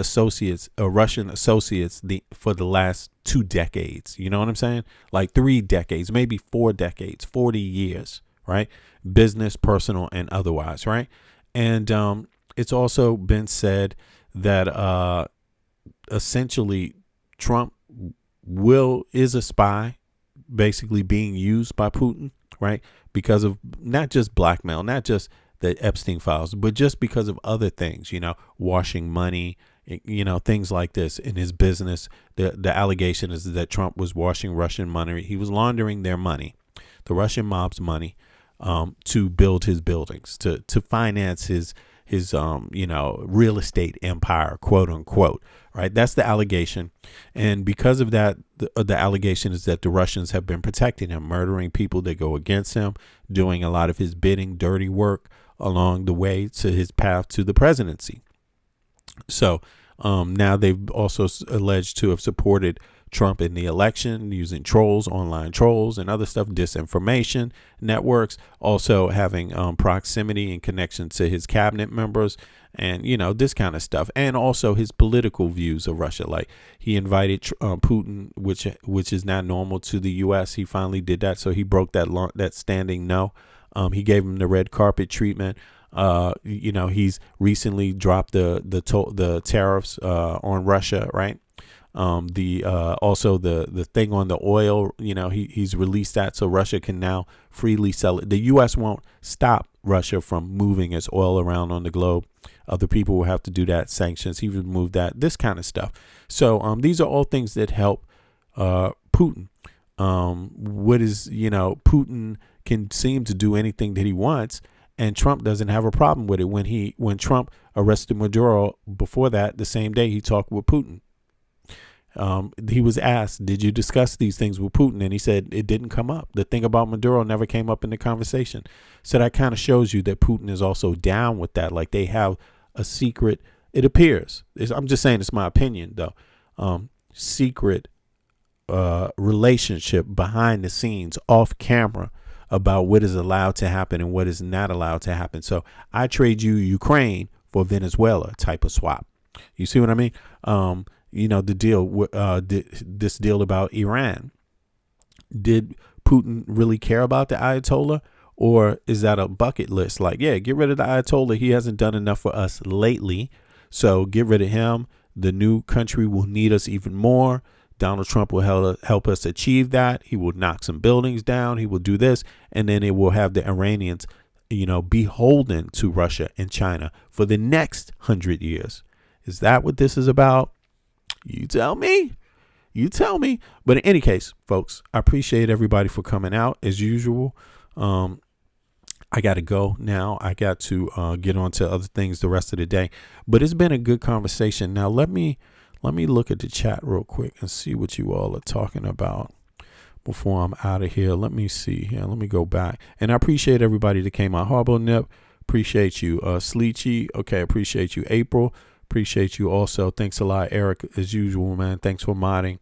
Russian associates for the last 2 decades. You know what I'm saying? Like 3 decades, maybe 4 decades, 40 years, right? Business, personal, and otherwise, right? And it's also been said that essentially Trump is a spy, basically being used by Putin, right? Because of not just blackmail, not just the Epstein files, but just because of other things, you know, washing money, you know, things like this in his business. The allegation is that Trump was washing Russian money. He was laundering their money, the Russian mob's money, to build his buildings, to finance his you know, real estate empire, quote unquote, right? That's the allegation. And because of that, the allegation is that the Russians have been protecting him, murdering people that go against him, doing a lot of his bidding, dirty work along the way to his path to the presidency. So now they've also alleged to have supported Trump in the election using trolls, online trolls and other stuff, disinformation networks, also having proximity and connection to his cabinet members, and, you know, this kind of stuff. And also his political views of Russia. Like, he invited Putin, which is not normal to the U.S. He finally did that. So he broke that standing no. He gave him the red carpet treatment. You know, he's recently dropped the tariffs on Russia, right? Also the thing on the oil, you know, he's released that so Russia can now freely sell it. The U.S. won't stop Russia from moving its oil around on the globe. Other people will have to do that. Sanctions, he removed that, this kind of stuff. So these are all things that help Putin. Putin can seem to do anything that he wants, and Trump doesn't have a problem with it. When Trump arrested Maduro, before that, the same day he talked with Putin. He was asked, did you discuss these things with Putin? And he said it didn't come up. The thing about Maduro never came up in the conversation. So that kind of shows you that Putin is also down with that. Like they have a secret, it appears. I'm just saying it's my opinion, though. Secret relationship behind the scenes, off camera, about what is allowed to happen and what is not allowed to happen. So I trade you Ukraine for Venezuela type of swap. You see what I mean? The deal, this deal about Iran. Did Putin really care about the Ayatollah, or is that a bucket list? Like, yeah, get rid of the Ayatollah. He hasn't done enough for us lately. So get rid of him. The new country will need us even more. Donald Trump will help us achieve that. He will knock some buildings down. He will do this. And then it will have the Iranians, beholden to Russia and China for the next 100 years. Is that what this is about? You tell me. You tell me. But in any case, folks, I appreciate everybody for coming out as usual. I got to go now. I got to get on to other things the rest of the day. But it's been a good conversation. Now, let me look at the chat real quick and see what you all are talking about before I'm out of here. Let me see here. Let me go back. And I appreciate everybody that came out. Harbo Nip, appreciate you. Sleechy, okay, appreciate you. April, appreciate you also. Thanks a lot, Eric, as usual, man. Thanks for modding.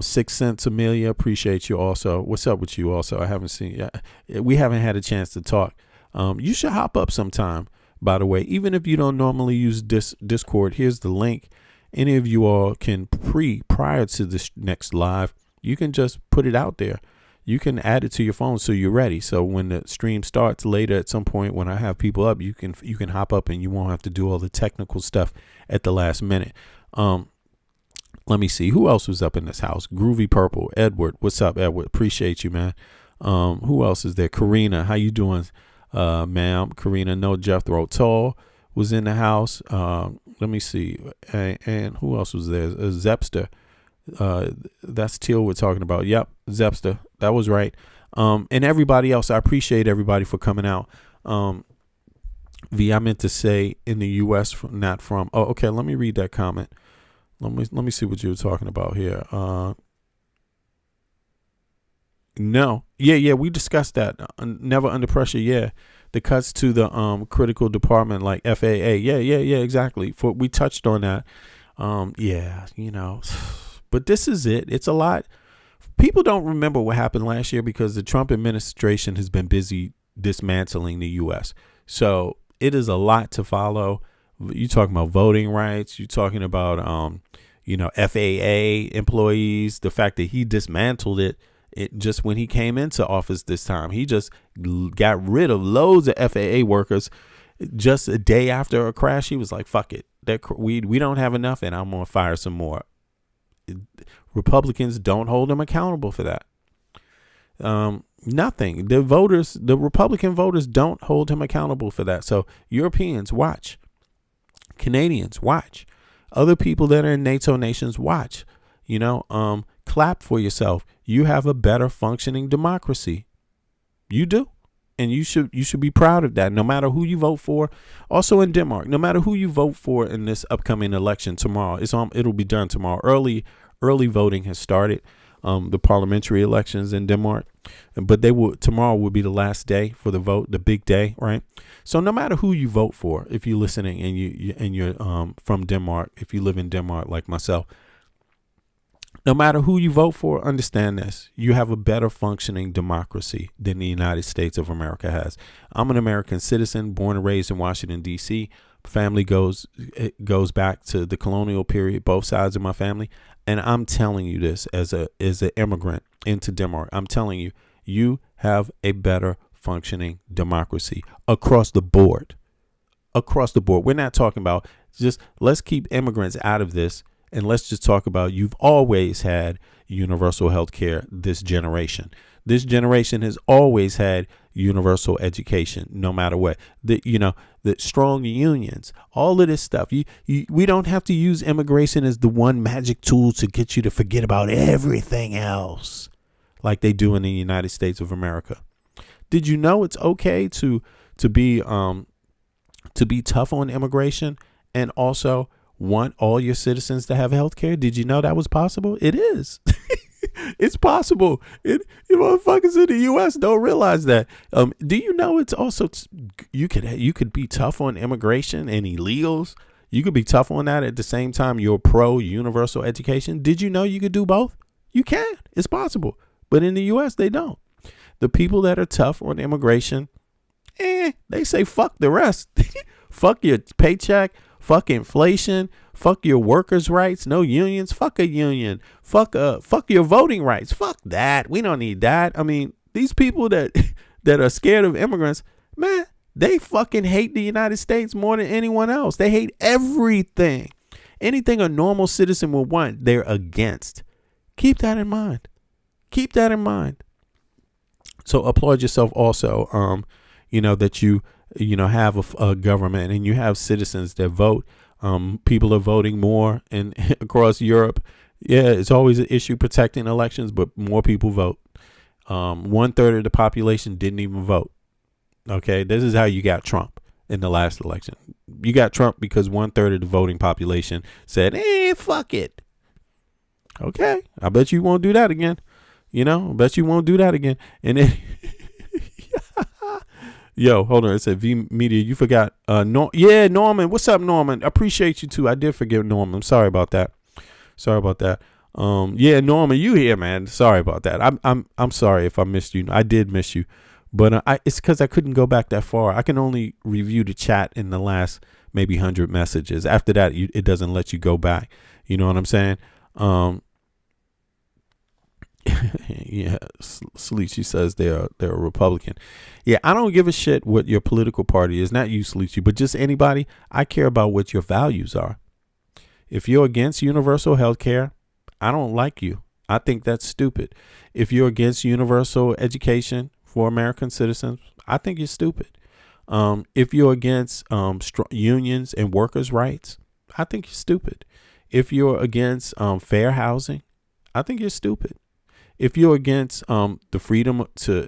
6 Cents Amelia, appreciate you also. What's up with you also? I haven't seen we haven't had a chance to talk. You should hop up sometime, by the way. Even if you don't normally use Discord, here's the link. Any of you all can prior to this next live, you can just put it out there. You can add it to your phone so you're ready. So when the stream starts later at some point, when I have people up, you can hop up and you won't have to do all the technical stuff at the last minute. Let me see. Who else was up in this house? Groovy Purple. Edward. What's up, Edward? Appreciate you, man. Who else is there? Karina. How you doing, ma'am? Karina. No Jethro Tull was in the house. Let me see. And who else was there? Zepster. That's Thiel we're talking about. Yep. Zepster. That was right. And everybody else. I appreciate everybody for coming out. I meant to say in the U.S., not from. Oh, okay. Let me read that comment. Let me see what you were talking about here. No. Yeah, we discussed that. Never Under Pressure, yeah. The cuts to the critical department like FAA. Yeah, exactly. We touched on that. But this is it. It's a lot. People don't remember what happened last year because the Trump administration has been busy dismantling the U.S. So it is a lot to follow. You talking about voting rights. You talking about, FAA employees. The fact that he dismantled it just when he came into office this time. He just got rid of loads of FAA workers just a day after a crash. He was like, fuck it. We don't have enough and I'm going to fire some more. Republicans don't hold him accountable for that. Nothing. The Republican voters don't hold him accountable for that. So Europeans, watch. Canadians, watch. Other people that are in NATO nations, watch. Clap for yourself. You have a better functioning democracy. You do. And you should be proud of that, no matter who you vote for. Also in Denmark, no matter who you vote for in this upcoming election tomorrow, it'll be done tomorrow. Early voting has started. The parliamentary elections in Denmark, but tomorrow will be the last day for the vote, the big day, right? So no matter who you vote for, if you're listening and you're from Denmark, if you live in Denmark like myself, no matter who you vote for, understand this: you have a better functioning democracy than the United States of America has. I'm an American citizen, born and raised in Washington D.C. Family goes back to the colonial period, both sides of my family. And I'm telling you this as an immigrant into Denmark. I'm telling you, you have a better functioning democracy across the board. Across the board. We're not talking about just let's keep immigrants out of this. And let's just talk about you've always had universal health care this generation. This generation has always had universal education, no matter what. The strong unions, all of this stuff. We don't have to use immigration as the one magic tool to get you to forget about everything else like they do in the United States of America. Did you know it's okay to be tough on immigration and also want all your citizens to have health care? Did you know that was possible? It is. It's possible. You motherfuckers in the U.S. don't realize that. Do you know it's also you could be tough on immigration and illegals. You could be tough on that at the same time you're pro universal education. Did you know you could do both? You can. It's possible. But in the U.S. they don't. The people that are tough on immigration, they say fuck the rest. Fuck your paycheck. Fuck inflation. Fuck your workers' rights. No unions. Fuck a union. Fuck your voting rights. Fuck that. We don't need that. I mean, these people that are scared of immigrants, man, they fucking hate the United States more than anyone else. They hate everything. Anything a normal citizen would want, they're against. Keep that in mind. Keep that in mind. So applaud yourself also, that you have a government and you have citizens that vote. People are voting more and across Europe. Yeah, it's always an issue protecting elections, but more people vote. 1/3 of the population didn't even vote. Okay, this is how you got Trump in the last election. You got Trump because 1/3 of the voting population said, fuck it. Okay, I bet you won't do that again. I bet you won't do that again. And then, yo, hold on. It said V Media. You forgot. Norman. What's up, Norman? Appreciate you too. I did forget Norman. I'm sorry about that. Norman, you here, man? Sorry about that. I'm sorry if I missed you. I did miss you, but it's because I couldn't go back that far. I can only review the chat in the last maybe 100 messages. After that, it doesn't let you go back. You know what I'm saying? Yeah, Sleechy says they're a Republican. Yeah, I don't give a shit what your political party is. Not you, Sleechy, but just anybody. I care about what your values are. If you're against universal health care, I don't like you. I think that's stupid. If you're against universal education for American citizens, I think you're stupid. If you're against unions and workers' rights, I think you're stupid. If you're against fair housing, I think you're stupid. If you're against the freedom to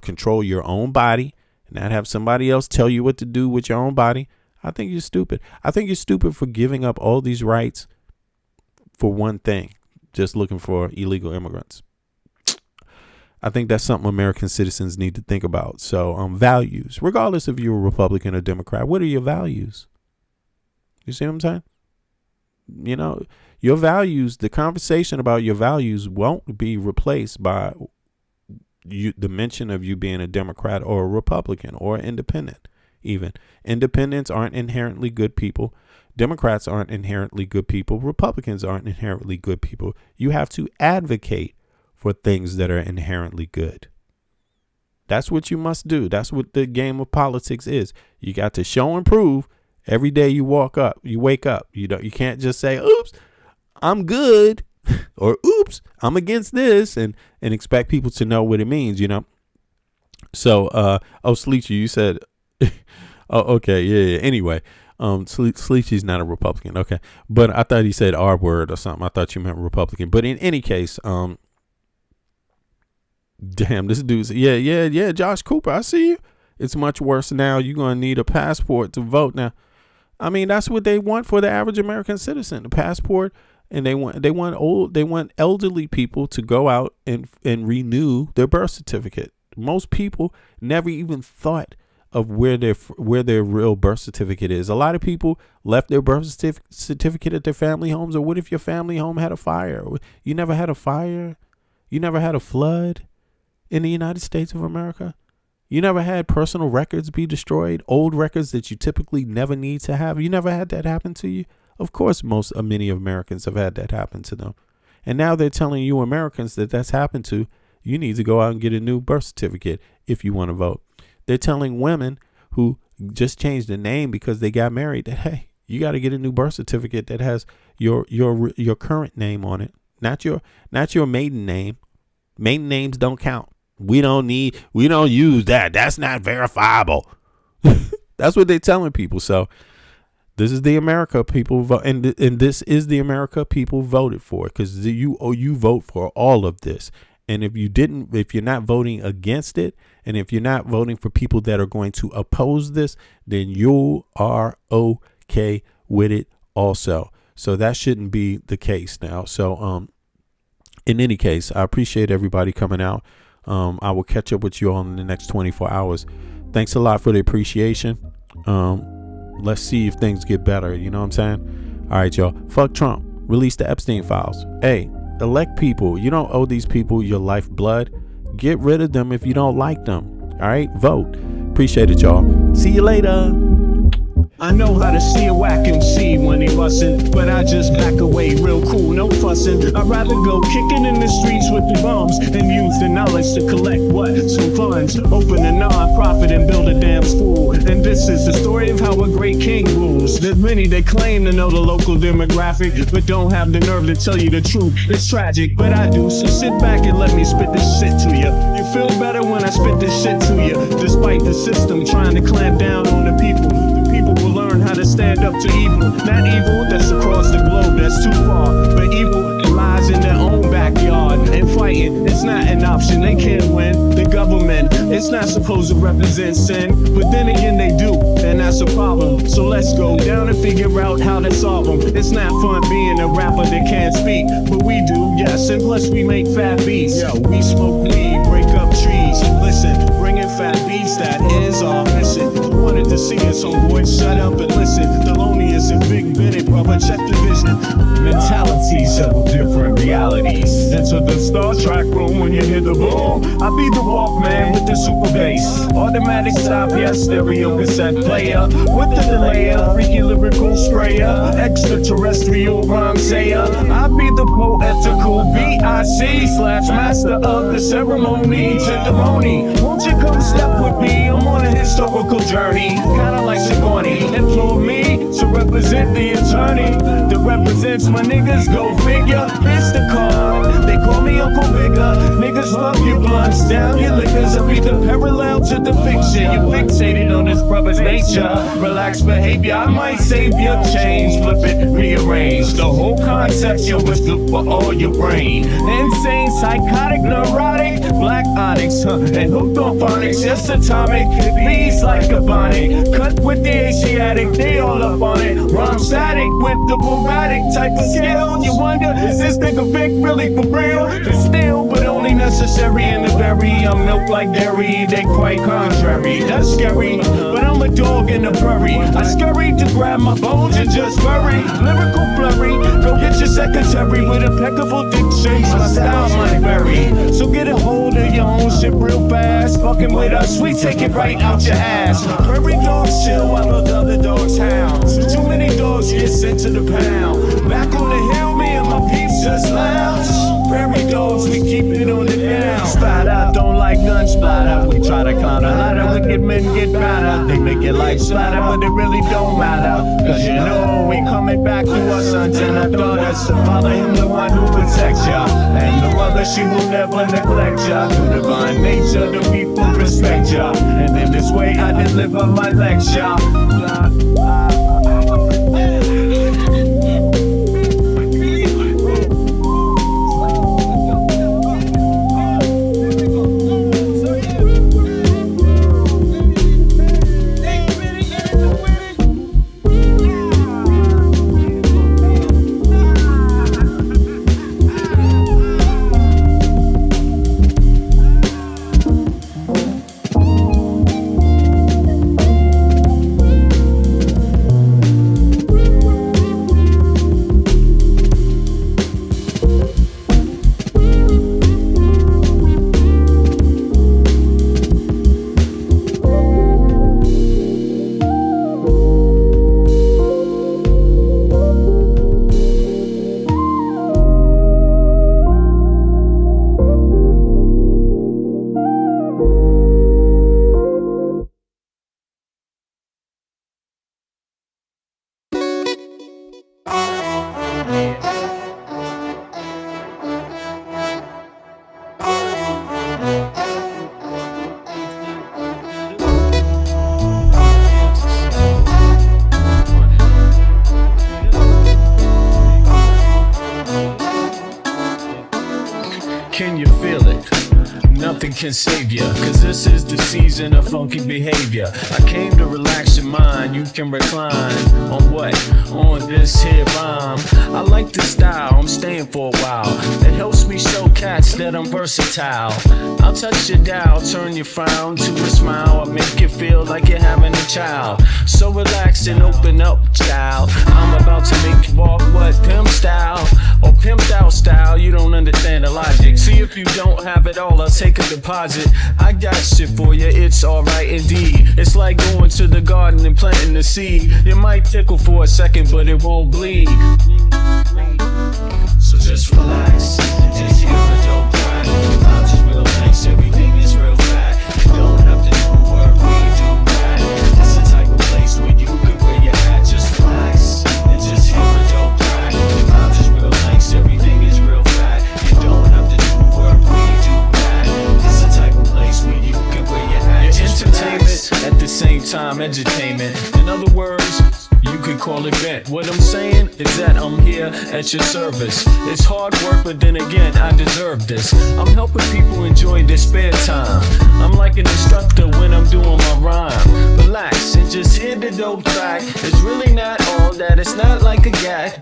control your own body and not have somebody else tell you what to do with your own body, I think you're stupid. I think you're stupid for giving up all these rights for one thing, just looking for illegal immigrants. I think that's something American citizens need to think about. So values, regardless if you're a Republican or Democrat, what are your values? You see what I'm saying? Your values, the conversation about your values won't be replaced by the mention of you being a Democrat or a Republican or an independent. Even independents aren't inherently good people. Democrats aren't inherently good people. Republicans aren't inherently good people. You have to advocate for things that are inherently good. That's what you must do. That's what the game of politics is. You got to show and prove every day you wake up. You can't just say, oops, I'm good, or oops, I'm against this, and expect people to know what it means, So, Sleechy, you said, oh, okay, yeah. Anyway, Sleechy's not a Republican, okay, but I thought he said R word or something. I thought you meant Republican, but in any case, damn, this dude's, yeah, Josh Cooper, I see you. It's much worse now. You're gonna need a passport to vote now. I mean, that's what they want for the average American citizen, the passport. And they want elderly people to go out and renew their birth certificate. Most people never even thought of where their real birth certificate is. A lot of people left their birth certificate at their family homes. Or what if your family home had a fire? You never had a fire. You never had a flood in the United States of America. You never had personal records be destroyed. Old records that you typically never need to have. You never had that happen to you. Of course, many Americans have had that happen to them. And now they're telling you Americans that's happened to, you need to go out and get a new birth certificate if you want to vote. They're telling women who just changed the name because they got married that, hey, you got to get a new birth certificate that has your current name on it, not your maiden name. Maiden names don't count. We don't use that. That's not verifiable. That's what they're telling people. So this is the America people vote, and this is the America people voted for, because you vote for all of this. And if you're not voting against it, and if you're not voting for people that are going to oppose this, then you are okay with it also. So that shouldn't be the case now. So in any case, I appreciate everybody coming out. I will catch up with you all in the next 24 hours. Thanks a lot for the appreciation. Let's see if things get better. You know what I'm saying? All right, y'all. Fuck Trump. Release the Epstein files. Hey, elect people. You don't owe these people your lifeblood. Get rid of them if you don't like them. All right? Vote. Appreciate it, y'all. See you later. I know how to see a whack MC when he bustin', but I just back away real cool, no fussin'. I'd rather go kicking in the streets with the bums and use the knowledge to collect what? Some funds. Open a non-profit and build a damn school. And this is the story of how a great king rules. There's many that claim to know the local demographic, but don't have the nerve to tell you the truth. It's tragic, but I do, so sit back and let me spit this shit to you. You feel better when I spit this shit to you, despite the system trying to clamp down on the people. People will learn how to stand up to evil. Not evil that's across the globe, that's too far, but evil that lies in their own backyard. And fighting, it's not an option, they can't win. The government, it's not supposed to represent sin, but then again they do, and that's a problem. So let's go down and figure out how to solve them. It's not fun being a rapper that can't speak, but we do, yes, and plus we make fat beats. Yo, we smoke weed, break up trees, listen, bringing fat beats, that is our mission. You wanted to see us on board, shut up and listen. Thelonious and Big Bennett, brother, check the vision. Mentalities of different realities. Enter the Star Trek room when you hear the boom. I be the Walkman with the super bass. Automatic stop, yes, stereo cassette player. With the delayer, freaky lyrical sprayer. Extraterrestrial rhyme sayer. I be the poetical VIC/master of the ceremony. Genderoni, won't you come step with me? I'm on a historical journey. Kinda like Sigourney. Implore me to represent the attorney that represents my niggas, go figure. It's the card, they call me Uncle Bigger. Niggas love your blunts, down your liquors. I read the parallel to the fiction. You fixated on this brother's nature. Relaxed behavior, I might save your change. Flip it, rearrange. The whole concept, yo, is good for all your brain. Insane, psychotic, neurotic, black onyx, and hooked on phonics. Just atomic, it bleeds like a bonnet. Cut with the Asiatic, they all up on it. Rhyme static with the bombastic type of skill. You wonder, is this nigga Vic really for real? It's still, but only necessary in the berry. I'm milk like dairy, they quite contrary. That's scary, but I'm a dog in the prairie. I scurry to grab my bones and just bury. Lyrical flurry, go get your secretary with impeccable diction. My style might vary, so get a hold of your own shit real fast. Fucking with us, we take it right out your ass. Prairie dogs chill while the other dogs howl. Too many dogs get sent to the pound. Back on the hill, me and my peeps just lounge. Prairie dogs, we keep it on the down. Splatter, don't like gun splatter. We try to climb the ladder, wicked men get better. They make it like splatter, but it really don't matter. Cause you know we coming back to our sons and our daughters. So follow him, the one who protects ya. And the mother, she will never neglect ya. Through divine nature, the people respect ya. And in this way I deliver my lecture. Can you feel it? nothing can save ya, cause this is the season of funky behavior. I came to relax your mind, you can recline. On what? On this here rhyme. I like the style, I'm staying for a while. It helps me show cats that I'm versatile. I'll touch your dial, turn your frown to a smile. I'll make you feel like you're having a child. So relax and open up, child. I'm about to make you walk what? Pimp style or pimped out style. You don't understand the logic. See, if you don't have it all, I'll take a deposit. I got shit for you, it's alright indeed. It's like going to the garden and planting the seed. It might tickle for a second, but it won't bleed. So just relax, just hear a dope track. The vibes is real nice, everything is real fat. You don't have to do work, we do that. It's the type of place where you can wear your hat. Just relax and just hear a dope track. The vibes is real nice, everything is real fat. You don't have to do work, we do that. It's the type of place where you can wear your hat. Just entertainment at the same time, edutainment. In other words, you could call it bent. What I'm saying is that I'm here at your service. It's hard work, but then again, I deserve this. I'm helping people enjoy their spare time. I'm like an instructor when I'm doing my rhyme. Relax and just hear the dope track. It's really not all that, it's not like a gag.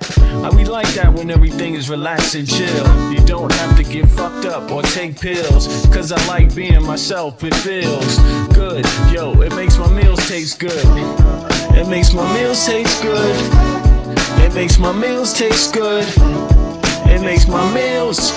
We like that when everything is relaxed and chill. You don't have to get fucked up or take pills, cause I like being myself, it feels good. Yo, it makes my meals taste good. It makes my meals taste good. It makes my meals taste good. It makes my meals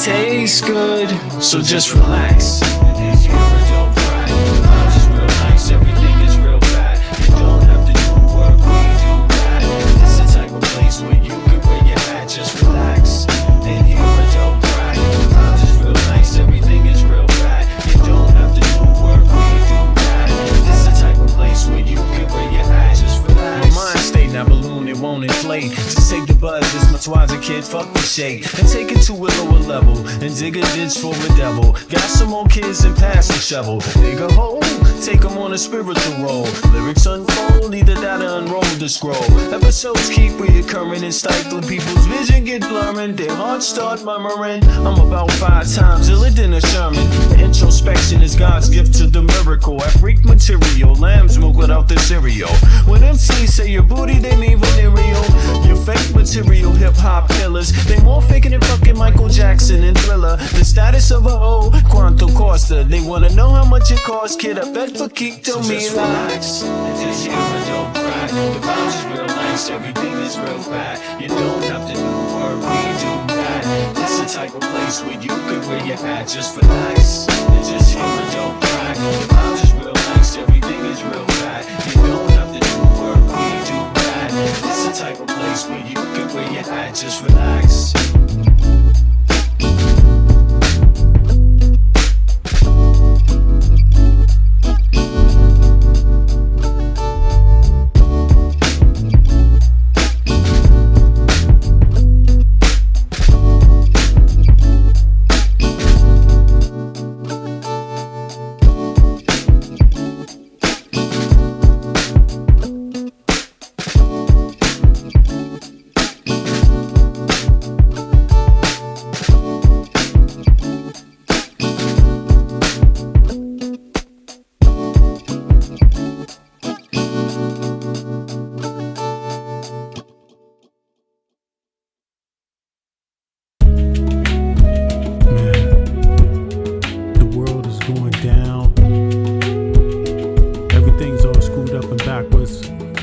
taste good. So just relax. It's your dope track. The vibes is real nice, everything is real fat. You don't have to do work, we do that. It's the type of place where you can wear your hat. Just relax and hear a dope track. The vibes is real nice, everything is real fat. You don't have to do work, we do that. It's the type of place where you can wear your hat. Just relax. My mind state, now balloon, it won't inflate. Just take the buzz, this much wiser kid, fuck the shade. And take it to a lower level, and dig a ditch for a devil. Got some more kids and pass the shovel. Dig a hole, take them on a spiritual roll. Lyrics unfold, either that or unroll the scroll. Episodes keep reoccurring and stifling. People's vision get blurring, their hearts start murmuring. I'm about 5 times iller than a Sherman. Introspection is God's gift to the miracle. I freak material, lamb's milk without the cereal. When MCs say your booty, they mean venereal. Your fake material hip-hop killers, they more faking than fucking Michael Jackson and Thriller. The status of a hoe, Quanto Costa. They wanna know how much it costs, kid, I bet for keep to me. Just relax and just hear a dope track. The vibes is real nice, everything is real fat. You don't have to do work, we do that. It's the type of place where you can wear your hat. Just relax and just hear a dope track. The vibes is real nice, everything is real fat. You don't have to do work, we do that. It's the type of place where you can wear your hat. Just relax.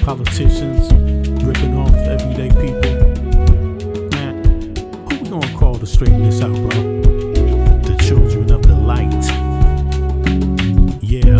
Politicians ripping off everyday people. Man, who we gonna call to straighten this out, bro? The children of the light. Yeah.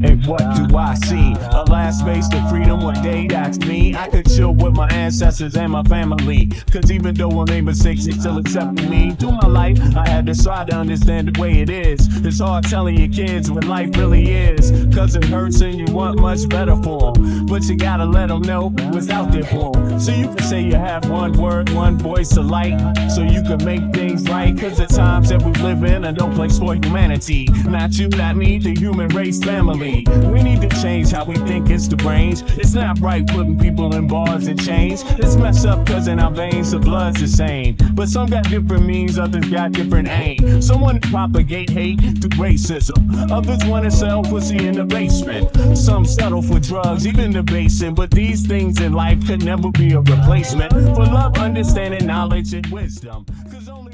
And what do I see? A last space to freedom. One day that's me. I could chill with my ancestors and my family. Cause even though I made mistakes, they still accepted me. Through my life, I had to try to understand the way it is. It's hard telling your kids what life really is. Cause it hurts and you want much better for them. But you gotta let them know what's out there for them. So you can say you have one word, one voice of light. So you can make things right. Cause the times that we live in, I don't place for humanity. Not you, not me, the human race family. We need to change how we think, it's the brains. It's not right putting people in bars and chains. It's messed up cause in our veins the blood's the same. But some got different means, others got different aim. Some want to propagate hate through racism. Others want to sell pussy in the basement. Some settle for drugs, even debasing. But these things in life could never be a replacement for love, understanding, knowledge, and wisdom. 'Cause only